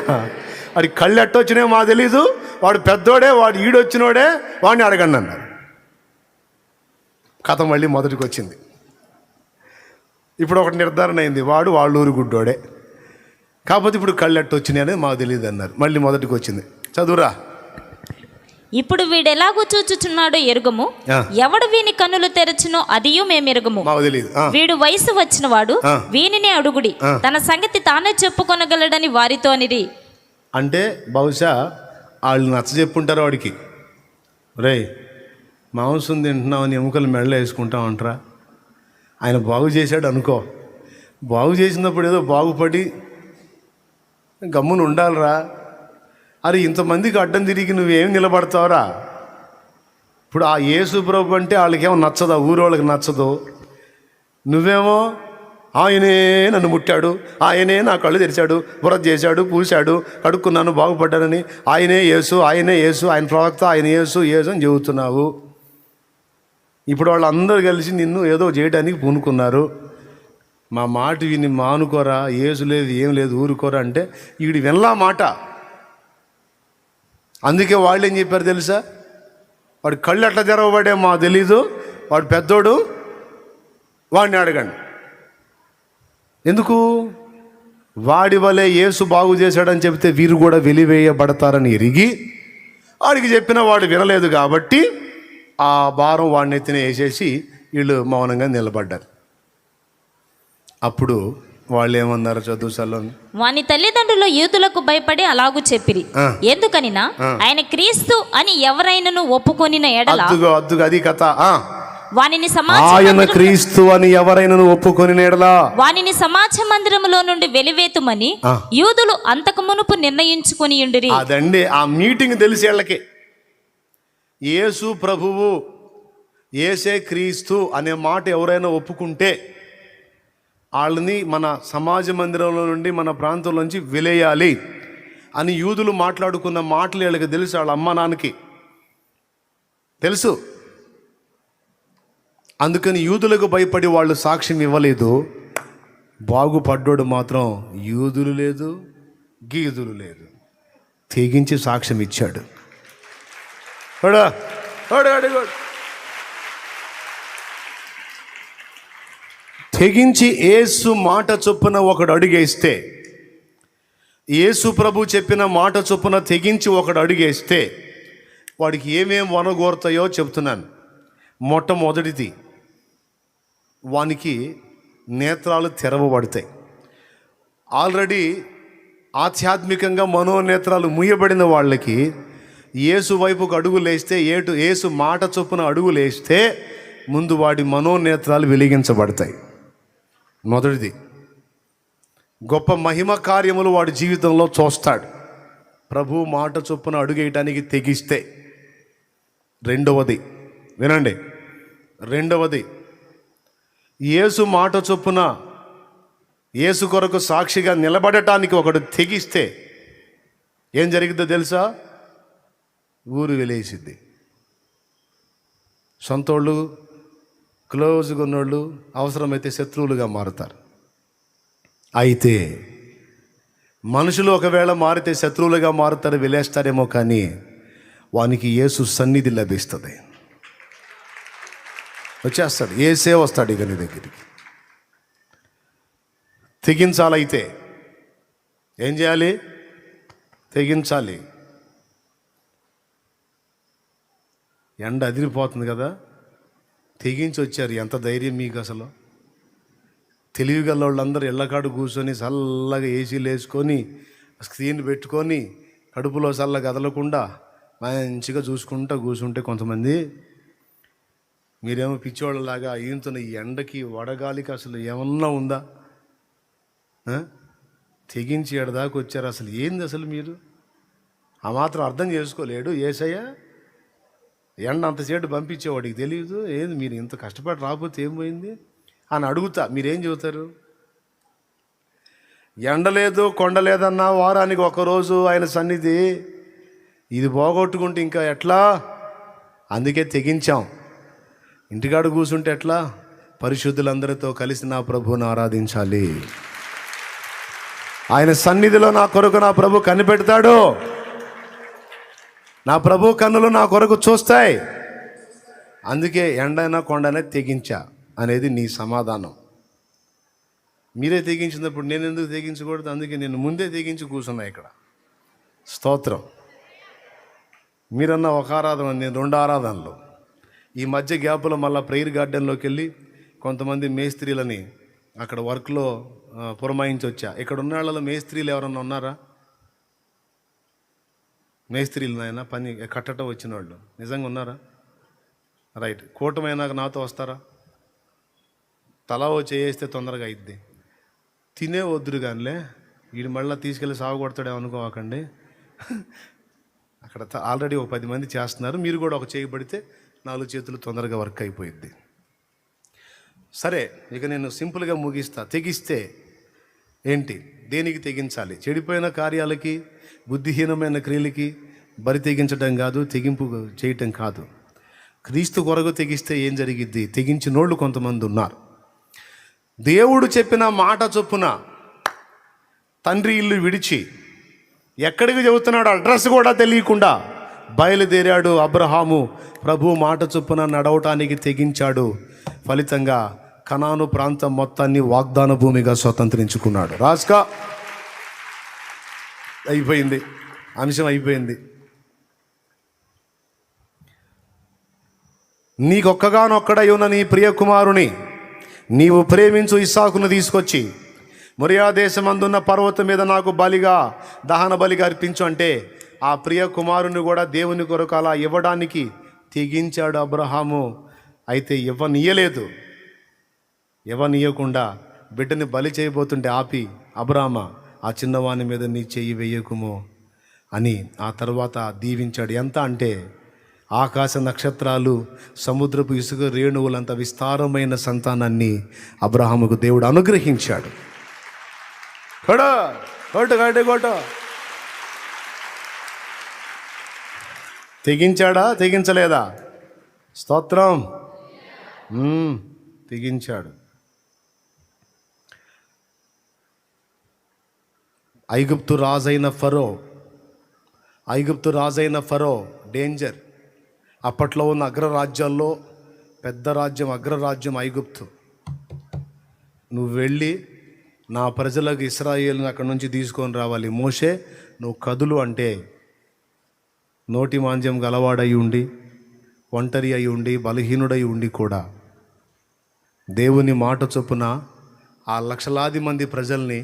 వాడికి కళ్ళు ఎట్టు వచ్చినాయో మాకు తెలీదు, వాడు పెద్దోడే, వాడు ఈడొచ్చినోడే, వాడిని అడగండి అన్నారు. కథ మళ్ళీ మొదటికి వచ్చింది. ఇప్పుడు ఒకటి నిర్ధారణ అయింది, వాడు వాళ్ళ ఊరు గుడ్డోడే, కాకపోతే ఇప్పుడు కళ్ళు ఎట్టు వచ్చినాయి అనేది మాకు తెలియదు అన్నారు. మళ్ళీ మొదటికి వచ్చింది. చదువురా. ఇప్పుడు వీడెలాగూ చూచుచున్నాడో ఎరుగము, ఎవడు వీని కన్నులు తెరచునో అదియు మేము ఎరుగము. వీడు వయసు వచ్చిన వాడు, వీనినే అడుగుడి, తన సంగతి తానే చెప్పుకొనగలడని వారితో అనిరి. అంటే బహుశా వాళ్ళు నచ్చ చెప్పుంటారు వాడికి, రే మాంసం తింటున్నామని ఎముకలు మెడలో వేసుకుంటా ఉంటారా? ఆయన బాగు చేశాడు అనుకో, బాగు చేసినప్పుడు ఏదో బాగుపడి గమ్మున ఉండాలిరా. అరే ఇంతమందికి అడ్డం తిరిగి నువ్వేం నిలబడతావురా? ఇప్పుడు ఆ యేసు ప్రభు అంటే వాళ్ళకేమో నచ్చదా, ఊరోళ్ళకి నచ్చదు. నువ్వేమో ఆయనే నన్ను ముట్టాడు, ఆయనే నా కళ్ళు తెరిచాడు, వ్రత చేశాడు, పూశాడు, కడుక్కున్నాను, బాగుపడ్డానని ఆయనే యేసు, ఆయనే యేసు, ఆయన ప్రవక్త, ఆయన యేసు యేసు అని చెబుతున్నావు. ఇప్పుడు వాళ్ళందరూ కలిసి నిన్ను ఏదో చేయడానికి పూనుకున్నారు. మా మాట విని మానుకోరా, యేసు లేదు ఏం లేదు ఊరుకోరా అంటే వీడి వినలా మాట. అందుకే వాళ్ళు ఏం చెప్పారు తెలుసా? వాడి కళ్ళు ఎట్లా తెరవబడే మా తెలీదు, వాడు పెద్దోడు, వాడిని అడగండి. ఎందుకు? వాడి వలె యేసు బాగు చేశాడని చెబితే వీరు కూడా వెలివేయబడతారని ఎరిగి వాడికి చెప్పిన వాడు వినలేదు కాబట్టి ఆ భారం వాడిని ఎత్తిన వేసేసి వీళ్ళు మౌనంగా నిలబడ్డారు. అప్పుడు వాళ్ళు ఏమన్నారు? చదువుసల్లో వాని తల్లిదండ్రులు యూదులకు భయపడి అలాగూ చెప్పిరి. ఎందుకనినా ఆయన క్రీస్తు అని ఎవరైనను ఒప్పుకొనిన ఎడల, అద్దుగా అది కథ. వానిని ఆయన క్రీస్తు అని ఎవరైనా ఒప్పుకొని ఎడలా వానిని సమాజ మందిరములో నుండి వెలివేతుమని యూదులు అంతకు మునుపు నిర్ణయించుకొని ఉండిరి. అదండి ఆ మీటింగ్ తెలిసి వాళ్ళకి. యేసు ప్రభువు, యేసే క్రీస్తు అనే మాట ఎవరైనా ఒప్పుకుంటే వాళ్ళని మన సమాజ మందిరంలో నుండి, మన ప్రాంతంలోంచి వెలేయాలి అని యూదులు మాట్లాడుకున్న మాటలు వీళ్ళకి తెలుసు. వాళ్ళ అమ్మ నాన్నకి తెలుసు. అందుకని యూదులకు భయపడి వాళ్ళు సాక్ష్యం ఇవ్వలేదు. బాగుపడ్డోడు మాత్రం యూదులు లేదు, గీదులు లేదు, తెగించి సాక్ష్యం ఇచ్చాడు. తెగించి యేసు మాట చొప్పున ఒకడు అడుగేస్తే, యేసు ప్రభు చెప్పిన మాట చొప్పున తెగించి ఒకడు అడుగేస్తే వాడికి ఏమేం వనగోరుతాయో చెప్తున్నాను. మొట్టమొదటిది, వానికి నేత్రాలు తెరవబడతాయి. ఆల్రెడీ ఆధ్యాత్మికంగా మనోనేత్రాలు మూయబడిన వాళ్ళకి యేసు వైపుకు అడుగులేస్తే, యేసు మాట చొప్పున అడుగులేస్తే ముందు వాడి మనోనేత్రాలు వెలిగించబడతాయి. మొదటిది, గొప్ప మహిమ కార్యములు వాడి జీవితంలో చూస్తాడు ప్రభు మాట చొప్పున అడుగేయటానికి తెగిస్తే. రెండవది వినండి, రెండవది, యేసు మాట చొప్పున యేసు కొరకు సాక్షిగా నిలబడటానికి ఒకడు తెగిస్తే ఏం జరిగిద్దో తెలుసా? ఊరు వెలేసిద్ది. సొంతోళ్ళు, క్లోజ్గా ఉన్నోళ్ళు అవసరమైతే శత్రువులుగా మారుతారు. అయితే మనుషులు ఒకవేళ మారితే శత్రువులుగా మారుతారు, వెలేస్తారేమో, కానీ వానికి యేసు సన్నిధి లభిస్తుంది. వచ్చేస్తాడు, యేసే వస్తాడు ఇక నీ దగ్గరికి. తెగించాలైతే ఏం చేయాలి? తెగించాలి. ఎండ అదిరిపోతుంది కదా, తెగించి వచ్చారు. ఎంత ధైర్యం మీకు అసలు! తెలివిగల వాళ్ళందరూ ఇళ్ళకాడు కూర్చొని చల్లగా ఏసీలు వేసుకొని స్క్రీన్ పెట్టుకొని కడుపులో చల్ల కదలకుండా మంచిగా చూసుకుంటూ కూర్చుంటే కొంతమంది, మీరేమో పిచ్చోళ్ళలాగా ఈంతున్న ఈ ఎండకి వడగాలికి అసలు ఏమన్నా ఉందా? తెగించి ఎడదాకా వచ్చారు. అసలు ఏంది అసలు మీరు? ఆ మాత్రం అర్థం చేసుకోలేడు యేసయ్య. ఎండ అంతసేటు పంపించేవాడికి తెలియదు. ఏంది మీరు ఇంత కష్టపడి రాకపోతే ఏం పోయింది అని అడుగుతా, మీరేం చెబుతారు? ఎండలేదు కొండలేదన్నా వారానికి ఒకరోజు ఆయన సన్నిధి, ఇది పోగొట్టుకుంటే ఇంకా ఎట్లా? అందుకే తెగించాం. ఇంటికాడ కూర్చుంటే ఎట్లా? పరిశుద్ధులందరితో కలిసి నా ప్రభువుని ఆరాధించాలి. ఆయన సన్నిధిలో నా కొరకు నా ప్రభు కనిపెడతాడు. నా ప్రభు కన్నులు నా కొరకు చూస్తాయి. అందుకే ఎండైనా కొండైనా తెగించా అనేది నీ సమాధానం. మీరే తెగించినప్పుడు నేను ఎందుకు తెగించకూడదు? అందుకే నేను ముందే తెగించి కూర్చున్నా ఇక్కడ. స్తోత్రం. మీరన్న ఒక ఆరాధన, నేను 2 ఆరాధనలు. ఈ మధ్య గ్యాప్లో మళ్ళీ ప్రేయర్ గార్డెన్లోకి వెళ్ళి కొంతమంది మేస్త్రీలని అక్కడ వర్క్లో పురమాయించి వచ్చా. ఇక్కడ ఉన్న వాళ్ళలో మేస్త్రీలు ఎవరన్నా ఉన్నారా? మేస్త్రీలు నాయన పని కట్టడం వచ్చిన వాళ్ళు నిజంగా ఉన్నారా? రైట్, కూటమైనాక నాతో వస్తారా? తలా ఓ చేస్తే తొందరగా అయిద్ది. తినే వద్దురు కానిలే, వీడు మళ్ళీ తీసుకెళ్ళి సాగు కొడతాడేమో అనుకోకండి. అక్కడ ఆల్రెడీ ఒక 10 మంది చేస్తున్నారు, మీరు కూడా ఒక చేయబడితే 4 చేతులు తొందరగా వర్క్ అయిపోయిద్ది. సరే, ఇక నేను సింపుల్గా ముగిస్తా. తెగిస్తే ఏంటి? దేనికి తెగించాలి? చెడిపోయిన కార్యాలకి, బుద్ధిహీనమైన క్రియలకి బరి తెగించడం కాదు, తెగింపు చేయటం కాదు. క్రీస్తు కొరకు తెగిస్తే ఏం జరిగిద్ది? తెగించినోళ్ళు కొంతమంది ఉన్నారు. దేవుడు చెప్పిన మాట చొప్పున తండ్రి ఇల్లు విడిచి ఎక్కడికి చెబుతున్నాడు అడ్రస్ కూడా తెలియకుండా బయలుదేరాడు అబ్రహాము. ప్రభు మాట చొప్పున నడవటానికి తెగించాడు. ఫలితంగా కనాను ప్రాంతం మొత్తాన్ని వాగ్దాన భూమిగా స్వతంత్రించుకున్నాడు. రాజుగా అయిపోయింది, అంశం అయిపోయింది. నీకొక్కగానొక్కడై ఉన్న నీ ప్రియ కుమారుని నీవు ప్రేమించు ఇస్సాకును తీసుకొచ్చి మొరియా దేశమందున్న పర్వతం మీద నాకు బలిగా, దహన బలిగా అర్పించు అంటే ఆ ప్రియ కుమారుని కూడా దేవుని కొరకు అలా ఇవ్వడానికి తెగించాడు అబ్రహాము. అయితే ఇవ్వనీయకుండా బిడ్డని బలి చేయబోతుంటే ఆపి, అబ్రామా, ఆ చిన్నవాని మీద నీ చెయ్యి వేయకుమో అని ఆ తర్వాత దీవించాడు. ఎంత అంటే ఆకాశ నక్షత్రాలు, సముద్రపు ఇసుక రేణువులంత విస్తారమైన సంతానాన్ని అబ్రహాముకు దేవుడు అనుగ్రహించాడు. తెగించాడా? తెగించలేదా? స్తోత్రం. తెగించాడు. ఐగుప్తు రాజైన ఫరో డేంజర్. అప్పట్లో ఉన్న అగ్రరాజ్యాల్లో పెద్ద రాజ్యం, అగ్రరాజ్యం ఐగుప్తు. నువ్వు వెళ్ళి నా ప్రజలకు ఇశ్రాయేలును అక్కడి నుంచి తీసుకొని రావాలి. మోషే, నువ్వు కదులు అంటే నోటి మాంద్యం గలవాడై ఉండి, ఒంటరి అయి ఉండి, బలహీనుడై ఉండి కూడా దేవుని మాట చొప్పున ఆ లక్షలాది మంది ప్రజల్ని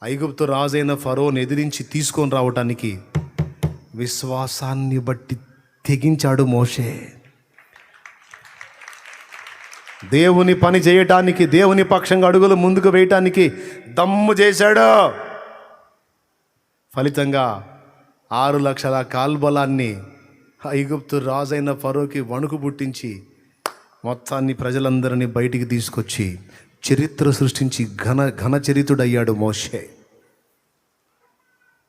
ఐగుప్తు రాజైన ఫరోని ఎదిరించి తీసుకొని రావటానికి విశ్వాసాన్ని బట్టి తెగించాడు మోషే. దేవుని పని చేయటానికి, దేవుని పక్షంగా అడుగులు ముందుకు వేయటానికి దమ్ము చేశాడు. ఫలితంగా 6 లక్షల కాల్బలాన్ని ఐగుప్తు రాజైన ఫరోకి వణుకు పుట్టించి మొత్తాన్ని ప్రజలందరినీ బయటికి తీసుకొచ్చి చరిత్ర సృష్టించి ఘన చరిత్రుడయ్యాడు మోషే.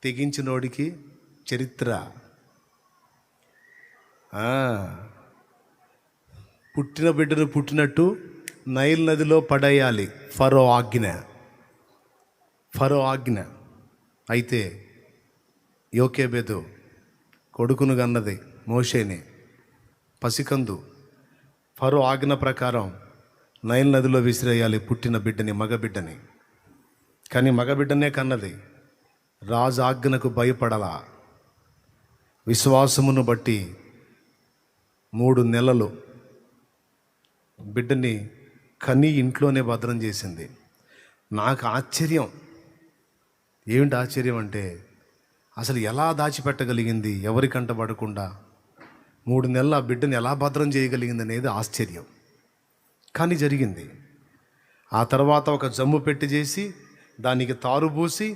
తెగించినోడికి చరిత్ర. పుట్టిన బిడ్డను పుట్టినట్టు నైల్ నదిలో పడేయాలి, ఫరో ఆజ్ఞ. అయితే యోకేబెదు కొడుకును గన్నది మోషేని, పసికందు. ఫరో ఆజ్ఞ ప్రకారం నైల్ నదిలో విసిరేయాలి పుట్టిన బిడ్డని, మగబిడ్డని. కానీ మగబిడ్డనే కన్నది. రాజు ఆజ్ఞకు భయపడలా. విశ్వాసమును బట్టి 3 నెలలు బిడ్డని కని ఇంట్లోనే భద్రం చేసింది. నాకు ఆశ్చర్యం. ఏమిటి ఆశ్చర్యం అంటే, అసలు ఎలా దాచిపెట్టగలిగింది ఎవరి కంట పడకుండా? 3 నెలలు ఆ బిడ్డని ఎలా భద్రం చేయగలిగింది అనేది ఆశ్చర్యం. కానీ జరిగింది. ఆ తర్వాత ఒక జమ్ము పెట్టి చేసి దానికి తారు పూసి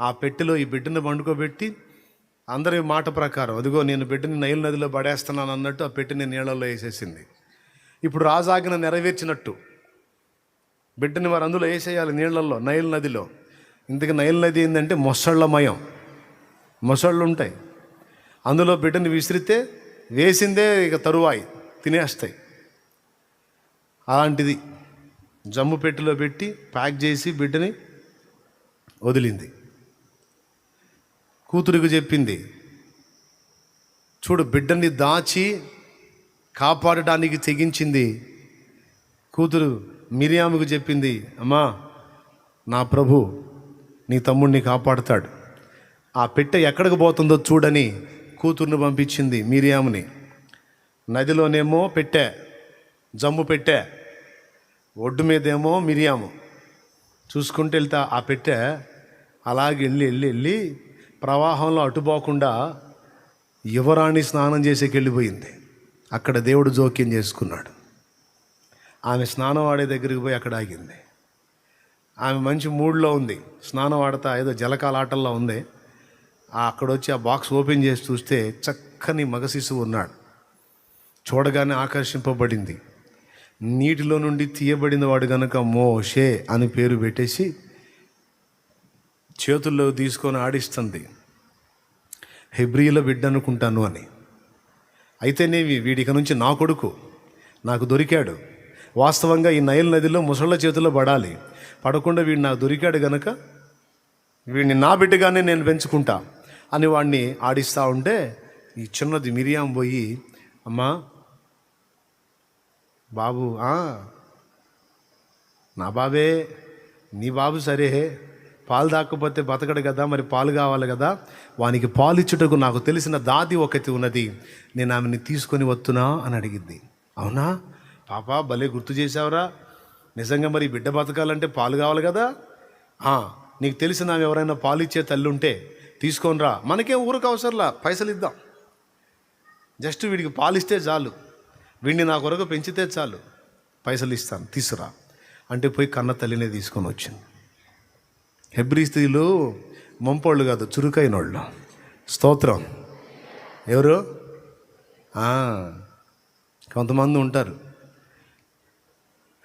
ఆ పెట్టెలో ఈ బిడ్డను వండుకోబెట్టి అందరి మాట ప్రకారం, అదిగో నేను బిడ్డని నైల్ నదిలో పడేస్తున్నాను అన్నట్టు ఆ పెట్టెని నీళ్ళల్లో వేసేసింది. ఇప్పుడు రాజాజ్ఞ నెరవేర్చినట్టు బిడ్డని వారు అందులో వేసేయాలి, నీళ్ళల్లో, నైల్ నదిలో. ఇంతకు నైల్ నది ఏంటంటే మొసళ్ళు ఉంటాయి. అందులో బిడ్డని విసిరితే వేసిందే ఇక తరువాయి తినేస్తాయి. అలాంటిది జమ్ము పెట్టెలో పెట్టి ప్యాక్ చేసి బిడ్డని వదిలింది. కూతురికి చెప్పింది, చూడు, బిడ్డని దాచి కాపాడడానికి తెగించింది. కూతురు మిరియాముకు చెప్పింది, అమ్మా, నా ప్రభు నీ తమ్ముడిని కాపాడుతాడు, ఆ పెట్టె ఎక్కడికి పోతుందో చూడని కూతుర్ని పంపించింది మిరియాముని. నదిలోనేమో పెట్టె, జమ్ము పెట్టె, ఒడ్డు మీదేమో మిరియాము. చూసుకుంటూ వెళ్తా ఆ పెట్టె అలాగే వెళ్ళి ప్రవాహంలో అటుపోకుండా యువరాణి స్నానం చేసేకి వెళ్ళిపోయింది. అక్కడ దేవుడు జోక్యం చేసుకున్నాడు. ఆమె స్నానం ఆడే దగ్గరికి పోయి అక్కడ ఆగింది. ఆమె మంచి మూడ్లో ఉంది, స్నానం ఆడతా ఏదో జలకాల ఆటల్లో ఉంది. అక్కడ వచ్చి ఆ బాక్స్ ఓపెన్ చేసి చూస్తే చక్కని మగ శిశువు ఉన్నాడు. చూడగానే ఆకర్షింపబడింది. నీటిలో నుండి తీయబడిన వాడు గనుక మోషే అని పేరు పెట్టేసి చేతుల్లో తీసుకొని ఆడిస్తుంది. హెబ్రీల బిడ్డ అనుకుంటాను అని. అయితేనేవి వీడిక నుంచి నా కొడుకు నాకు దొరికాడు. వాస్తవంగా ఈ నైల్ నదిలో ముసళ్ళ చేతుల్లో పడాలి, పడకుండా వీడు నాకు దొరికాడు గనక వీడిని నా బిడ్డగానే నేను పెంచుకుంటా అని వాడిని ఆడిస్తూ ఉంటే ఈ చిన్నది మిరియాం పోయి, అమ్మా బాబు, నా బాబే, నీ బాబు సరే, పాలు దాక్కపోతే బతకడు కదా, మరి పాలు కావాలి కదా, వానికి పాలు ఇచ్చుటకు నాకు తెలిసిన దాది ఒకటి ఉన్నది, నేను ఆమెని తీసుకొని వస్తున్నా అని అడిగింది. అవునా పాప, భలే గుర్తు చేసావురా, నిజంగా మరి బిడ్డ బతకాలంటే పాలు కావాలి కదా, నీకు తెలిసిన ఆమె ఎవరైనా పాలు ఇచ్చే తల్లి ఉంటే తీసుకొని రా, మనకేం ఊరికి అవసరంలా, పైసలు ఇద్దాం, జస్ట్ వీడికి పాలు ఇస్తే చాలు, వీడిని నా కొరకు పెంచితే చాలు, పైసలు ఇస్తాను, తీసురా అంటే పోయి కన్న తల్లినే తీసుకొని వచ్చింది. హెబ్రీ స్త్రీలు మంపోళ్ళు కాదు, చురుకైన వాళ్ళు. స్తోత్రం. ఎవరు? కొంతమంది ఉంటారు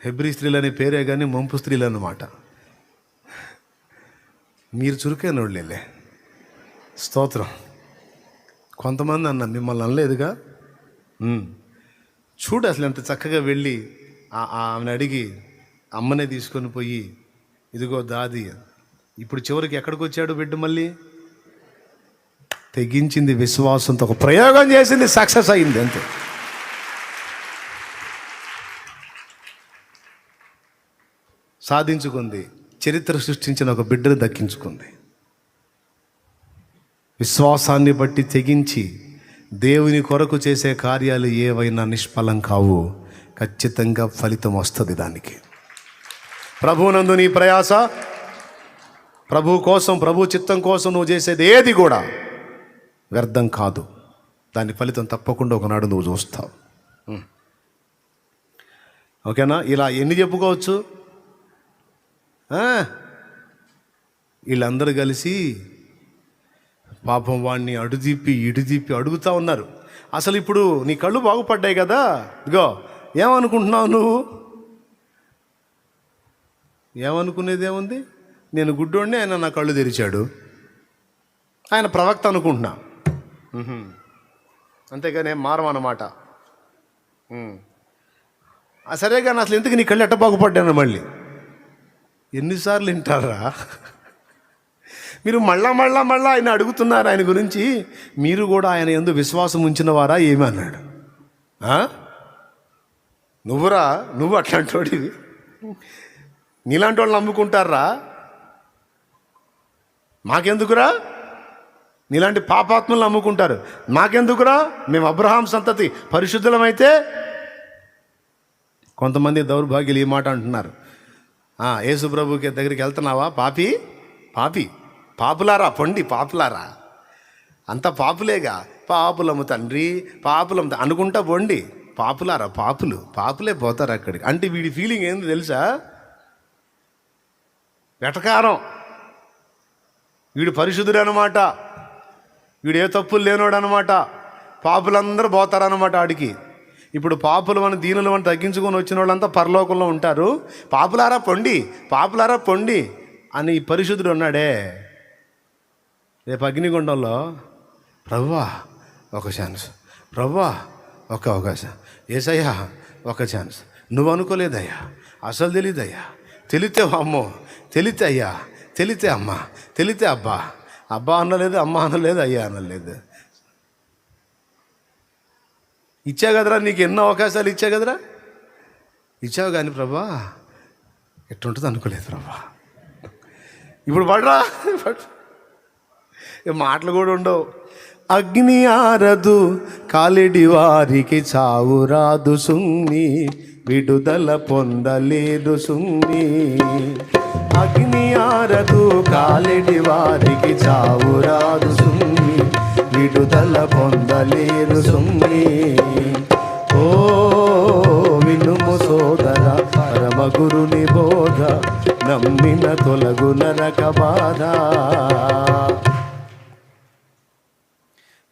హెబ్రీ స్త్రీలు అనే పేరే కానీ మంపు స్త్రీలు అన్నమాట. మీరు చురుకైన వాళ్ళేలే. స్తోత్రం. కొంతమంది అన్న, మిమ్మల్ని అనలేదుగా. చూడు అసలు ఎంత చక్కగా వెళ్ళి ఆమెను అడిగి అమ్మనే తీసుకొని పోయి, ఇదిగో దాది. ఇప్పుడు చివరికి ఎక్కడికి వచ్చాడు బిడ్డ? మళ్ళీ తెగించింది, విశ్వాసంతో ఒక ప్రయోగం చేసింది, సక్సెస్ అయింది అంతే. సాధించుకుంది, చరిత్ర సృష్టించిన ఒక బిడ్డను దక్కించుకుంది. విశ్వాసాన్ని బట్టి తెగించి దేవుని కొరకు చేసే కార్యాలు ఏవైనా నిష్ఫలం కావు, ఖచ్చితంగా ఫలితం వస్తుంది దానికి. ప్రభువునందు నీ ప్రయాస, ప్రభు కోసం, ప్రభు చిత్తం కోసం నువ్వు చేసేది ఏది కూడా వ్యర్థం కాదు. దాని ఫలితం తప్పకుండా ఒకనాడు నువ్వు చూస్తావు. ఓకేనా? ఇలా ఎన్ని చెప్పుకోవచ్చు? వీళ్ళందరూ కలిసి పాపం వాడిని ఇటు అడుగుతూ ఉన్నారు. అసలు ఇప్పుడు నీ కళ్ళు బాగుపడ్డాయి కదా, ఇగో ఏమనుకుంటున్నావు నువ్వు? ఏమనుకునేది ఏముంది? నేను గుడ్డోడిని, ఆయన నా కళ్ళు తెరిచాడు, ఆయన ప్రవక్త అనుకుంటున్నా, అంతేగాని ఏం మారమన్నమాట. సరే కానీ అసలు ఎందుకు నీ కళ్ళు ఎట్ట బాగుపడ్డాను? మళ్ళీ ఎన్నిసార్లు వింటారా మీరు? మళ్ళా ఆయన అడుగుతున్నారు ఆయన గురించి. మీరు కూడా ఆయన యందు విశ్వాసం ఉంచిన వారా ఏమి అన్నాడు? నువ్వు అట్లాంటి వాడివి, నీలాంటి వాళ్ళు నమ్ముకుంటారా? మాకెందుకురా? నీలాంటి పాపాత్మలు నమ్ముకుంటారు, మాకెందుకురా? మేము అబ్రహాం సంతతి, పరిశుద్ధులమైతే. కొంతమంది దౌర్భాగ్యులు ఈ మాట అంటున్నారు, యేసు ప్రభుకి దగ్గరికి వెళ్తున్నావా? పాపులారా, పొండి పాపులారా, అంత పాపులేగా, పాపులము తండ్రి, పాపులం అనుకుంటా పొండి, పాపులారా, పాపులే పోతారు అక్కడికి. అంటే వీడి ఫీలింగ్ ఏంది తెలుసా? వెటకారం. వీడు పరిశుద్ధుడు అనమాట, వీడు ఏ తప్పులు లేనోడు అనమాట, పాపులందరూ పోతారనమాట ఆడికి. ఇప్పుడు పాపులు అని దీనులు అని తగ్గించుకొని వచ్చిన వాళ్ళంతా పరలోకంలో ఉంటారు. పాపులారా పొండి అని ఈ పరిశుద్ధుడు ఉన్నాడే, రేపు అగ్నిగుండంలో ప్రభువా ఒక ఛాన్స్, ప్రభువా ఒక అవకాశం, యేసయ్యా ఒక ఛాన్స్, నువ్వు అనుకోలేదయ్యా, అసలు తెలియదయ్యా, తెలితే అమ్మో, తెలితే అయ్యా, తెలితే అమ్మ, తెలితే అబ్బా అనలేదు, అమ్మ అనలేదు, అయ్యా అనలేదు. ఇచ్చా కదరా, నీకు ఎన్నో అవకాశాలు ఇచ్చా కదరా, ఇచ్చావు కానీ ప్రభా ఎట్టుంటుంది అనుకోలేదు ప్రభా. ఇప్పుడు పడరా, మాటలు కూడా ఉండవు. అగ్ని ఆరదు కాలిడి వారికి చావు రాదు సున్ని, విడుదల పొందలేదు సున్ని. అగ్ని ఆరదు కాలిడి వారికి చావు రాదు సున్ని, విడుదల పొందలేదు సున్ని. ఓ వినుము సోదర పరమ గురుని బోధ, నమ్మిన తొలగు నరక బాధ.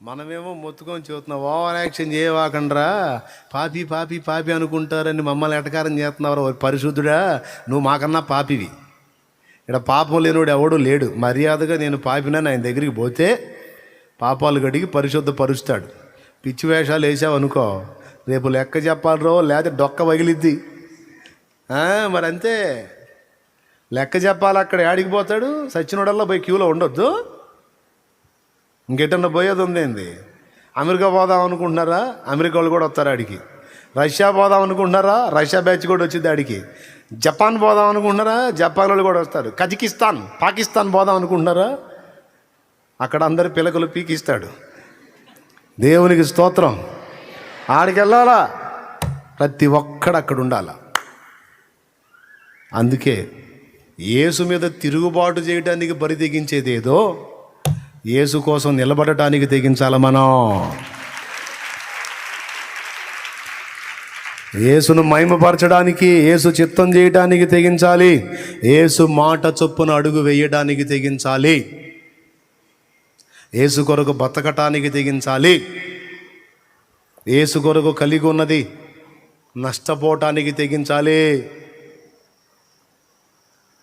మనమేమో మొత్తుకొని చూస్తున్నాం, ఓవర్ యాక్షన్ చేయవాకండ్రా, పాపి పాపి పాపి అనుకుంటారని మమ్మల్ని ఎటకారం చేస్తున్నారు. పరిశుద్ధుడా, నువ్వు మాకన్నా పాపివి. ఇక్కడ పాపం లేనివాడు ఎవడు లేడు. మర్యాదగా నేను పాపినని ఆయన దగ్గరికి పోతే పాపాలు గడిగి పరిశుద్ధపరుస్తాడు. పిచ్చి వేషాలు వేసావు అనుకో, రేపు లెక్క చెప్పాలరో లేకపోతే డొక్క పగిలిద్ది. మరి అంతే, లెక్క చెప్పాలి. అక్కడ యాడికి పోతాడు? సచ్చినోడల్లా పోయి క్యూలో ఉండొద్దు. ఇంకెటన్నా పోయేది ఉందేంది? అమెరికా పోదాం అనుకుంటున్నారా? అమెరికా వాళ్ళు కూడా వస్తారు ఆడికి. రష్యా పోదాం అనుకుంటున్నారా? రష్యా బ్యాచ్ కూడా వచ్చింది ఆడికి. జపాన్ పోదాం అనుకుంటున్నారా? జపాన్ వాళ్ళు కూడా వస్తారు. కజకిస్తాన్, పాకిస్తాన్ పోదాం అనుకుంటున్నారా? అక్కడ అందరి పిలకలు పీకిస్తాడు. దేవునికి స్తోత్రం. ఆడికి వెళ్ళాలా? ప్రతి ఒక్కడు అక్కడ ఉండాలా. అందుకే యేసు మీద తిరుగుబాటు చేయడానికి బరి తెగించేదేదో యేసు కోసం నిలబడటానికి తెగించాలి మనం. యేసును మహిమపరచడానికి, యేసు చిత్తం చేయడానికి తెగించాలి. యేసు మాట చొప్పున అడుగు వేయడానికి తెగించాలి. యేసు కొరకు బతకటానికి తెగించాలి. యేసు కొరకు కలిగి ఉన్నది నష్టపోవటానికి తెగించాలి.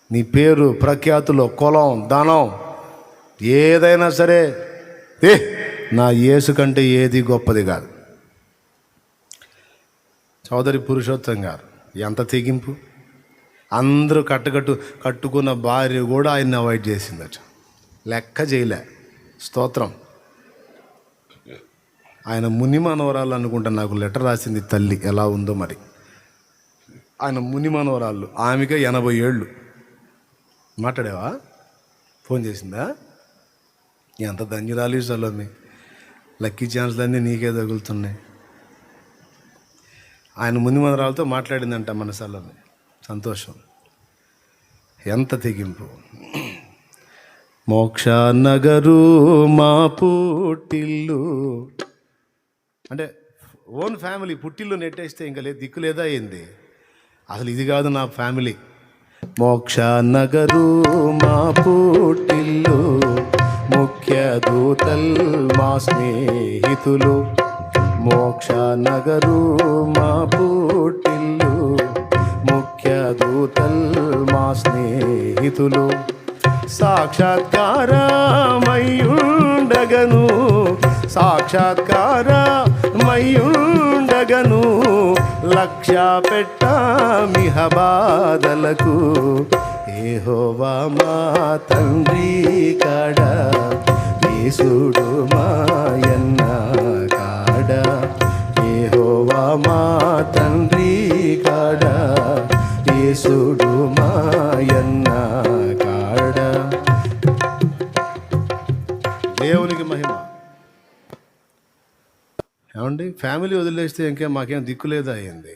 నీ పేరు, ప్రఖ్యాతులు, కులం, ధనం ఏదైనా సరే నా యేసు కంటే ఏది గొప్పది కాదు. చౌదరి పురుషోత్తం గారు ఎంత తెగింపు. అందరూ కట్టుకున్న భార్య కూడా ఆయన్ని అవాయిడ్ చేసిందట. లెక్క చేయలే. స్తోత్రం. ఆయన ముని మనవరాళ్ళు అనుకుంటా, నాకు లెటర్ రాసింది తల్లి. ఎలా ఉందో మరి. ఆయన ముని మనవరాళ్ళు, ఆమెకే 80 ఏళ్ళు. మాట్లాడేవా? ఫోన్ చేసిందా? ఎంత ధన్యురాలు సలోమి. లక్కీ ఛాన్స్లన్నీ నీకే తగులుతున్నాయి. ఆయన ముని మనవరాలతో మాట్లాడిందంట మన సలోమి. సంతోషం. ఎంత తెగింపు. మోక్ష నగరు మా పుట్టిల్లు అంటే ఓన్ ఫ్యామిలీ. పుట్టిల్లు నెట్టేస్తే ఇంకా లేదు, దిక్కు లేదా ఏంది? అసలు ఇది కాదు నా ఫ్యామిలీ. మోక్ష నగరు మా పుట్టిల్లు, ముఖ్య దూతల్ మా స్నేహితులు. మోక్ష నగరు మా పుట్టిల్లు, ముఖ్య దూతల్ మా స్నేహితులు. సాక్షాత్కారమయ్యుండగను, సాక్షాత్కారమయ్యుండగను, లక్ష్య పెట్టమిహ బాధలకు. యెహోవా మా తండ్రి కాడ, యేసుడు మాయన్న కాడ. యెహోవా మా తండ్రి కాడ, యేసుడు మాయన్న కాడ. దేవునికి మహిమ. ఏమండి, ఫ్యామిలీ వదిలేస్తే ఇంకేం మాకేం దిక్కులేదా అయింది?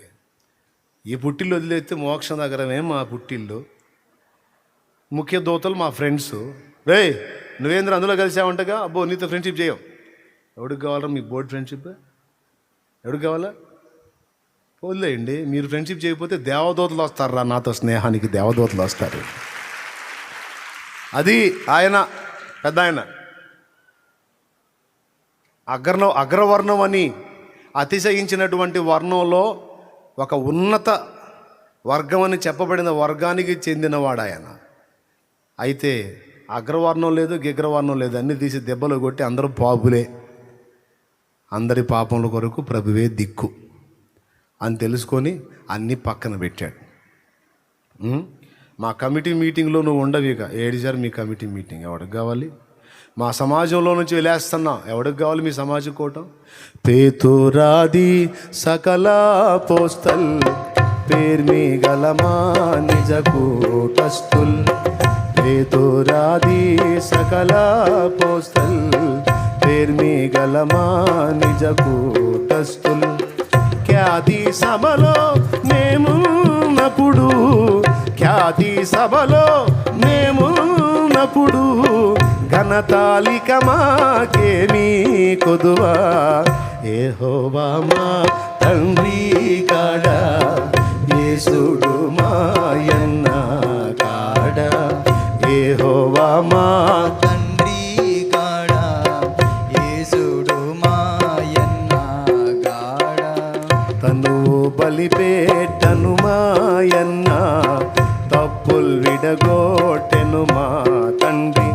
ఈ పుట్టిల్లు వదిలేస్తే మోక్ష నగరమే మా పుట్టిల్లు, ముఖ్య దూతలు మా ఫ్రెండ్స్. రే నువ్వేంద్ర అందులో కలిసావంటగా? అబ్బో నీతో ఫ్రెండ్షిప్ చేయవు. ఎవడికి కావాలా మీకు బోర్డ్ ఫ్రెండ్షిప్? ఎవడికి కావాలా? వదిలేయండి. మీరు ఫ్రెండ్షిప్ చేయకపోతే దేవదూతలు వస్తారా నాతో స్నేహానికి? దేవదూతలు వస్తారు. అది ఆయన పెద్ద ఆయన. అగ్రవర్ణం అని అతిశయించినటువంటి వర్ణంలో ఒక ఉన్నత వర్గం అని చెప్పబడిన వర్గానికి చెందినవాడు ఆయన. అయితే అగ్రవర్ణం లేదు, గిగ్రవర్ణం లేదు, అన్నీ తీసి దెబ్బలు కొట్టి అందరూ పాపులే, అందరి పాపముల కొరకు ప్రభువే దిక్కు అని తెలుసుకొని అన్నీ పక్కన పెట్టాడు. మా కమిటీ మీటింగ్లో నువ్వు ఉండవు. ఇక ఏడిసారు మీ కమిటీ మీటింగ్. ఎవరికి కావాలి? మా సమాజంలో నుంచి వెళ్ళేస్తున్నాం. ఎవరికి కావాలి మీ సమాజ కూటం? పేతురాది సకల పోస్తల్ పేర్మి గలమా నిజ కూటస్థుల్. పేతురాది సకల పోస్తల్ పేర్మి గలమా నిజ కూటస్థుల్. ఖ్యాతి సభలో మేమున్నప్పుడు, ఖ్యాతి సభలో మేమున్నప్పుడు, ఘనతాళిక మాకేమీ కొదువా. యెహోవా మా తండ్రి కాడ, యేసుడు మాయన్న కాడ, యెహోవా మా తండ్రి కాడ, యేసుడు మాయన్న కాడ. తనువు బలిపేటను మాయన్న, తప్పులు విడగొట్టెను మా తండ్రి.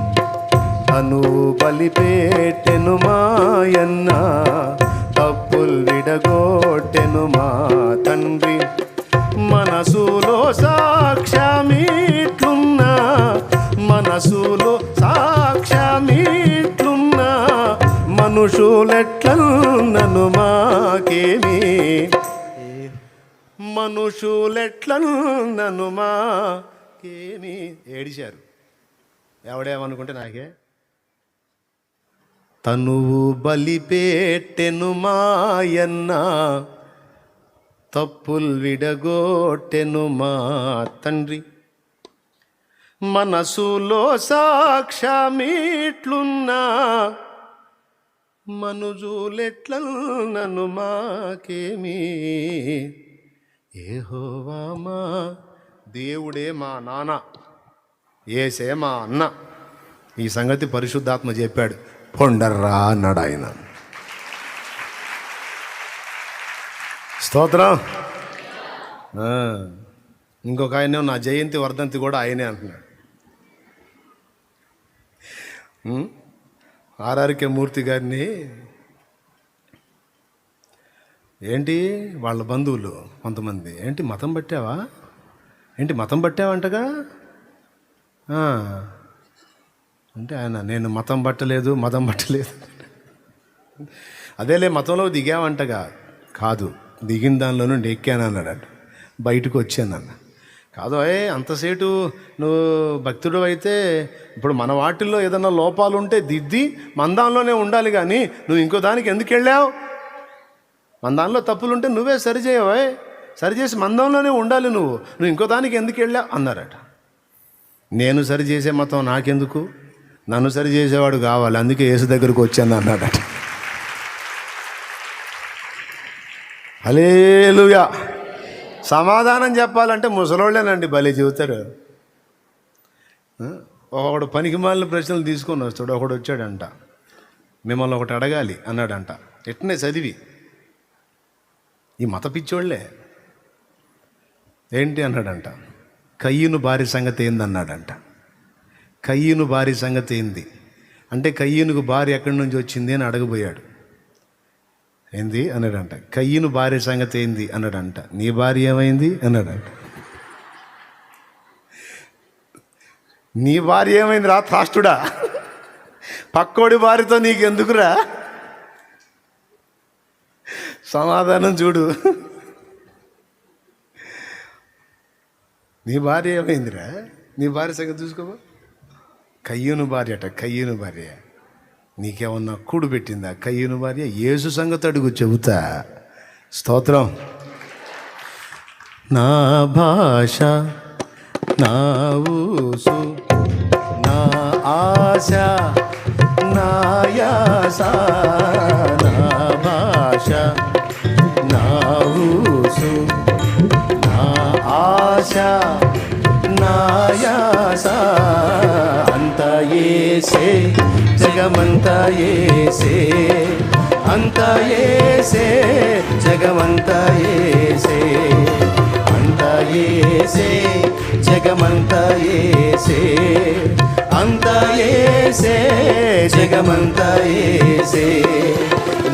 తనువు బలిపేటెను మాయన్న, తప్పులు విడగొట్టెను మా తండ్రి. మనసులో సాక్ష్యమిట్లున్నా, మనసులో సాక్ష్యమిట్లున్నా, మనుషులెట్లన్నను మాకేమి, మనుషులెట్లన్నను మాకేమి. ఏడిశారు. ఎవడేమనుకుంటే నాకే. తనువు బలిపేట్టెను మాయన్న, తప్పులు విడగొట్టెను మా తండ్రి. మనసులో సాక్ష్యమిట్లున్నా, మనుజులెట్లన్నను మాకేమి. యెహోవా మా దేవుడే మా నాన్న, యేసే మా అన్న. ఈ సంగతి పరిశుద్ధాత్మ చెప్పాడు. పొండర్రా అన్నాడు ఆయన. స్తోత్రం. ఇంకొక ఆయన నా జయంతి వర్ధంతి కూడా ఆయనే అంటున్నాడు. ఆర్ఆర్కే మూర్తి గారిని ఏంటి వాళ్ళ బంధువులు కొంతమంది, ఏంటి మతం పట్టావా, ఏంటి మతం పట్టావంటగా అంటే ఆయన, నేను మతం పట్టలేదు, మతం పట్టలేదు. అదేలే మతంలో దిగావంటగా. కాదు, దిగిన దానిలో నుండి ఎక్కాను అన్నాడు. బయటకు వచ్చానన్న. కాదు అంతసేటు నువ్వు భక్తుడు అయితే ఇప్పుడు మన వాటిల్లో ఏదన్నా లోపాలు ఉంటే దిద్ది మన దానిలోనే ఉండాలి, కానీ నువ్వు ఇంకో దానికి ఎందుకు వెళ్ళావు? మన దానిలో తప్పులుంటే నువ్వే సరిచేయవే, సరిచేసి మన దానిలోనే ఉండాలి, నువ్వు ఇంకో దానికి ఎందుకు వెళ్ళావు అన్నారట. నేను సరిచేసే మతం నాకెందుకు, నన్ను సరి చేసేవాడు కావాలి, అందుకే యేసు దగ్గరకు వచ్చాను అన్నాడట. హల్లెలూయా. సమాధానం చెప్పాలంటే ముసలోళ్ళేనండి భలే చెబుతారు. ఒకడు పనికి మాలిన ప్రశ్నలు తీసుకొని వస్తాడు. ఒకడు వచ్చాడంట, మిమ్మల్ని ఒకటి అడగాలి అన్నాడంట. ఎట్నే చదివి ఈ మత పిచ్చోళ్లే. ఏంటి అన్నాడంట. కయ్యూను భార్య సంగతి ఏందన్నాడంట. కయ్యూను భార్య సంగతి ఏంది అంటే, కయ్యూనుకు భార్య ఎక్కడి నుంచి వచ్చింది అని అడగబోయాడు. ఏంది అన్నాడంట. కయ్యూను భార్య సంగతి ఏంది అన్నాడంట. నీ భార్య ఏమైంది అన్నాడంట. నీ భార్య ఏమైంది రా త్రాష్టుడా, పక్కోడి భార్యతో నీకెందుకురా? సమాధానం చూడు. నీ భార్య ఏమైందిరా, నీ భార్య సంగతి చూసుకోబో. కయ్యూను భార్య అట, కయ్యూను భార్య. నీకేమన్నా కూడు పెట్టిందా కయ్యూను భార్య? యేసు సంగతి అడుగు, చెబుతా. స్తోత్రం. నా భాష, నా ఊసు, నా ఆశ, నా యాస, నా భాష, నా ఊసు, నా ఆశ, నా యాస, అంత యేసే, జగమంత యేసే, అంత యేసే, జగమంత యేసే, అంత యేసే, జగమంత యేసే, అంత యేసే, జగమంత యేసే.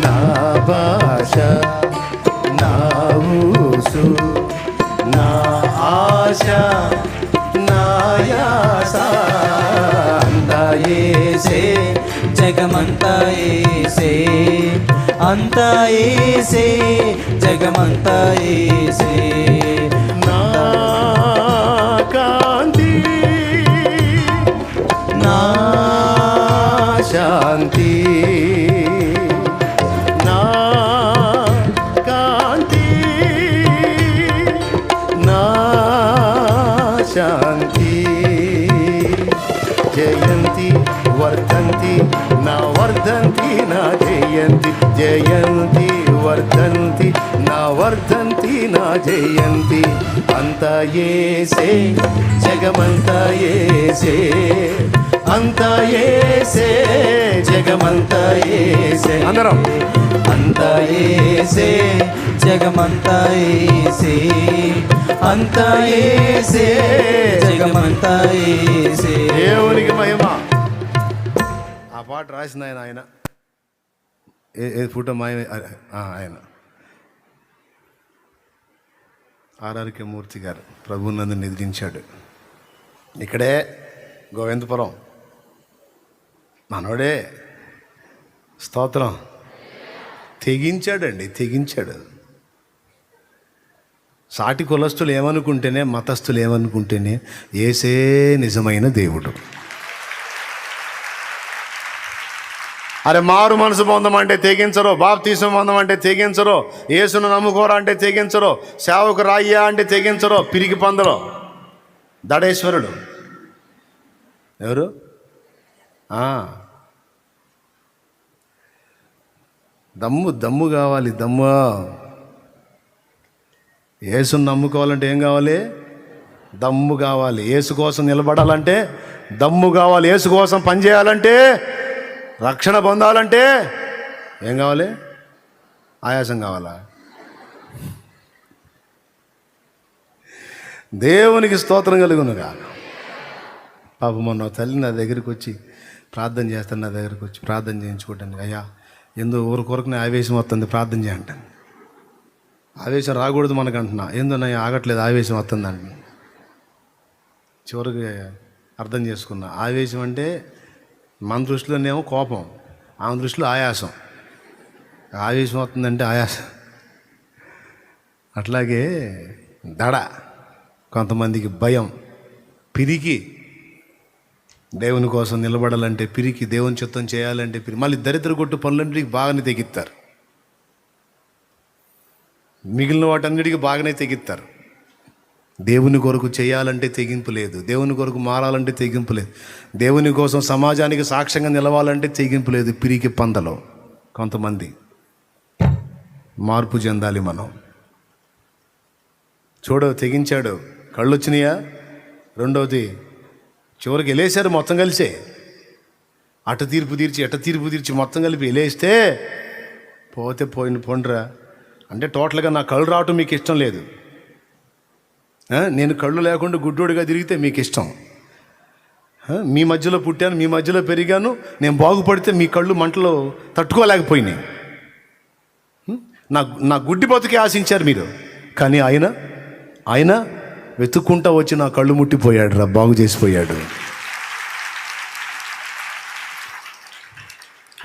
నా భాష, నా ఊసు, నా ఆశ, నా యాస, అంత యేసే, జగమంత యేసే, అంత యేసే, జగమంత యేసే. నా కాంతి, నా శాంతి, నా కాంతి, నా శాంతి. జయంతి వర్ధంతి నా వర్ధంతి నా జయంతి, జయంతి వర్ధంతి నా వర్ధంతి నా జయంతి. అంతా యేసే జగమంతా యేసే, అంతా యేసే జగమంతా యేసే. అందరం అంతా యేసే జగమంతా యేసే, అంతా యేసే జగమంతా యేసే. దేవునికి మహిమ. ఆ పాట రాసిన ఆయన ఏ ఫోటో మాయ ఆయన ఆర్ఆర్కే మూర్తి గారు ప్రభునందు నిద్రించాడు. ఇక్కడే గోవిందపురం మనోడే. స్తోత్రం. తెగించాడు. సాటి కులస్తులు ఏమనుకుంటేనే, మతస్థులు ఏమనుకుంటేనే యేసే నిజమైన దేవుడు. అరే మారు మనసు పొందమంటే తెగించరు, బాప్తీసం పొందమంటే తెగించరు, యేసును నమ్ముకోరా అంటే తెగించరు, సేవకు రాయ్యా అంటే తెగించరు. పిరికి పందరు దడేశ్వరుడు ఎవరు? దమ్ము కావాలి. దమ్ము. యేసును నమ్ముకోవాలంటే ఏం కావాలి? దమ్ము కావాలి. యేసు కోసం నిలబడాలంటే దమ్ము కావాలి. యేసు కోసం పనిచేయాలంటే, రక్షణ పొందాలంటే ఏం కావాలి? ఆయాసం కావాలా? దేవునికి స్తోత్రం కలుగునుగా. పాప మొన్న తల్లి నా దగ్గరికి వచ్చి ప్రార్థన చేస్తాను, నా దగ్గరికి వచ్చి ప్రార్థన చేయించుకోవటానికి. అయ్యా ఎందు ఊరికొరకునే ఆవేశం వస్తుంది, ప్రార్థన చేయంటాను. ఆవేశం రాకూడదు మనకు అంటున్నా. ఏందో నా ఆగట్లేదు, ఆవేశం వస్తుంది అంటున్నా. చివరికి అర్థం చేసుకున్నా, ఆవేశం అంటే మన దృష్టిలోనేమో కోపం, ఆమె దృష్టిలో ఆయాసం. ఆవేశం వస్తుందంటే ఆయాసం. అట్లాగే దడ, కొంతమందికి భయం, పిరికి. దేవుని కోసం నిలబడాలంటే పిరికి, దేవుని చిత్తం చేయాలంటే పిరికి. మళ్ళీ దరిద్ర కొట్టు పనులన్నిటికీ బాగానే తెగిస్తారు, మిగిలిన వాటన్నిటికీ బాగానే తెగిస్తారు. దేవుని కొరకు చేయాలంటే తెగింపు లేదు, దేవుని కొరకు మారాలంటే తెగింపు లేదు, దేవుని కోసం సమాజానికి సాక్ష్యంగా నిలవాలంటే తెగింపు లేదు. పిరికి పందలో కొంతమంది. మార్పు చెందాలి మనం. తెగించాడు, కళ్ళు వచ్చినాయా? రెండవది చివరికి వెళ్ళేశారు మొత్తం కలిసే. అటు తీర్పు తీర్చి మొత్తం కలిపి వెళ్ళేస్తే, పోతే పోండ్రా అంటే టోటల్గా నా కళ్ళు రావటం మీకు ఇష్టం లేదు, నేను కళ్ళు లేకుండా గుడ్డోడిగా తిరిగితే మీకు ఇష్టం. మీ మధ్యలో పుట్టాను, మీ మధ్యలో పెరిగాను, నేను బాగుపడితే మీ కళ్ళు మంటలో తట్టుకోలేకపోయినాయి. నా గుడ్డి బతుకే ఆశించారు మీరు. కానీ ఆయన వెతుక్కుంటా వచ్చి నా కళ్ళు ముట్టిపోయాడు రా, బాగు చేసిపోయాడు.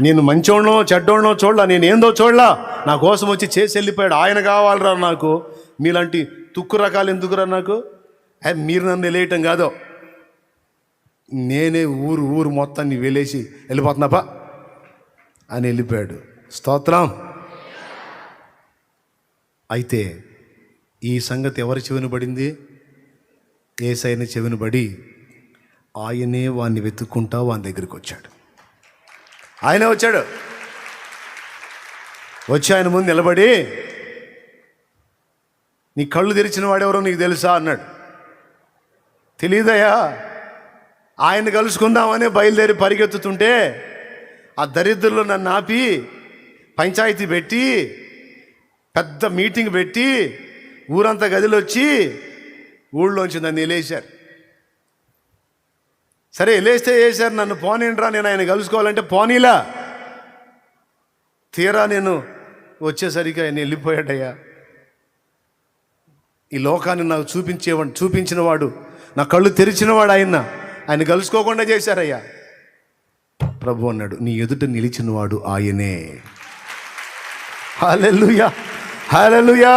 నేను మంచోళ్ళనో చెడ్డోళ్ళనో చూడలా, నేను ఏందో చూడలా, నా కోసం వచ్చి చేసి వెళ్ళిపోయాడు. ఆయన కావాలరా నాకు. మీలాంటి తుక్కు రకాలు ఎందుకురా నాకు? మీరు నన్ను వెళ్ళేయటం కాదు, నేనే ఊరు మొత్తాన్ని వెళ్ళేసి వెళ్ళిపోతున్నాపా అని వెళ్ళిపోయాడు. స్తోత్రం. అయితే ఈ సంగతి ఎవరి చెవిన పడింది? యేసయ్య చెవిన పడి ఆయనే వాడిని వెతుక్కుంటా వాని దగ్గరికి వచ్చాడు. ఆయనే వచ్చాడు. వచ్చి ఆయన ముందు నిలబడి, నీ కళ్ళు తెరిచిన వాడెవరో నీకు తెలుసా అన్నాడు. తెలీదయ్యా. ఆయన కలుసుకుందామని బయలుదేరి పరిగెత్తుతుంటే ఆ దరిద్రులు నన్ను ఆపి పంచాయతీ పెట్టి పెద్ద మీటింగ్ పెట్టి ఊరంతా గదిలో వచ్చి ఊళ్ళోంచి నన్ను వెళ్ళేశారు. సరే వెళ్ళేస్తే వేశారు, నన్ను పోనీండ్రా, నేను ఆయన కలుసుకోవాలంటే పోనీలా. తీరా నేను వచ్చేసరికి ఆయన వెళ్ళిపోయాడయ్యా. ఈ లోకాన్ని నాకు చూపించినవాడు, నా కళ్ళు తెరిచినవాడు ఆయన కలుసుకోకుండా చేశారయ్యా. ప్రభు అన్నాడు, నీ ఎదుట నిలిచినవాడు ఆయనే. హల్లెలూయా, హల్లెలూయా.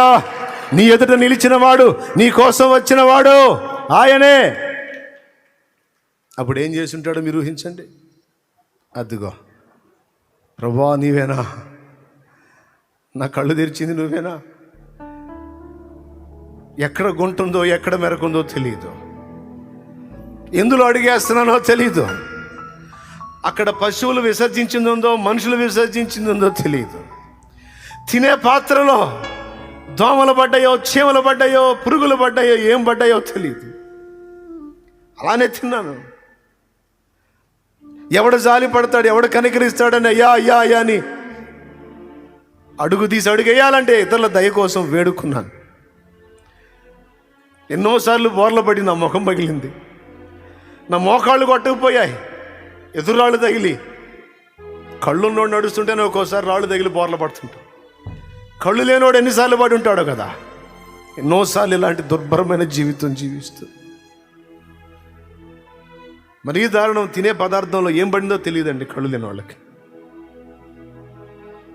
నీ ఎదుట నిలిచినవాడు, నీ కోసం వచ్చినవాడు ఆయనే. అప్పుడు ఏం చేసి ఉంటాడో మీరు ఊహించండి. అదిగో ప్రభువా నీవేనా, నా కళ్ళు తెరిచింది నువ్వేనా. ఎక్కడ గుంటుందో ఎక్కడ మెరకుందో తెలియదు, ఎందులో అడిగేస్తున్నానో తెలియదు, అక్కడ పశువులు విసర్జించిందో మనుషులు విసర్జించిందో తెలియదు. తినే పాత్రలో దోమలు పడ్డాయో, చీమలు పడ్డాయో, పురుగులు పడ్డాయో, ఏం పడ్డాయో తెలియదు. అలానే తిన్నాను. ఎవడు జాలి పడతాడు, ఎవడు కనికరిస్తాడని అయ్యా అయ్యా అయ్యా అని అడుగు తీసి అడుగేయాలంటే ఇతరుల దయ కోసం వేడుకున్నాను. ఎన్నోసార్లు బోర్ల పడి నా ముఖం పగిలింది, నా మోకాళ్ళు కొట్టుకుపోయాయి, ఎదురాళ్ళు తగిలి. కళ్ళున్నోడు నడుస్తుంటేనే ఒక్కోసారి రాళ్ళు తగిలి బోర్ల పడుతుంటాం. కళ్ళు లేనోడు ఎన్నిసార్లు పడి ఉంటాడో కదా. ఎన్నోసార్లు ఇలాంటి దుర్భరమైన జీవితం జీవిస్తూ మరీ దారుణం. తినే పదార్థంలో ఏం పడిందో తెలియదండి కళ్ళు లేని వాళ్ళకి.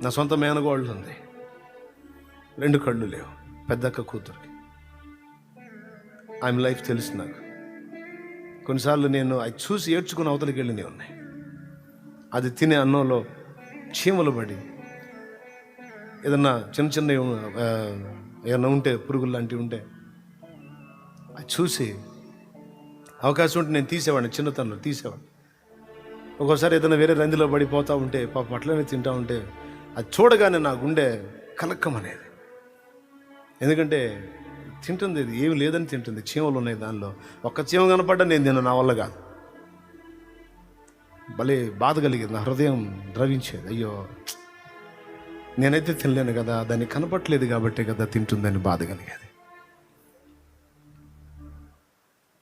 నా సొంత మేనగోళ్ళు ఉంది, 2 కళ్ళు లేవు, పెద్దక్క కూతురికి. ఆమె లైఫ్ తెలుసు నాకు. కొన్నిసార్లు నేను అది చూసి ఏడ్చుకుని అవతలికి వెళ్ళినవి ఉన్నాయి. అది తినే అన్నంలో చీమలు పడి ఏదన్నా చిన్న చిన్న ఏమన్నా ఉంటే, పురుగులు లాంటివి ఉంటే అది చూసి అవకాశం ఉంటే నేను తీసేవాడిని, చిన్నతనంలో తీసేవాడిని. ఒక్కోసారి ఏదైనా వేరే రందిలో పడిపోతూ ఉంటే పాపం అట్లనే తింటూ ఉంటే అది చూడగానే నా గుండె కలక్కం అనేది. ఎందుకంటే తింటుంది, ఇది ఏమి లేదని తింటుంది, చీమలు ఉన్నాయి దానిలో. ఒక్క చీమ కనపడ్డా నేను తిన్న, నా వల్ల కాదు. భలే బాధ కలిగేది, నా హృదయం ద్రవించేది. అయ్యో నేనైతే తినలేను కదా, దాన్ని కనపట్లేదు కాబట్టి కదా తింటుందని బాధ కలిగేది.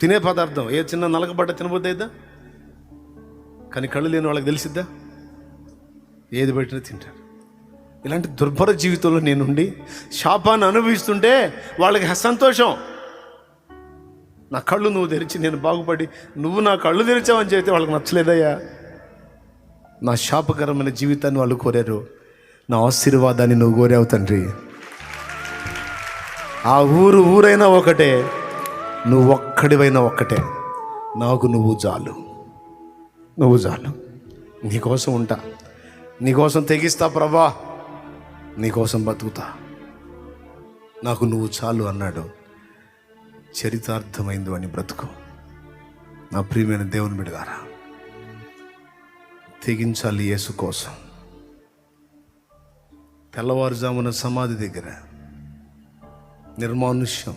తినే పదార్థం ఏ చిన్న నలకబడ్డ తినబోద్దా, కానీ కళ్ళు లేని వాళ్ళకి తెలిసిద్దా? ఏది పెట్టినా తింటారు. ఇలాంటి దుర్భర జీవితంలో నేనుండి శాపాన్ని అనుభవిస్తుంటే వాళ్ళకి సంతోషం. నా కళ్ళు నువ్వు తెరిచి నేను బాగుపడి నువ్వు నా కళ్ళు తెరిచావని చెబితే వాళ్ళకి నచ్చలేదయ్యా. నా శాపకరమైన జీవితాన్ని వాళ్ళు కోరారు, నా ఆశీర్వాదాన్ని నువ్వు కోరావు తండ్రి. ఆ ఊరైనా ఒకటే, నువ్వు ఒక్కడివైనా ఒక్కటే. నాకు నువ్వు చాలు, నువ్వు చాలు. నీకోసం ఉంటా, నీకోసం తెగిస్తా ప్రభా, నీకోసం బతుకుతా, నాకు నువ్వు చాలు అన్నాడు. చరితార్థమైంది అని బ్రతుకు. నా ప్రియమైన దేవుని బిడ్డలారా, తెగించాలి యేసు కోసం. తెల్లవారుజామున సమాధి దగ్గర నిర్మానుష్యం.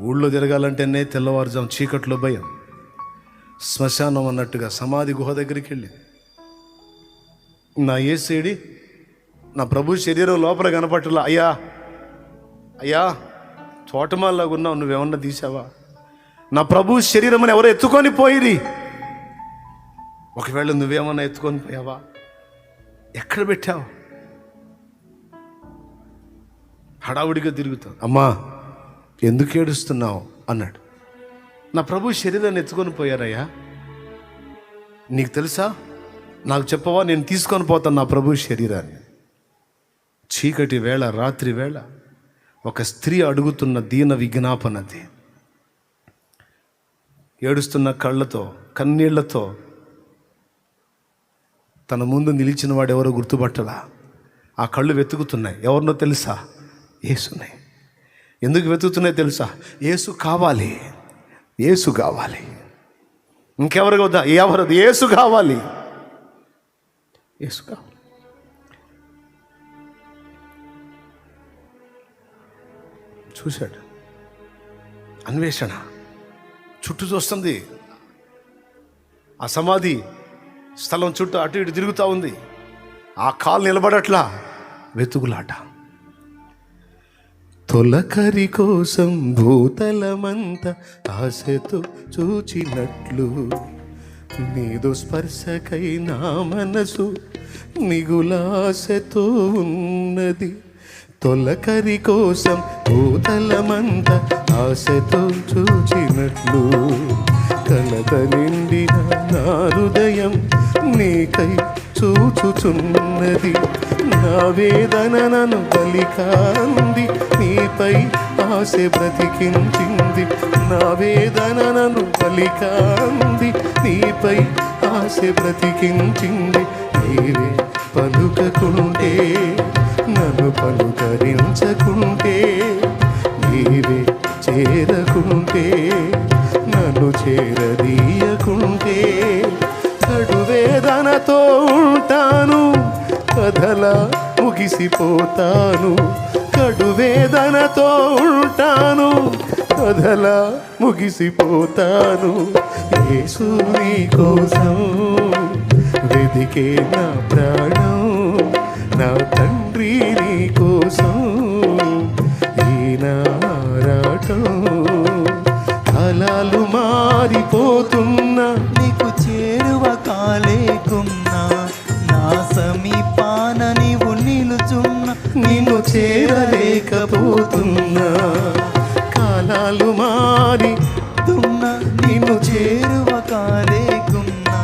ఊళ్ళో తిరగాలంటేనే తెల్లవారుజాము చీకట్లో భయం. శ్మశానం అన్నట్టుగా సమాధి గుహ దగ్గరికి వెళ్ళి నా యేసేడి, నా ప్రభు శరీరం లోపల కనపట్టలా. అయ్యా అయ్యా తోటమాల్లాగా ఉన్నావు, నువ్వేమన్నా తీసావా? నా ప్రభు శరీరం అని ఎవరో ఎత్తుకొని పోయిరి. ఒకవేళ నువ్వేమన్నా ఎత్తుకొని పోయావా? ఎక్కడ పెట్టావు? హడావుడిగా తిరుగుతావు. అమ్మా ఎందుకు ఏడుస్తున్నావు అన్నాడు. నా ప్రభు శరీరాన్ని ఎత్తుకొని పోయారయ్యా, నీకు తెలుసా? నాకు చెప్పవా? నేను తీసుకొని పోతాను నా ప్రభు శరీరాన్ని. చీకటి వేళ, రాత్రి వేళ ఒక స్త్రీ అడుగుతున్న దీన విజ్ఞాపనది. ఏడుస్తున్న కళ్ళతో, కన్నీళ్లతో తన ముందు నిలిచిన వాడు ఎవరో గుర్తుపట్టలా. ఆ కళ్ళు వెతుకుతున్నాయి. ఎవరినో తెలుసా? యేసునే. ఎందుకు వెతుకుతున్నాయి తెలుసా? యేసు కావాలి, యేసు కావాలి. ఇంకెవరు వద్దా? ఎవరది? యేసు కావాలి, యేసు కావాలి. చూశాడు. అన్వేషణ చుట్టూ చూస్తుంది. ఆ సమాధి స్థలం చుట్టూ అటు ఇటు తిరుగుతూ ఉంది. ఆ కాలు నిలబడట్లా, వెతుకులాట. తొలకరి కోసం భూతలమంత ఆశతో చూచినట్లు నీదు స్పర్శకై నా మనసు మిగులాశతో ఉన్నది. తొలకరి కోసం భూతలమంత ఆశతో చూచినట్లు కలత నిండిన నా హృదయం నీకై చూచుచున్నది. నా వేదన నన్ను బలికాంది, నీపై ఆశ బ్రతికించింది. నా వేదన నన్ను బలికాంది, నీపై ఆశ బ్రతికించింది. నీవే పలుకకుంటే, నన్ను పలుకరించకుంటే, నీవే చేరకుంటే, నన్ను చేరదీయకుంటే, కడు వేదనతో ఉంటాను, కథలా ముగిసి ముగిసిపోతాను, కడువేదనతో ఉంటాను, కథలా ముగిసిపోతాను. యేసు నీ కోసం వెదికే నా ప్రాణం, నా తండ్రి నీ కోసం ఈనారాటం. కాలాలు మారిపోతున్నా, నీకు చేరువ కాలేకున్నా, నా సమీపాన నీవు నిలుచున్నా, నిన్ను చేరలేకపోతున్నా. కాలాలు మారి తున్నా, నిన్ను చేరువ కాలేకున్నా,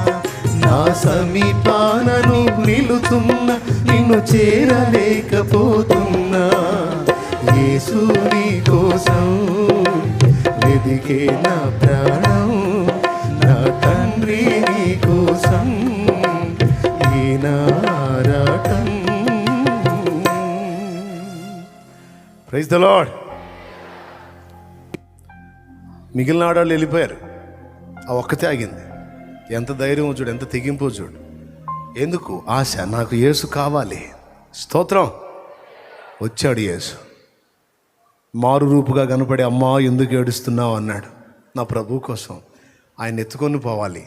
నా సమీపాన నువ్వు నిలుచున్నా, నిన్ను చేరలేకపోతున్నా. యేసు నీ కోసం వెదికే నా ప్రాణం, నా తండ్రి నీ కోసం ఈనారాటం. Praise the lord. మిగిలిన ఆడవాళ్ళు వెళ్ళిపోయారు, ఆ ఒక్కతే ఆగింది. ఎంత ధైర్యం చూడు, ఎంత తెగింపు చూడు. ఎందుకు? ఆశ. నాకు యేసు కావాలి. స్తోత్రం. వచ్చాడు యేసు, మారు రూపుగా కనపడి, అమ్మా ఎందుకు ఏడుస్తున్నావు అన్నాడు. నా ప్రభు కోసం. ఆయన ఎత్తుకొని పోవాలి,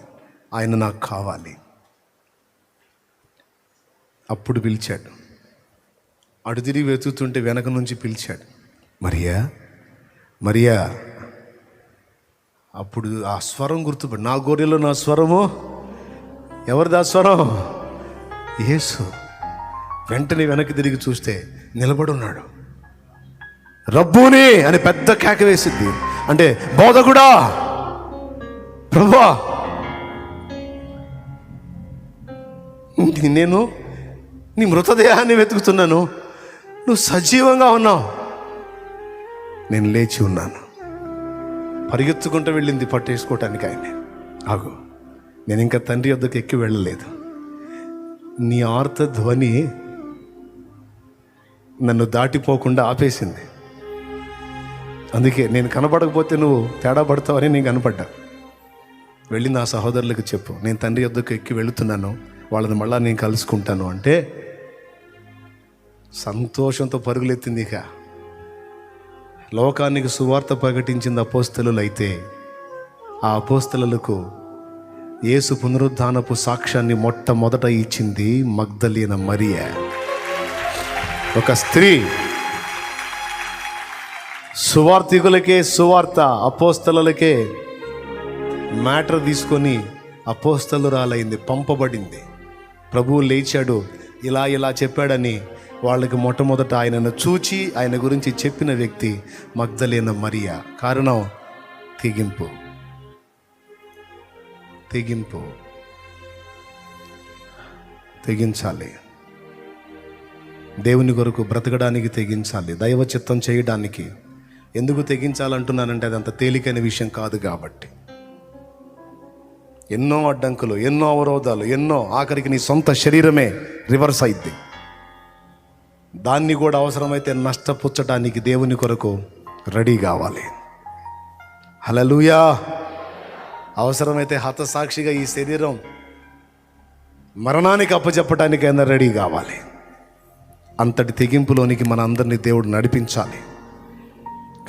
ఆయన నాకు కావాలి. అప్పుడు పిలిచాడు. అటు తిరిగి వెతుకుతుంటే వెనక నుంచి పిలిచాడు, మరియా, మరియా. అప్పుడు ఆ స్వరం గుర్తుపడి, నా గొర్రెలో నా స్వరము. ఎవరిది ఆ స్వరం? యేసు. వెంటనే వెనక్కి తిరిగి చూస్తే నిలబడున్నాడు. రబ్బూని అని పెద్ద కేక వేసిద్ది, అంటే బోధకుడా, ప్రభువా. నేను నీ మృతదేహాన్ని వెతుకుతున్నాను, నువ్వు సజీవంగా ఉన్నావు. నేను లేచి ఉన్నాను. పరిగెత్తుకుంటూ వెళ్ళింది పట్టేసుకోవటానికి ఆయన్ని. ఆగు, నేను ఇంకా తండ్రి వద్దకు ఎక్కి వెళ్ళలేదు. నీ ఆర్త ధ్వని నన్ను దాటిపోకుండా ఆపేసింది. అందుకే నేను కనపడకపోతే నువ్వు తేడా పడతావని నేను కనపడ్డా. వెళ్ళి నా సహోదరులకు చెప్పు, నేను తండ్రి వద్దకు ఎక్కి వెళుతున్నాను, వాళ్ళని మళ్ళా నేను కలుసుకుంటాను అంటే సంతోషంతో పరుగులెత్తింది. ఇక లోకానికి సువార్త ప్రకటించింది అపోస్తలులు అయితే, ఆ అపోస్తలులకు యేసు పునరుద్ధానపు సాక్ష్యాన్ని మొట్టమొదట ఇచ్చింది మగ్దలేన మరియ. ఒక స్త్రీ. సువార్థికులకే సువార్త, అపోస్తలులకే మ్యాటర్ తీసుకొని అపోస్తలురాలైంది, పంపబడింది. ప్రభువు లేచాడు, ఇలా ఇలా చెప్పాడని వాళ్ళకి మొట్టమొదట ఆయనను చూచి ఆయన గురించి చెప్పిన వ్యక్తి మగ్దలేన మరియ. కారణం తెగింపు. తెగింపు. తెగించాలి. దేవుని కొరకు బ్రతకడానికి తెగించాలి, దైవ చిత్తం చేయడానికి. ఎందుకు తెగించాలంటున్నానంటే అది అంత తేలికైన విషయం కాదు కాబట్టి. ఎన్నో అడ్డంకులు, ఎన్నో అవరోధాలు, ఎన్నో, ఆఖరికి నీ సొంత శరీరమే రివర్స్ అయింది. దాన్ని కూడా అవసరమైతే నష్టపుచ్చడానికి దేవుని కొరకు రెడీ కావాలి. హల్లెలూయా. అవసరమైతే హతసాక్షిగా ఈ శరీరం మరణానికి అప్పచెప్పటానికైనా రెడీ కావాలి. అంతటి తెగింపులోనికి మన అందరినీ దేవుడు నడిపించాలి.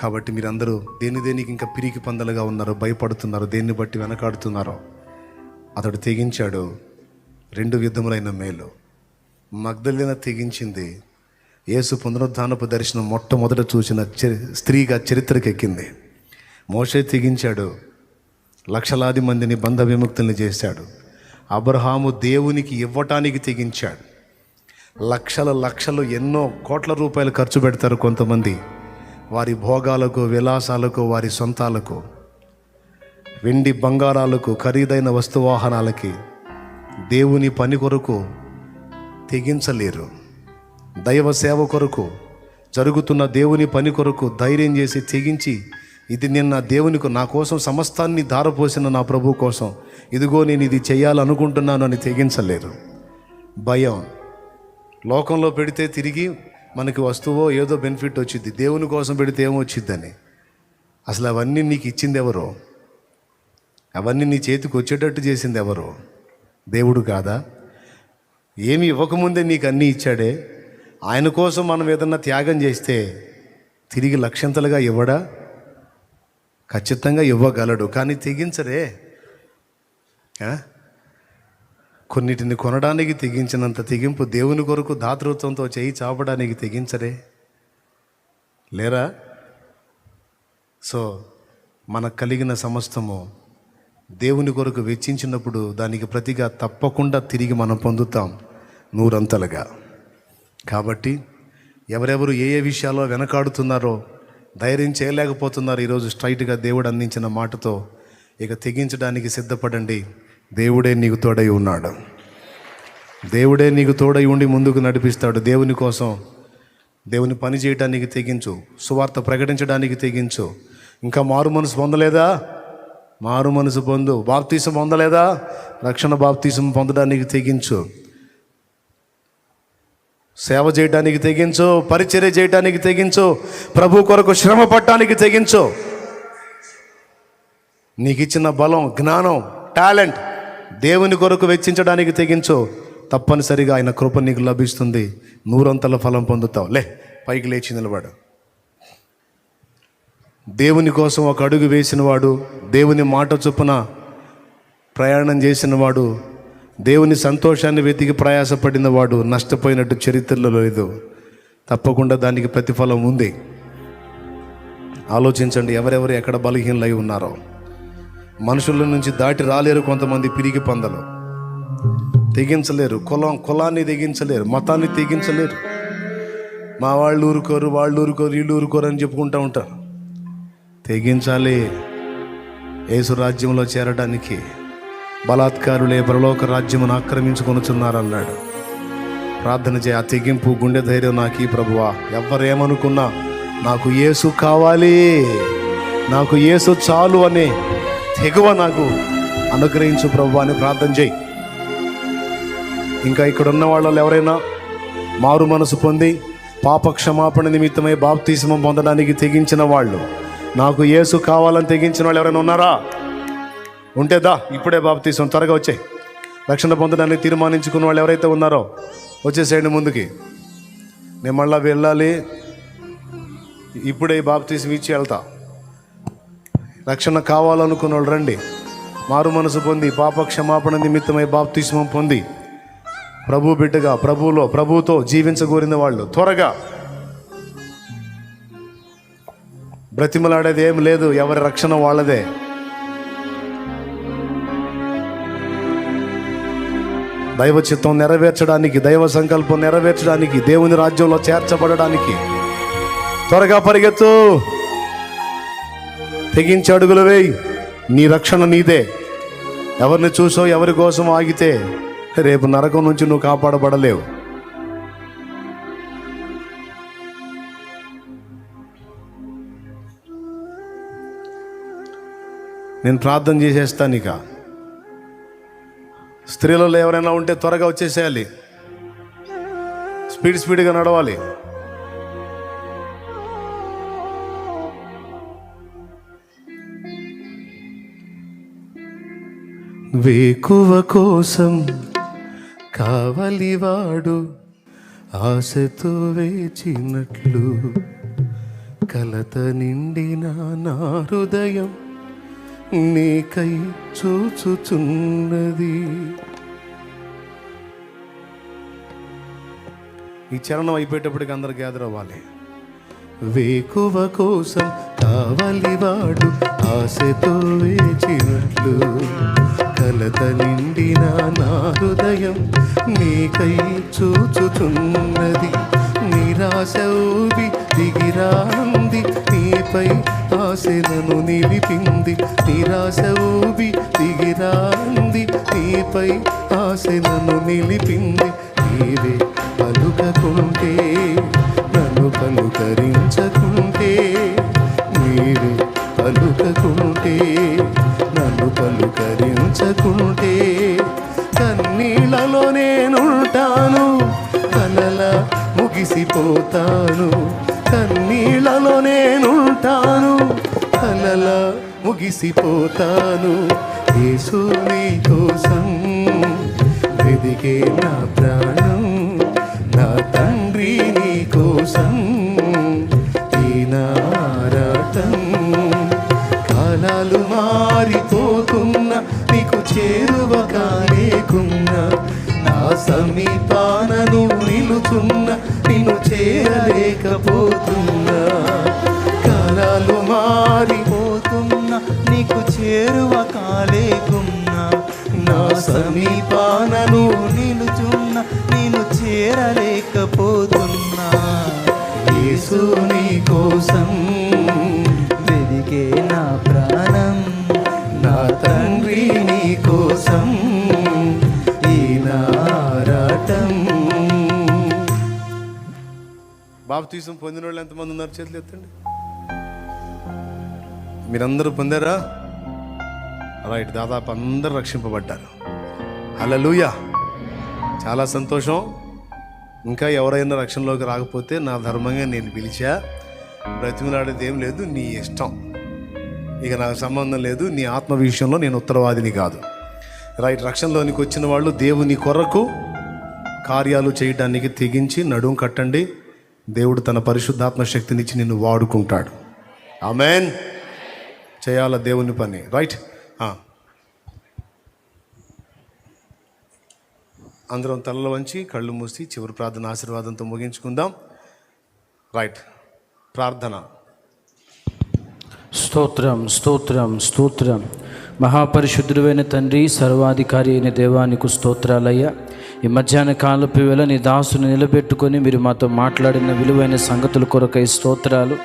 కాబట్టి మీరందరూ దేనికి ఇంకా పిరికి పందలుగా ఉన్నారో, భయపడుతున్నారో, దేన్ని బట్టి వెనకాడుతున్నారో, అతడు తెగించాడు. 2 విధములైన మేలు. మగ్దలేన తెగించింది. యేసు పునరుద్ధానపు దర్శనం మొట్టమొదట చూసిన స్త్రీగా చరిత్రకెక్కింది. మోషే తెగించాడు, లక్షలాది మందిని బంధ విముక్తుల్ని చేశాడు. అబ్రహాము దేవునికి ఇవ్వటానికి తెగించాడు. లక్షలు ఎన్నో కోట్ల రూపాయలు ఖర్చు పెడతారు కొంతమంది, వారి భోగాలకు, విలాసాలకు, వారి సొంతాలకు, వెండి బంగారాలకు, ఖరీదైన వస్తువాహనాలకి. దేవుని పని కొరకు తెగించలేరు. దైవ సేవ కొరకు, జరుగుతున్న దేవుని పని కొరకు ధైర్యం చేసి తెగించి, ఇది నేను నా దేవునికి, నా కోసం సమస్తాన్ని ధారపోసిన నా ప్రభు కోసం, ఇదిగో నేను ఇది చేయాలనుకుంటున్నాను అని తెగించలేరు. భయం. లోకంలో పెడితే తిరిగి మనకి వస్తువో ఏదో బెనిఫిట్ వచ్చింది, దేవుని కోసం పెడితే ఏమొచ్చిద్దని. అసలు అవన్నీ నీకు ఇచ్చింది ఎవరో? అవన్నీ నీ చేతికి వచ్చేటట్టు చేసింది ఎవరో? దేవుడు కాదా? ఏమి ఇవ్వకముందే నీకు అన్నీ ఇచ్చాడే. ఆయన కోసం మనం ఏదన్నా త్యాగం చేస్తే తిరిగి లక్షంతలుగా ఇవ్వడా? ఖచ్చితంగా ఇవ్వగలడు. కానీ తెగించరే. కొన్నిటిని కొనడానికి తెగించినంత తెగింపు దేవుని కొరకు దాతృత్వంతో చేయి చాపడానికి తెగించరే లేరా? సో మనకు కలిగిన సమస్తము దేవుని కొరకు వెచ్చించినప్పుడు దానికి ప్రతిగా తప్పకుండా తిరిగి మనం పొందుతాం నూరంతలుగా. కాబట్టి ఎవరెవరు ఏ ఏ విషయాల్లో వెనకాడుతున్నారో, ధైర్యం చేయలేకపోతున్నారు, ఈరోజు స్ట్రైట్గా దేవుడు అందించిన మాటతో ఇక తెగించడానికి సిద్ధపడండి. దేవుడే నీకు తోడై ఉన్నాడు. దేవుడే నీకు తోడై ఉండి ముందుకు నడిపిస్తాడు. దేవుని కోసం దేవుని పని చేయడానికి తెగించు. సువార్త ప్రకటించడానికి తెగించు. ఇంకా మారు మనసు పొందలేదా? మారు మనసు పొందు. బాప్తీసం పొందలేదా? రక్షణ బాప్తీసం పొందడానికి తెగించు. సేవ చేయడానికి తెగించు. పరిచర్య చేయడానికి తెగించు. ప్రభు కొరకు శ్రమ పడటానికి తెగించు. నీకు ఇచ్చిన బలం, జ్ఞానం, టాలెంట్ దేవుని కొరకు వెచ్చించడానికి తెగించు. తప్పనిసరిగా ఆయన కృప నీకు లభిస్తుంది. నూరంతల ఫలం పొందుతావు. పైకి లేచి నిలబడు. దేవుని కోసం ఒక అడుగు వేసినవాడు, దేవుని మాట చొప్పున ప్రయాణం చేసినవాడు, దేవుని సంతోషాన్ని వెతికి ప్రయాసపడినవాడు నష్టపోయినట్టు చరిత్రలో లేదు. తప్పకుండా దానికి ప్రతిఫలం ఉంది. ఆలోచించండి, ఎవరెవరు ఎక్కడ బలహీనలై ఉన్నారో. మనుషుల నుంచి దాటి రాలేరు కొంతమంది పిరికి పందలు. తెగించలేరు. కులాన్ని తెగించలేరు, మతాన్ని తెగించలేరు. మా వాళ్ళు ఊరుకోరు, వాళ్ళు ఊరుకోరు, వీళ్ళు ఊరుకోరు అని చెప్పుకుంటూ ఉంటారు. తెగించాలి. యేసు రాజ్యంలో చేరడానికి. బలాత్కారులే పరలోక రాజ్యమును ఆక్రమించుకొనుచున్నారన్నాడు. ప్రార్థన చేయ. ఆ తెగింపు, గుండె ధైర్యం నాకు ఈ ప్రభువా. ఎవరేమనుకున్నా నాకు యేసు కావాలి, నాకు యేసు చాలు అనే తెగువ నాకు అనుగ్రహించు ప్రభువా అని ప్రార్థన చేయి. ఇంకా ఇక్కడ ఉన్న వాళ్ళు ఎవరైనా మారు మనసు పొంది పాప క్షమాపణ నిమిత్తమై బాప్తిస్మం పొందడానికి తెగించిన వాళ్ళు, నాకు యేసు కావాలని తెగించిన వాళ్ళు ఎవరైనా ఉన్నారా? ఉంటేదా ఇప్పుడే బాప్తిస్మం త్వరగా వచ్చాయి. రక్షణ పొందడానికి తీర్మానించుకున్న వాళ్ళు ఎవరైతే ఉన్నారో వచ్చేసేయండి ముందుకి. నేను మళ్ళీ వెళ్ళాలి, ఇప్పుడే బాప్తిస్మం ఇచ్చి వెళ్తా. రక్షణ కావాలనుకున్న వాళ్ళు రండి. మారు మనసు పొంది పాప క్షమాపణ నిమిత్తమై బాప్తిస్మం పొంది ప్రభు బిడ్డగా ప్రభువుతో జీవించగోరిన వాళ్ళు త్వరగా. బ్రతిమలాడేది ఏం లేదు, ఎవరి రక్షణ వాళ్ళదే. దైవ చిత్తం నెరవేర్చడానికి, దైవ సంకల్పం నెరవేర్చడానికి, దేవుని రాజ్యంలో చేర్చబడడానికి త్వరగా పరిగెత్తు. తెగించి అడుగులు వేయి. నీ రక్షణ నీదే. ఎవరిని చూసో ఎవరి కోసం ఆగితే రేపు నరకం నుంచి నువ్వు కాపాడబడలేవు. నేను ప్రార్థన చేసేస్తాను. ఇక స్త్రీలలో ఎవరైనా ఉంటే త్వరగా వచ్చేసేయాలి. స్పీడ్గా నడవాలి. వేకువ కోసం కావలివాడు ఆశతో వేచినట్లు, కలత నిండిన నా హృదయం నీకై చూచుచున్నది. ఈ చరణం అయిపోయేటప్పటికి అందరు గ్యాదర్ అవ్వాలి. వేకువ కోసం కావలివాడు ఆశతో వేచినట్లు, కలత నిండిన నా హృదయం నీకై చూచుచున్నది. నిరాశ ఊబి దిగిరాంది, నీపై ఆశలను నిలిపింది. నిరాశ ఊబి దిగిరాంది, నీపై ఆశలను నిలిపింది. నీవే పలుకకుంటే, నన్ను పలుకరించకుంటే, నీవే పలుకకుంటే, నన్ను పలుకరించకుంటే, కన్నీళ్ళలో నేనుంటాను, కలలా ముగిసిపోతాను. కన్నీళ్ళలో నేనుంటాను, కలలా ముగిసిపోతాను. యేసు నీ కోసం వెదికే నా ప్రాణం, నా తండ్రి తండ్రి నీ కోసం ఈనారాటం. కాలాలు మారిపోతున్నా నీకు చేరువ కాలేకున్నా, నా సమీపాన నువ్వు నిలుచున్నా నిన్ను చేరలేకపోతున్నా. కాలాలు మారిపోతున్నా నీకు చేరువ కాలేకున్నా, నా సమీపాన నువ్వు నిలుచున్నా నేను చేరలేకపోతున్నా. యేసు నీ కోసం వెదికే నా ప్రాణం, నా తండ్రి నీ కోసం ఈనారాటం. బాప్తీసం పొందిన వాళ్ళు ఎంతమంది ఉన్నారు? చేతులు ఎత్తండి. మీరందరూ పొందారా? రైట్, దాదాపు అందరూ రక్షింపబడ్డారు. హల్లెలూయా, చాలా సంతోషం. ఇంకా ఎవరైనా రక్షణలోకి రాకపోతే నా ధర్మంగా నేను పిలిచా, బ్రతిమలాడేది ఏం లేదు, నీ ఇష్టం, ఇక నాకు సంబంధం లేదు. నీ ఆత్మ విషయంలో నేను ఉత్తరవాదిని కాదు. రైట్, రక్షణలోనికి వచ్చిన వాళ్ళు దేవుని కొరకు కార్యాలు చేయడానికి తెగించి నడుం కట్టండి. దేవుడు తన పరిశుద్ధాత్మ శక్తినిచ్చి నిన్ను వాడుకుంటాడు. ఆమేన్. చేయాల దేవుని పని. రైట్, అందరం తలలో వంచి కళ్ళు మూసి చివరి ప్రార్థన ఆశీర్వాదంతో ముగించుకుందాం. రైట్, ప్రార్థన. స్తోత్రం స్తోత్రం స్తోత్రం. మహాపరిశుద్ధుడైన తండ్రి, సర్వాధికారి అయిన దేవానికి స్తోత్రాలయ్యా. ఈ మధ్యాహ్న కాలపు వేళ నీ దాసుని నిలబెట్టుకొని మీరు మాతో మాట్లాడిన విలువైన సంగతుల కొరకై స్తోత్రాలు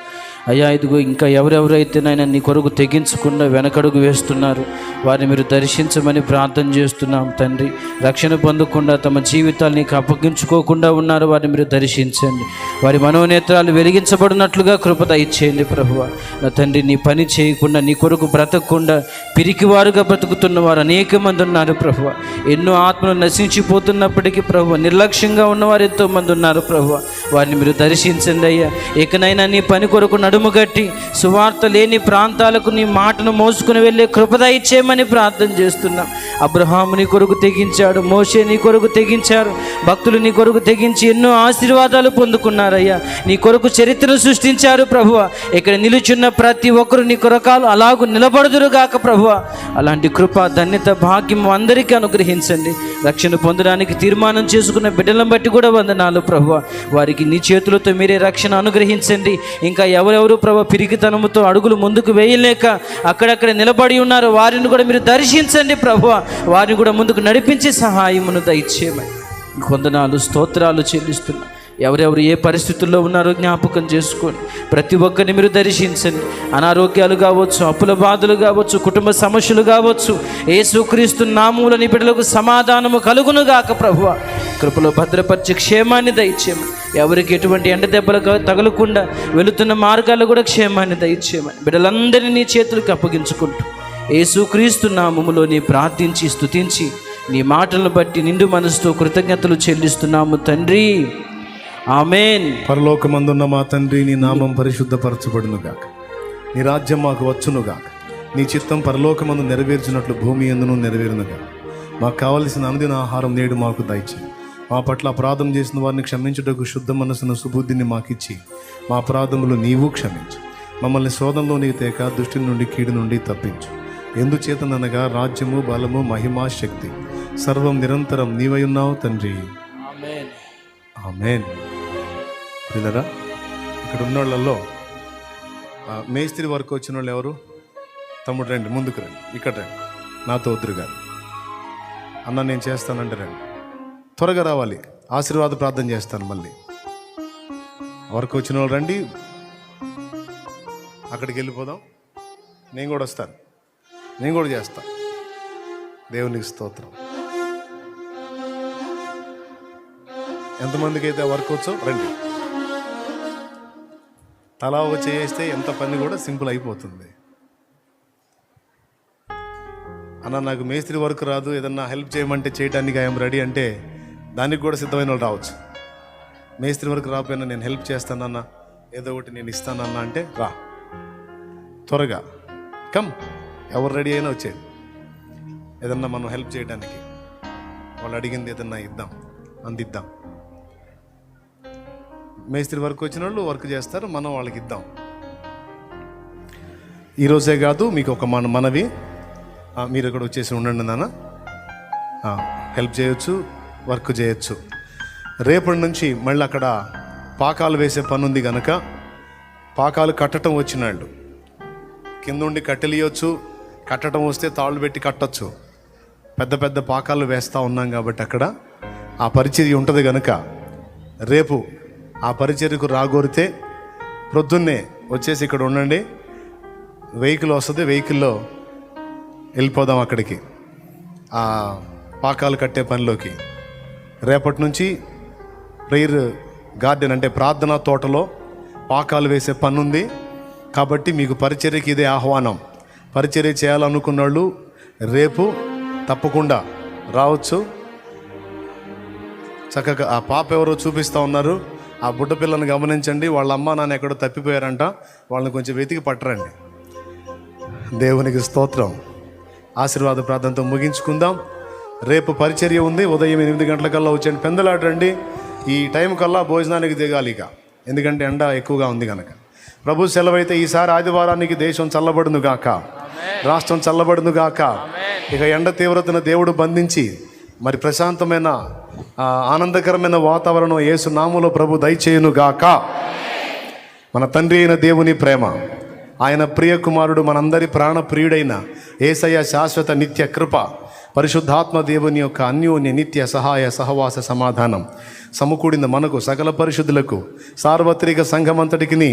అయ్యా. ఇదిగో ఇంకా ఎవరెవరైతే నాయన నీ కొరకు తెగించకుండా వెనకడుగు వేస్తున్నారు వారిని మీరు దర్శించమని ప్రార్థన చేస్తున్నాం తండ్రి. రక్షణ పొందకుండా తమ జీవితాలు నీకు అప్పగించుకోకుండా ఉన్నారు, వారిని మీరు దర్శించండి. వారి మనోనేత్రాలు వెలిగించబడినట్లుగా కృప దయచేయండి ప్రభువా. నా తండ్రి, నీ పని చేయకుండా నీ కొరకు బ్రతకకుండా పిరికివారుగా బ్రతుకుతున్న వారు అనేక మంది ఉన్నారు ప్రభువా. ఎన్నో ఆత్మలు నశించిపోతున్నప్పటికీ ప్రభువా నిర్లక్ష్యంగా ఉన్నవారు ఎంతో మంది ఉన్నారు ప్రభువా. వారిని మీరు దర్శించండి అయ్యా. ఇకనైనా నీ పని కొరకు నడుముగట్టి సువార్త లేని ప్రాంతాలకు నీ మాటను మోసుకుని వెళ్ళే కృప దయచేయమని ప్రార్థన చేస్తున్నాం. అబ్రహాము నీ కొరకు తెగించాడు, మోషే నీ కొరకు తెగించారు, భక్తులు నీ కొరకు తెగించి ఎన్నో ఆశీర్వాదాలు పొందుకున్నారయ్యా. నీ కొరకు చరిత్రను సృష్టించారు ప్రభువా. ఇక్కడ నిలుచున్న ప్రతి ఒక్కరు నీ కొరకాలు అలాగూ నిలబడుదురుగాక ప్రభువా. అలాంటి కృప, ధన్యత, భాగ్యం అందరికీ అనుగ్రహించండి. రక్షణ పొందడానికి తీర్మానం చేసుకున్న బిడ్డలను బట్టి కూడా వందనాలు ప్రభువా. వారికి నీ చేతులతో మీరే రక్షణ అనుగ్రహించండి. ఇంకా ఎవరెవరు ప్రభు పిరికితనముతో అడుగులు ముందుకు వేయలేక అక్కడక్కడ నిలబడి ఉన్నారు, వారిని కూడా మీరు దర్శించండి ప్రభువా. వారిని కూడా ముందుకు నడిపించి సహాయమును దయచేయమని వందనాలు స్తోత్రాలు చెల్లిస్తున్నా. ఎవరెవరు ఏ పరిస్థితుల్లో ఉన్నారో జ్ఞాపకం చేసుకోండి. ప్రతి ఒక్కరిని మీరు దర్శించండి. అనారోగ్యాలు కావచ్చు, అప్పుల బాధలు కావచ్చు, కుటుంబ సమస్యలు కావచ్చు, యేసుక్రీస్తు నామములో నీ బిడ్డలకు సమాధానము కలుగునుగాక ప్రభువా. కృపలో భద్రపరిచి క్షేమాన్ని దయచేయమని, ఎవరికి ఎటువంటి ఎండ దెబ్బలు తగలకుండా వెళుతున్న మార్గాలు కూడా క్షేమాన్ని దయచేయమని బిడ్డలందరినీ నీ చేతులకు అప్పగించుకుంటూ యేసుక్రీస్తు నామములో నీ ప్రార్థించి స్తుతించి నీ మాటలను బట్టి నిండు మనసుతో కృతజ్ఞతలు చెల్లిస్తున్నాము తండ్రి. ఆమేన్. పరలోకమందున్న మా తండ్రి, నీ నామం పరిశుద్ధపరచబడునుగాక, నీ రాజ్యం మాకు వచ్చునుగాక, నీ చిత్తం పరలోకమందు నెరవేర్చినట్లు భూమి యందును నెరవేరునుగాక. మాకు కావలసిన అనుదిన ఆహారం నేడు మాకు దయచేయి. మా పట్ల అపరాధం చేసిన వారిని క్షమించుటకు శుద్ధ మనసును సుబుద్ధిని మాకిచ్చి మా అపరాధములు నీవు క్షమించు. మమ్మల్ని శోధనలో నీకు తేక దుష్టి నుండి కీడు నుండి తప్పించు. ఎందుచేతనగా రాజ్యము, బలము, మహిమా, శక్తి సర్వం నిరంతరం నీవై ఉన్నావు తండ్రి. ఆమేన్. ఆమేన్. పిల్లరా, ఇక్కడ ఉన్న వాళ్ళల్లో మేస్త్రి వర్క్ వచ్చిన వాళ్ళు ఎవరు? తమ్ముడు రండి, ముందుకు రండి, ఇక్కడ రండి, నాతో వద్దురు గారు. అన్న నేను చేస్తానంటే రండి, త్వరగా రావాలి, ఆశీర్వాద ప్రార్థన చేస్తాను. మళ్ళీ వర్క్ వచ్చిన వాళ్ళు రండి, అక్కడికి వెళ్ళిపోదాం. నేను కూడా వస్తాను, నేను కూడా చేస్తాను. దేవునికి స్తోత్రం. ఎంతమందికి అయితే వర్క్ వచ్చో రండి. తలా ఒక చేస్తే ఎంత పని కూడా సింపుల్ అయిపోతుంది. అన్న నాకు మేస్త్రి వర్క్ రాదు, ఏదన్నా హెల్ప్ చేయమంటే చేయడానికి ఐఎమ్ రెడీ అంటే దానికి కూడా సిద్ధమైన వాళ్ళు రావచ్చు. మేస్త్రి వర్క్ రాకపోయినా నేను హెల్ప్ చేస్తానన్నా, ఏదో ఒకటి నేను ఇస్తానన్నా అంటే రా, త్వరగా కమ్. ఎవరు రెడీ అయినా వచ్చేది, ఏదన్నా మనం హెల్ప్ చేయడానికి. వాళ్ళు అడిగింది ఏదన్నా ఇద్దాం, అందిద్దాం. మేస్త్రి వర్క్ వచ్చిన వాళ్ళు వర్క్ చేస్తారు, మనం వాళ్ళకి ఇద్దాం. ఈరోజే కాదు, మీకు ఒక మనవి, మీరు ఇక్కడ వచ్చేసి ఉండండి నాన్న, హెల్ప్ చేయొచ్చు, వర్క్ చేయొచ్చు. రేపటి నుంచి మళ్ళీ అక్కడ పాకాలు వేసే పని ఉంది కనుక పాకాలు కట్టడం వచ్చినాళ్ళు కింద ఉండి కట్టెలియొచ్చు, కట్టడం వస్తే తాళ్ళు పెట్టి కట్టచ్చు. పెద్ద పెద్ద పాకాలు వేస్తూ ఉన్నాం కాబట్టి అక్కడ ఆ పరిచర్య ఉంటుంది కనుక రేపు ఆ పరిచర్యకు రాగోరితే ప్రొద్దున్నే వచ్చేసి ఇక్కడ ఉండండి. వెహికల్ వస్తుంది, వెహికల్లో వెళ్ళిపోదాం అక్కడికి, ఆ పాకాలు కట్టే పనిలోకి. రేపటి నుంచి ప్రేయర్ గార్డెన్ అంటే ప్రార్థనా తోటలో పాకాలు వేసే పని ఉంది కాబట్టి మీకు పరిచర్యకి ఇదే ఆహ్వానం. పరిచర్య చేయాలనుకున్న వాళ్ళు రేపు తప్పకుండా రావచ్చు. చక్కగా ఆ పాప ఎవరో చూపిస్తూ ఉన్నారు, ఆ బుడ్డ పిల్లని గమనించండి. వాళ్ళ అమ్మ నాన్న ఎక్కడో తప్పిపోయారంట, వాళ్ళని కొంచెం వెతికి పట్టరండి. దేవునికి స్తోత్రం. ఆశీర్వాద ప్రార్థనతో ముగించుకుందాం. రేపు పరిచర్య ఉంది, ఉదయం 8 గంటలకల్లా వచ్చేయండి. పెందలాటండి, ఈ టైం కల్లా భోజనానికి దిగాలి ఇక, ఎందుకంటే ఎండ ఎక్కువగా ఉంది కనుక. ప్రభు సెలవైతే ఈసారి ఆదివారానికి దేశం చల్లబడును గాక, రాష్ట్రం చల్లబడును గాక. ఇక ఎండ తీవ్రతను దేవుడు బంధించి మరి ప్రశాంతమైన ఆనందకరమైన వాతావరణం యేసు నామములో ప్రభు దయచేయును గాక. మన తండ్రి అయిన దేవుని ప్రేమ, ఆయన ప్రియ కుమారుడు మనందరి ప్రాణ ప్రియుడైన యేసయ్య శాశ్వత నిత్య కృప, పరిశుద్ధాత్మ దేవుని యొక్క అన్యోన్య నిత్య సహాయ సహవాస సమాధానం సమకూడిన మనకు సకల పరిశుద్ధులకు సార్వత్రిక సంఘమంతటికి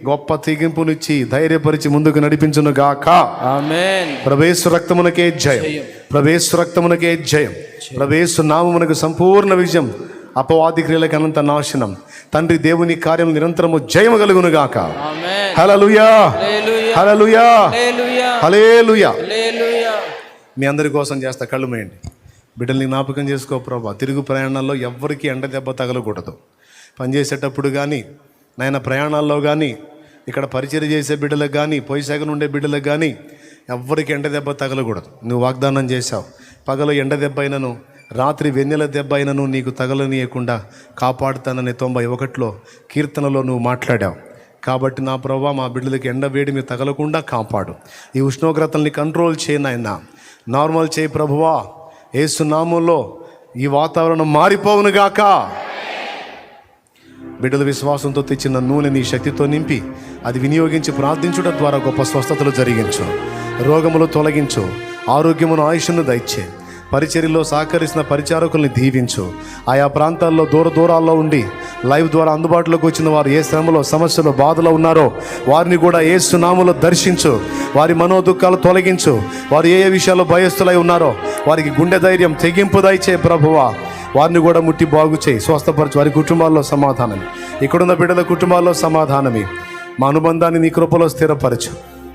గొప్ప తెగింపునిచ్చి ధైర్యపరిచి ముందుకు నడిపించును గాక. ఆమేన్. ప్రవేశ రక్తమునకే జయం, ప్రవేశ రక్తమునకే జయం, ప్రవేశ నామమునకు సంపూర్ణ విజయం, అపవాది క్రియలకు అనంత నాశనం. తండ్రి దేవుని కార్యం నిరంతరము జయము కలుగును గాక. హల్లెలూయా, హల్లెలూయా, హల్లెలూయా. మీ అందరి కోసం చేస్తా, కళ్ళు మూయండి. బిడ్డల్ని జ్ఞాపకం చేసుకో ప్రభా. తిరుగు ప్రయాణాల్లో ఎవ్వరికీ ఎండ దెబ్బ తగలకూడదు. పనిచేసేటప్పుడు కానీ, నాయన ప్రయాణాల్లో కానీ, ఇక్కడ పరిచర్య చేసే బిడ్డలకు కానీ, పొయ్యిసేగ ఉండే బిడ్డలకు కానీ ఎవ్వరికి ఎండ దెబ్బ తగలకూడదు. నువ్వు వాగ్దానం చేశావు, పగలు ఎండ దెబ్బ అయినను రాత్రి వెన్నెల దెబ్బ అయినను నీకు తగలనీయకుండా కాపాడుతానని 91లో కీర్తనలో నువ్వు మాట్లాడావు. కాబట్టి నా ప్రభా, మా బిడ్డలకి ఎండ వేడి మీరు తగలకుండా కాపాడు. ఈ ఉష్ణోగ్రతల్ని కంట్రోల్ చేయనాయన, నార్మల్ చేయి ప్రభువా. యేసు నామములో ఈ వాతావరణం మారిపోవునుగాక. బిడ్డల విశ్వాసంతో తెచ్చిన నూనె నీ శక్తితో నింపి అది వినియోగించి ప్రార్థించుట ద్వారా గొప్ప స్వస్థతలు జరిగించు, రోగములు తొలగించు, ఆరోగ్యమును ఆయుష్ను దయచే. పరిచర్యలో సహకరిస్తున్న పరిచారకుల్ని దీవించు. ఆయా ప్రాంతాల్లో దూరాల్లో ఉండి లైవ్ ద్వారా అందుబాటులోకి వచ్చిన వారు ఏ శ్రమలో, సమస్యలో, బాధలో ఉన్నారో వారిని కూడా యేసు నామములో దర్శించు. వారి మనోదుఖాలు తొలగించు. వారు ఏ విషయాల్లో భయస్థులై ఉన్నారో వారికి గుండె ధైర్యం, తెగింపు దయచే ప్రభువా. వారిని కూడా ముట్టి బాగు చేయి, స్వస్థపరచు. వారి కుటుంబాల్లో సమాధానమే, ఇక్కడున్న బిడ్డల కుటుంబాల్లో సమాధానమే. మా అనుబంధాన్ని నీ కృపలో స్థిరపరచు.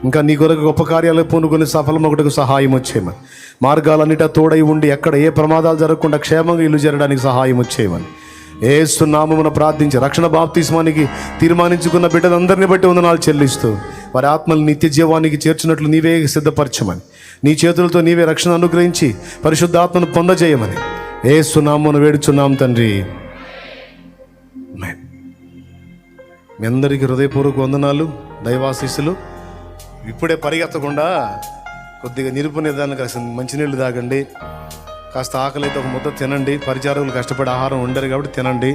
ఇంకా నీ కొరకు గొప్ప కార్యాలు పూనుకొని సఫలమొకటకు సహాయం వచ్చేయమని, మార్గాలన్నిటా తోడై ఉండి ఎక్కడ ఏ ప్రమాదాలు జరగకుండా క్షేమంగా ఇల్లు జరగడానికి సహాయం వచ్చేయమని యేసు నామమున ప్రార్థించి రక్షణ బాప్తిస్మానికి తీర్మానించుకున్న బిడ్డలందరినీ బట్టి వందనాలు చెల్లిస్తూ వారి ఆత్మలు నిత్య జీవానికి చేర్చినట్లు నీవే సిద్ధపరచమని, నీ చేతులతో నీవే రక్షణ అనుగ్రహించి పరిశుద్ధాత్మను పొందజేయమని యేసు నామమున వేడుచున్నాం తండ్రి. మీ అందరికీ హృదయపూర్వక వందనాలు, దైవాశీస్సులు. ఇప్పుడే పరిగెత్తకుండా కొద్దిగా నిరుపునేదాన్ని కాస్త మంచినీళ్ళు తాగండి, కాస్త ఆకలి అయితే ఒక ముద్ద తినండి. పరిచారకులు కష్టపడి ఆహారం వండారు కాబట్టి తినండి.